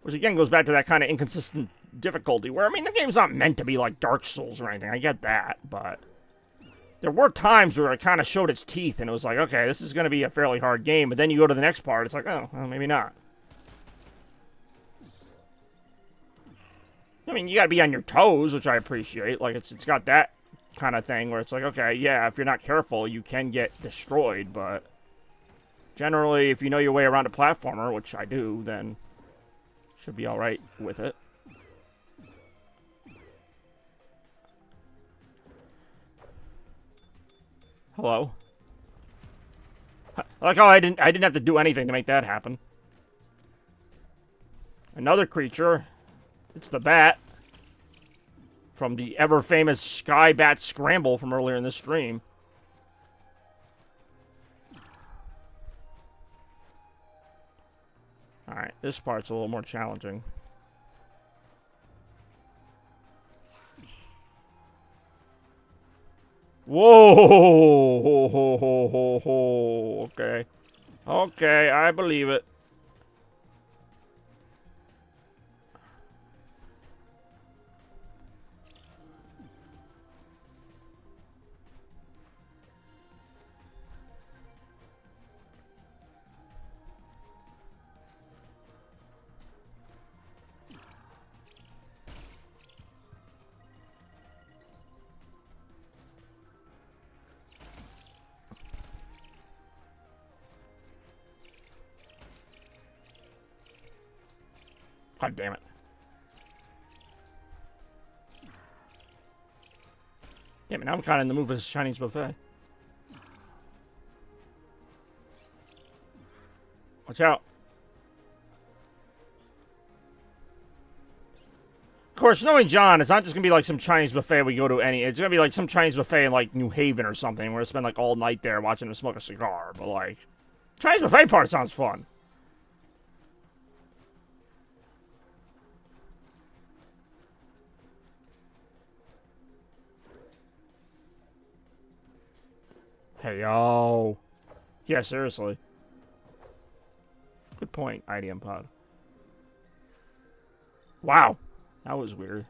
Which, again, goes back to that kind of inconsistent difficulty, where, I mean, the game's not meant to be like Dark Souls or anything. I get that, but... There were times where it kind of showed its teeth, and it was like, okay, this is going to be a fairly hard game, but then you go to the next part, it's like, oh, well, maybe not. I mean, you gotta be on your toes, which I appreciate. Like, it's got that kind of thing where it's like, okay, yeah, if you're not careful, you can get destroyed, but... Generally, if you know your way around a platformer, which I do, then should be alright with it. Hello? I like how I didn't have to do anything to make that happen. Another creature. It's the bat. From the ever-famous Sky Bat Scramble from earlier in this stream. Alright, this part's a little more challenging. Whoa! Ho, ho, ho, ho, ho. Okay. Okay, I believe it. God damn it. Damn it, now I'm kind of in the mood for this Chinese buffet. Watch out. Of course, knowing John, it's not just going to be like some Chinese buffet we go to any... It's going to be like some Chinese buffet in like New Haven or something. We're going to spend like all night there watching him smoke a cigar. But like, Chinese buffet part sounds fun. Hey, yo. Yeah, seriously. Good point, IDM Pod. Wow. That was weird.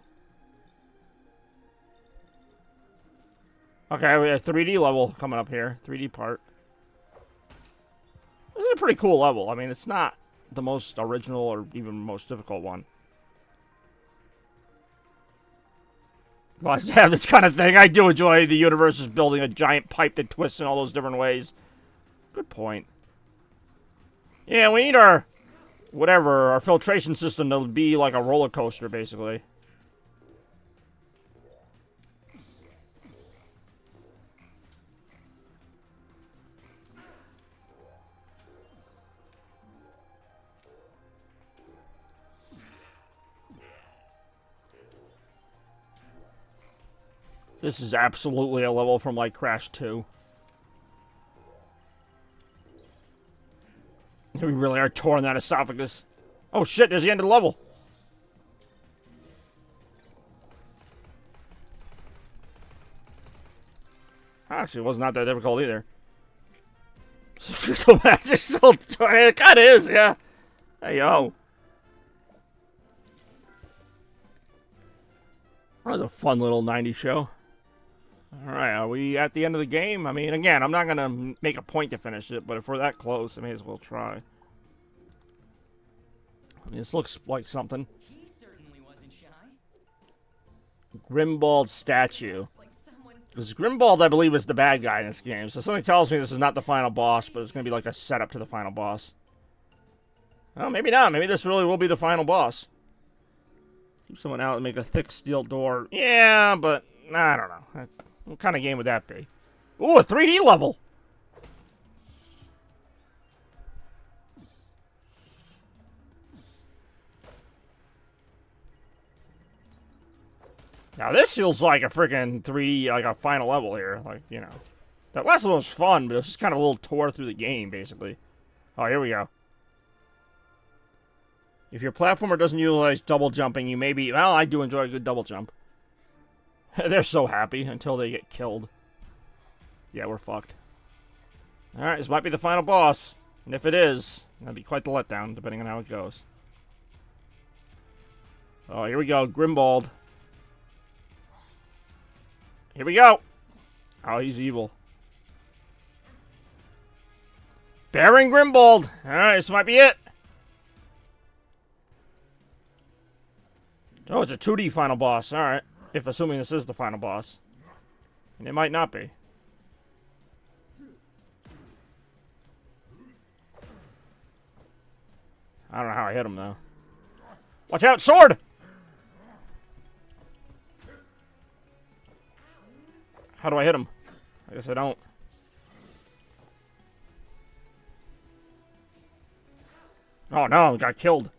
Okay, we have a 3D level coming up here. 3D part. This is a pretty cool level. I mean, it's not the most original or even most difficult one. Glad to have this kind of thing. I do enjoy the universe is building a giant pipe that twists in all those different ways. Good point. Yeah, we need our, whatever, our filtration system to be like a roller coaster, basically. This is absolutely a level from, like, Crash 2. We really are touring that esophagus. Oh, shit, there's the end of the level. Actually, it was not that difficult either. So magic, it kind of is, yeah. Hey, yo. That was a fun little 90s show. Alright, are we at the end of the game? I mean, again, I'm not going to make a point to finish it, but if we're that close, I may as well try. I mean, this looks like something. He certainly wasn't shy. Grimbald statue. Because Grimbald, I believe, is the bad guy in this game, so something tells me this is not the final boss, but it's going to be like a setup to the final boss. Well, maybe not. Maybe this really will be the final boss. Keep someone out and make a thick steel door. Yeah, but I don't know. What kind of game would that be? Ooh, a 3D level! Now this feels like a freaking 3D, like a final level here. Like, you know. That last one was fun, but it was just kind of a little tour through the game, basically. Oh, here we go. If your platformer doesn't utilize double jumping, you may be... Well, I do enjoy a good double jump. They're so happy until they get killed. Yeah, we're fucked. Alright, this might be the final boss. And if it is, that'd be quite the letdown, depending on how it goes. Oh, here we go. Grimbald. Here we go. Oh, he's evil. Baron Grimbald. Alright, this might be it. Oh, it's a 2D final boss. Alright. If assuming this is the final boss. And it might not be. I don't know how I hit him, though. Watch out, sword! How do I hit him? I guess I don't. Oh, no, got killed.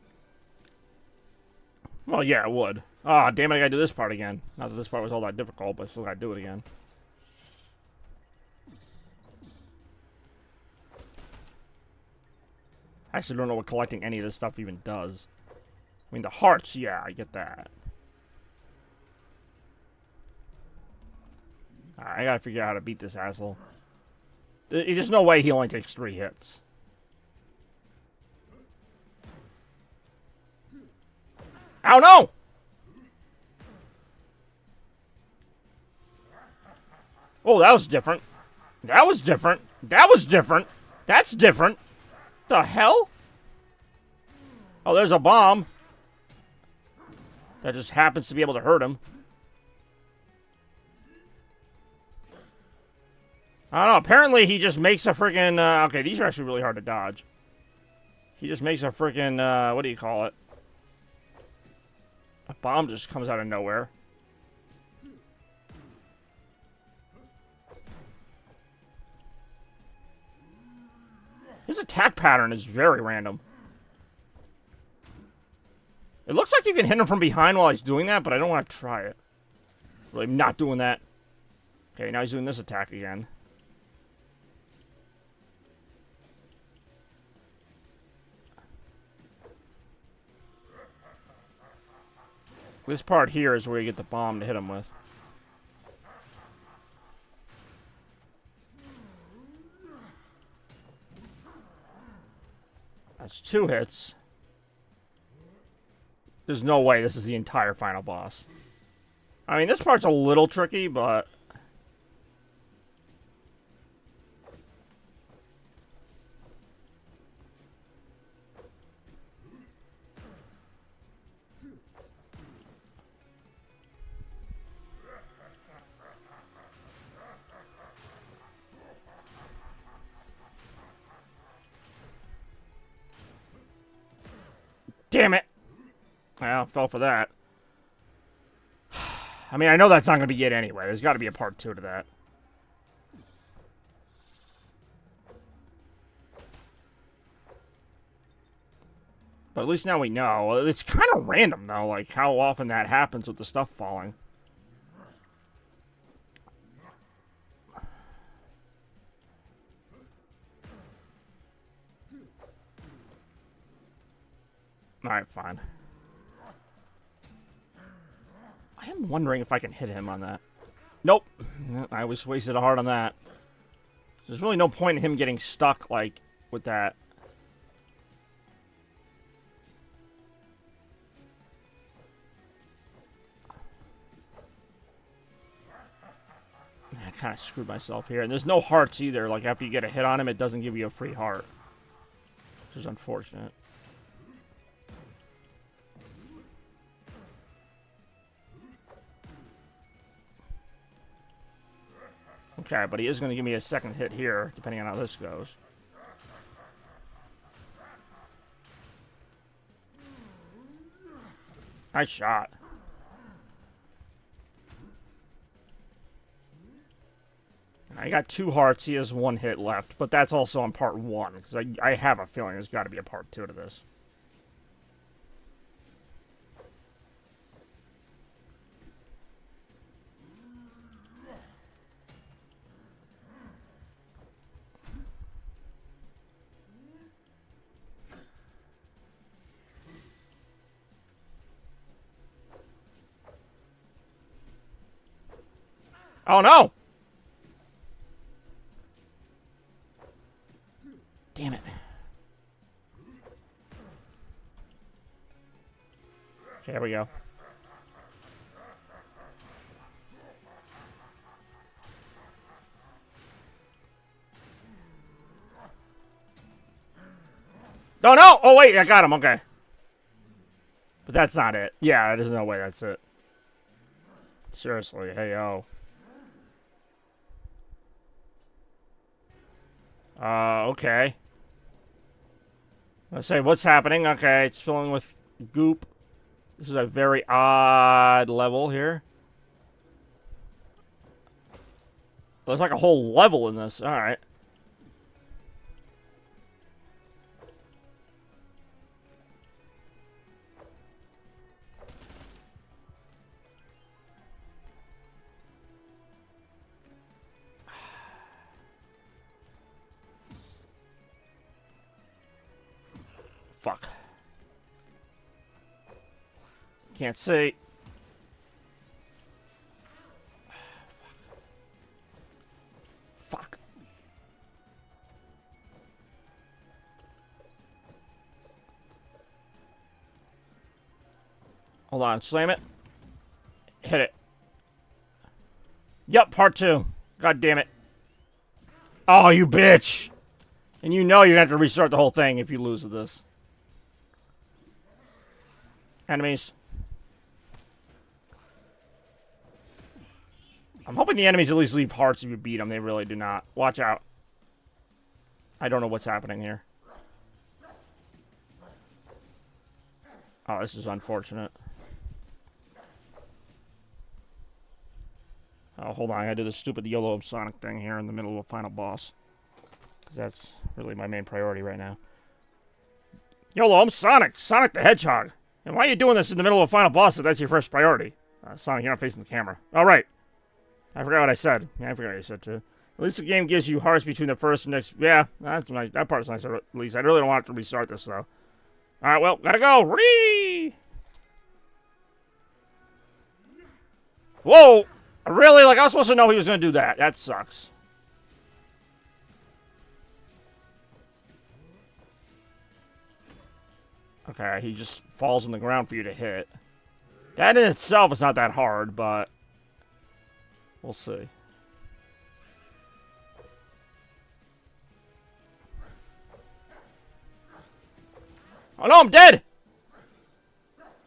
Well, yeah, it would. Ah, oh, damn it, I gotta do this part again. Not that this part was all that difficult, but I still gotta do it again. I actually don't know what collecting any of this stuff even does. I mean, the hearts, yeah, I get that. Alright, I gotta figure out how to beat this asshole. There's no way he only takes 3 hits. Ow, no! Oh, that was different. That was different. That was different. That's different. The hell? Oh, there's a bomb. That just happens to be able to hurt him. I don't know. Apparently, he just makes a freaking... okay, these are actually really hard to dodge. He just makes a freaking... what do you call it? A bomb just comes out of nowhere. His attack pattern is very random. It looks like you can hit him from behind while he's doing that, but I don't want to try it. Really, I'm not doing that. Okay, now he's doing this attack again. This part here is where you get the bomb to hit him with. That's 2 hits. There's no way this is the entire final boss. I mean, this part's a little tricky, but... Damn it! Well, fell for that. I mean, I know that's not going to be it anyway. There's got to be a part 2 to that. But at least now we know. It's kind of random, though, like how often that happens with the stuff falling. Alright, fine. I am wondering if I can hit him on that. Nope. I was wasted a heart on that. There's really no point in him getting stuck, like, with that. I kind of screwed myself here. And there's no hearts either. Like, after you get a hit on him, it doesn't give you a free heart. Which is unfortunate. Okay, but he is going to give me a second hit here, depending on how this goes. Nice shot. I got 2 hearts. He has 1 hit left, but that's also on part 1, because I have a feeling there's got to be a part 2 to this. Oh no! Damn it. Okay, here we go. Oh no! Oh wait, I got him, okay. But that's not it. Yeah, there's no way that's it. Seriously, hey yo. Okay. I say, what's happening? Okay, it's filling with goop. This is a very odd level here. There's like a whole level in this. Alright. Fuck. Can't see. Fuck. Hold on, slam it. Hit it. Yup, part 2. God damn it. Oh, you bitch! And you know you're gonna have to restart the whole thing if you lose with this. Enemies. I'm hoping the enemies at least leave hearts if you beat them. They really do not. Watch out. I don't know what's happening here. Oh, this is unfortunate. Oh, hold on. I gotta do this stupid YOLO Sonic thing here in the middle of a final boss. Because that's really my main priority right now. YOLO, I'm Sonic! Sonic the Hedgehog! And why are you doing this in the middle of a final boss if that's your first priority? Sonic, you're not facing the camera. Oh, right. I forgot what I said. Yeah, I forgot what I said, too. At least the game gives you hearts between the first and next... Yeah, that's nice. That part's nice, at least. I really don't want to restart this, though. Alright, well, gotta go! Whee! Whoa! Really? Like, I was supposed to know he was gonna do that. That sucks. Okay, he just falls on the ground for you to hit. That in itself is not that hard, but... we'll see. Oh no, I'm dead!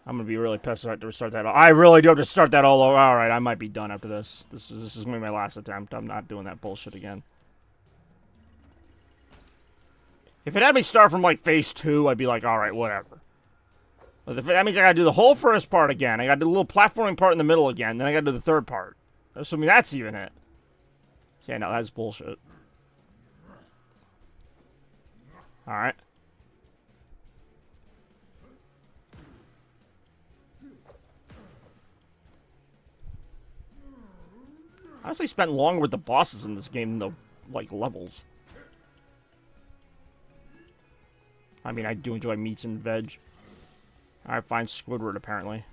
I'm gonna be really pissed if I have to restart that. I really do have to start that all over. Alright, I might be done after this. This is gonna be my last attempt. I'm not doing that bullshit again. If it had me start from, like, phase 2, I'd be like, alright, whatever. But if that means I gotta do the whole first part again. I gotta do the little platforming part in the middle again. Then I gotta do the third part. Assuming that's even it. Yeah, no, that's bullshit. Alright. I honestly spent longer with the bosses in this game than the, like, levels. I mean, I do enjoy meats and veg. Alright, fine, Squidward, apparently.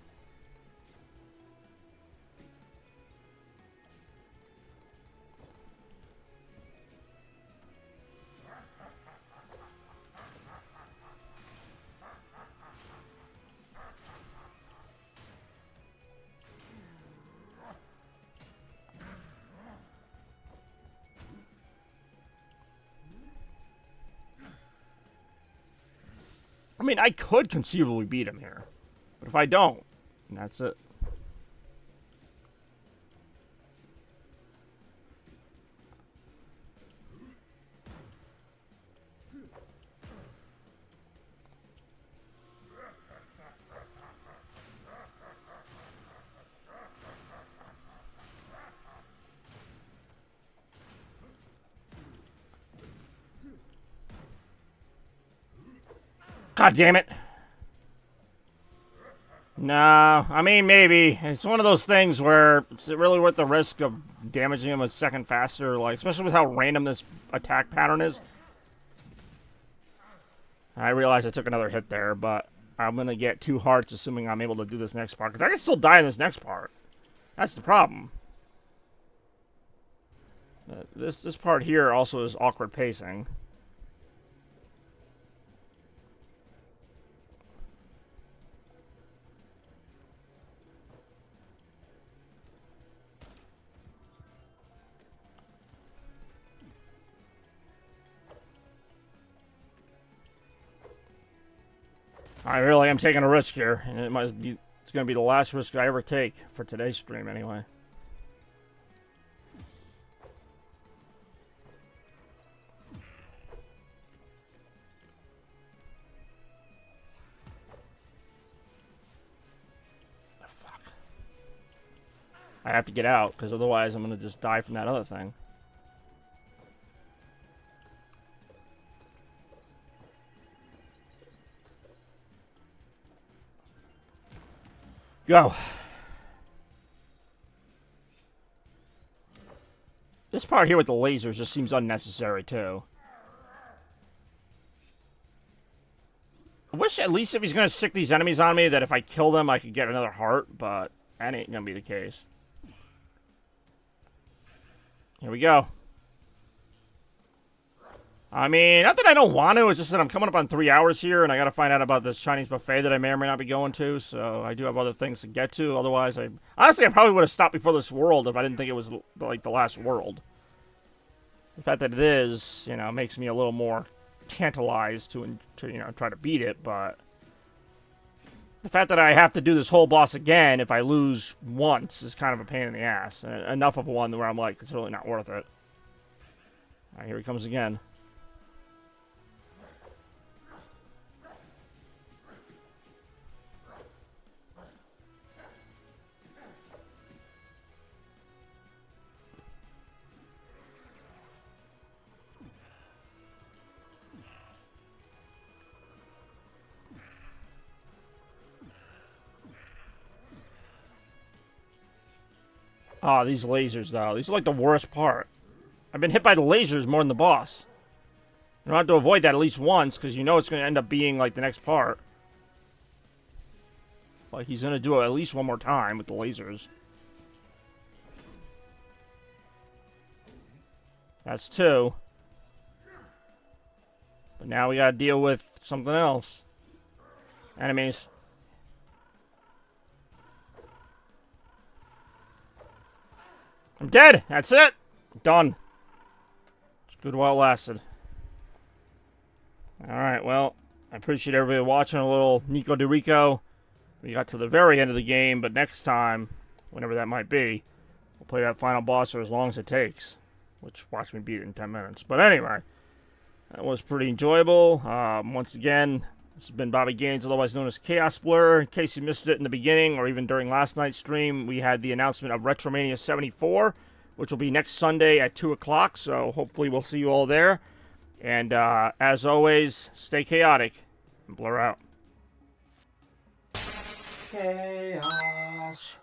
I mean, I could conceivably beat him here. But if I don't, that's it. God damn it. No, I mean, maybe. It's one of those things where it's really worth the risk of damaging him a second faster, like, especially with how random this attack pattern is. I realize I took another hit there, but I'm going to get 2 hearts assuming I'm able to do this next part, because I can still die in this next part. That's the problem. This part here also is awkward pacing. I really am taking a risk here, and it's going to be the last risk I ever take for today's stream anyway. Fuck. I have to get out, because otherwise I'm going to just die from that other thing. Go. This part here with the lasers just seems unnecessary, too. I wish at least if he's going to sick these enemies on me, that if I kill them, I could get another heart, but that ain't going to be the case. Here we go. I mean, not that I don't want to, it's just that I'm coming up on 3 hours here, and I gotta find out about this Chinese buffet that I may or may not be going to, so I do have other things to get to. Otherwise, honestly, I probably would have stopped before this world if I didn't think it was, like, the last world. The fact that it is, you know, makes me a little more tantalized to you know, try to beat it, but the fact that I have to do this whole boss again if I lose once is kind of a pain in the ass. Enough of one where I'm like, it's really not worth it. Alright, here he comes again. Oh, these lasers, though. These are like the worst part. I've been hit by the lasers more than the boss. You don't have to avoid that at least once, because you know it's going to end up being like the next part. Like, he's going to do it at least one more time with the lasers. That's 2. But now we got to deal with something else. Enemies. I'm dead! That's it! Done. It's good while it lasted. Alright, well, I appreciate everybody watching a little Nikoderiko. We got to the very end of the game, but next time, whenever that might be, we'll play that final boss for as long as it takes. Which, watch me beat it in 10 minutes. But anyway, that was pretty enjoyable. Once again, this has been Bobby Gaines, otherwise known as Chaos Blur. In case you missed it in the beginning or even during last night's stream, we had the announcement of Retromania 74, which will be next Sunday at 2 o'clock, so hopefully we'll see you all there. And as always, stay chaotic and blur out. Chaos.